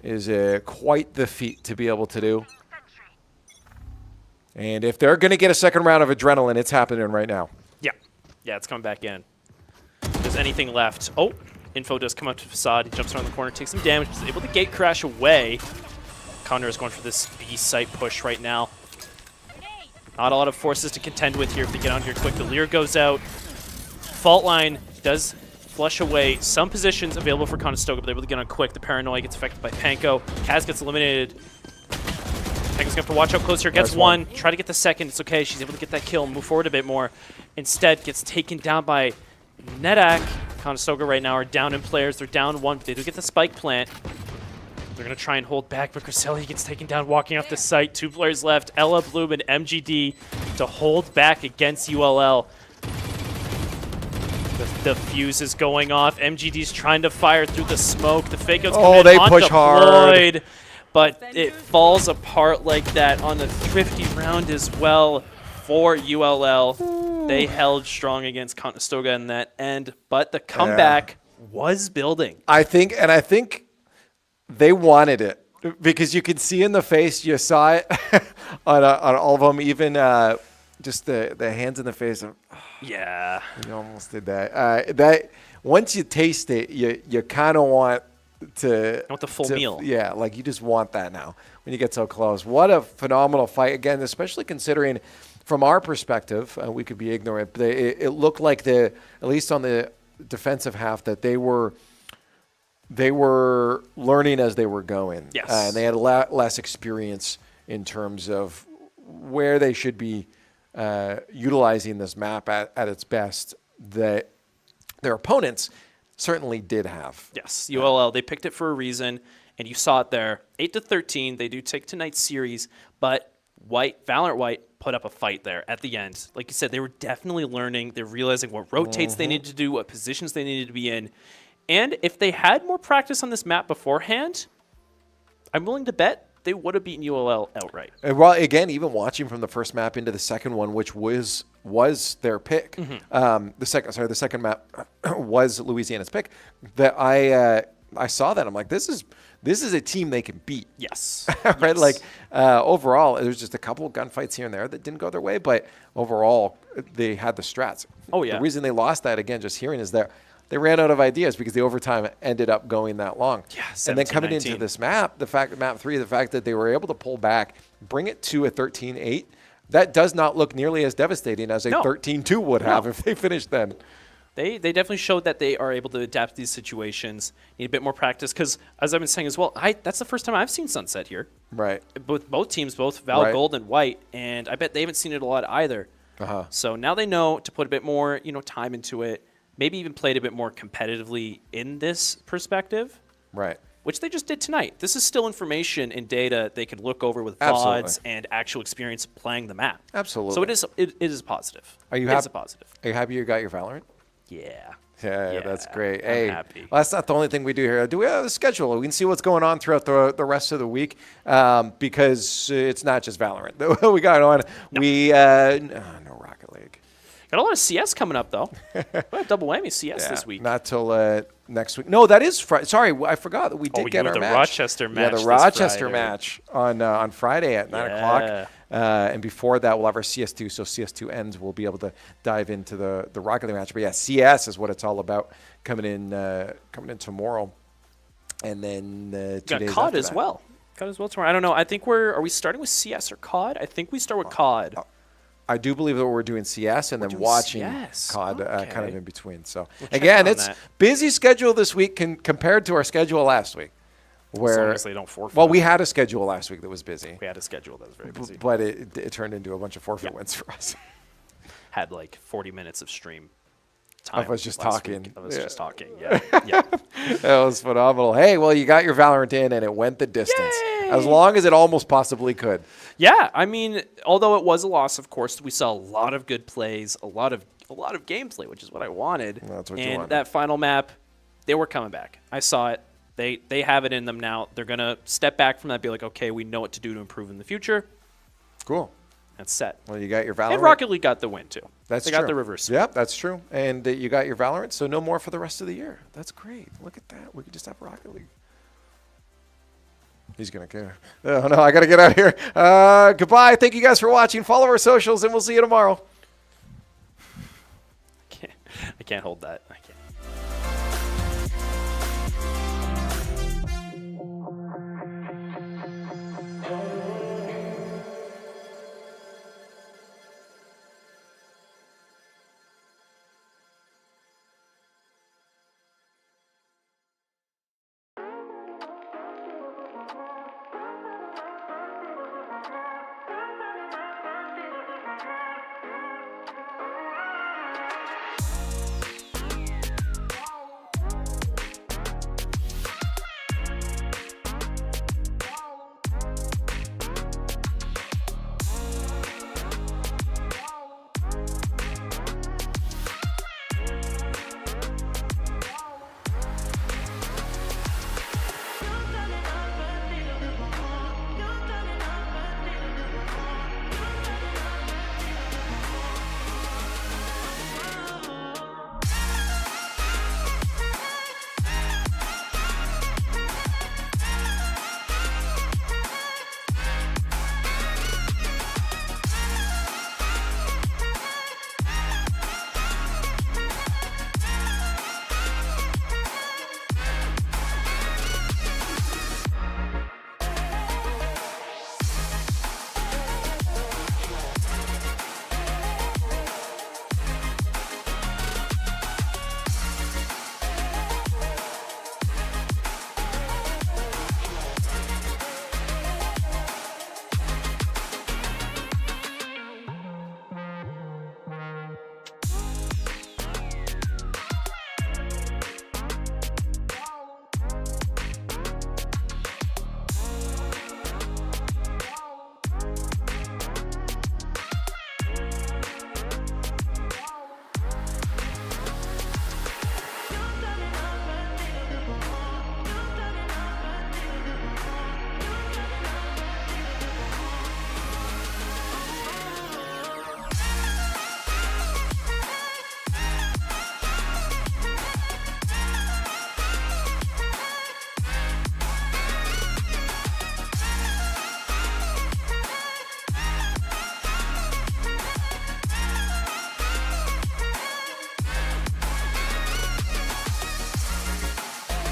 is quite the feat to be able to do. And if they're going to get a second round of adrenaline, it's happening right now. Yeah, it's coming back in. If there's anything left. Oh, Info does come up to Facade. He jumps around the corner, takes some damage, is able to gate crash away. Condor is going for this B site push right now. Not a lot of forces to contend with here if they get on here quick. The Lear goes out. Fault line does flush away some positions available for Conestoga, but they're able to get on quick. The Paranoia gets affected by Panko. Kaz gets eliminated. Panko's going to have to watch out close here. Gets one. Try to get the second. It's okay. She's able to get that kill and move forward a bit more. Instead, gets taken down by Nedak. Conestoga right now are down in players. They're down 1, but they do get the spike plant. They're going to try and hold back, but Cresselia gets taken down walking off the site. 2 players left. Ella Bloom and MGD to hold back against ULL. The fuse is going off. MGD's trying to fire through the smoke. The fake outs come in they on push deployed, hard. but it falls apart like that on the thrifty round as well for ULL. They held strong against Conestoga in that end, but the comeback was building. I think they wanted it because you could see in the face. You saw it on all of them, even just the hands in the face. Yeah, you almost did that. That once you taste it, you kind of want to the full meal. Yeah, like you just want that now when you get so close. What a phenomenal fight again, especially considering from our perspective, we could be ignorant. But it looked like at least on the defensive half, that they were learning as they were going. Yes, and they had a lot less experience in terms of where they should be utilizing this map at its best. That their opponents certainly did have. Yes, ULL, they picked it for a reason, and you saw it there. 8-13, they do take tonight's series, but Valorant White put up a fight there at the end. Like you said, they were definitely learning. They're realizing what rotates they needed to do, what positions they needed to be in. And if they had more practice on this map beforehand, I'm willing to bet they would have beaten ULL outright. Well, again, even watching from the first map into the second one, which was their pick. The second map was Louisiana's pick. That I saw that. I'm like, this is a team they can beat. Yes. Right? Yes. Like overall, there's just a couple of gunfights here and there that didn't go their way, but overall, they had the strats. Oh yeah. The reason they lost that, again, just hearing, is that they ran out of ideas because the overtime ended up going that long. Yeah, and then coming into this map, map 3, the fact that they were able to pull back, bring it to a 13-8, that does not look nearly as devastating as a 13-2 would have if they finished then. They definitely showed that they are able to adapt to these situations. Need a bit more practice because, as I've been saying as well, that's the first time I've seen Sunset here. Right. With both teams, both Val Gold and White, and I bet they haven't seen it a lot either. So now they know to put a bit more, time into it. Maybe even played a bit more competitively in this perspective. Right. Which they just did tonight. This is still information and data they could look over with VODs and actual experience playing the map. Absolutely. So it is positive. Are you happy? It is a positive. Are you happy you got your Valorant? Yeah. Yeah, that's great. I'm Hey, happy. well, that's not the only thing we do here. Do we have a schedule? We can see what's going on throughout the rest of the week because it's not just Valorant. We got on. No Rocket League. Got a lot of CS coming up, though. We have double whammy CS this week. Not till next week. No, that is Friday. Sorry, I forgot that we did get our the match. Rochester match. Yeah, the Rochester match on Friday at 9 o'clock. And before that, we'll have our CS2. So CS2 ends, we'll be able to dive into the Rocket League match. But yeah, CS is what it's all about coming in tomorrow. And then 2 days COD after as that. well. COD as well tomorrow. I don't know. I think are we starting with CS or COD? I think we start with COD. I do believe that we're doing CS and then doing watching CS. COD kind Okay. of in between. So We'll check again, on it's that. busy schedule this week compared to our schedule last week. As long Where as they don't forfeit. well, we had a schedule last week that was busy, We had a schedule that was very busy. but it turned into a bunch of forfeit wins for us. Had like 40 minutes of stream time. Of us just last talking. week. Of us Yeah. just talking. Yeah. Yeah. That was phenomenal. Hey, well, you got your Valorant in, and it went the distance. Yay! As long as it almost possibly could. Yeah, I mean, although it was a loss, of course, we saw a lot of good plays, a lot of gameplay, which is what I wanted. That's what you and wanted. that final map, they were coming back. I saw it. They have it in them now. They're gonna step back from that, be like, okay, we know what to do to improve in the future. Cool. That's set. Well, you got your Valorant. And Rocket League got the win too. That's they true. got the reverse. Yep, that's true. And you got your Valorant, so no more for the rest of the year. That's great. Look at that. We could just have Rocket League. He's going to care. Oh, no, I got to get out of here. Goodbye. Thank you guys for watching. Follow our socials, and we'll see you tomorrow. I can't hold that. I can't.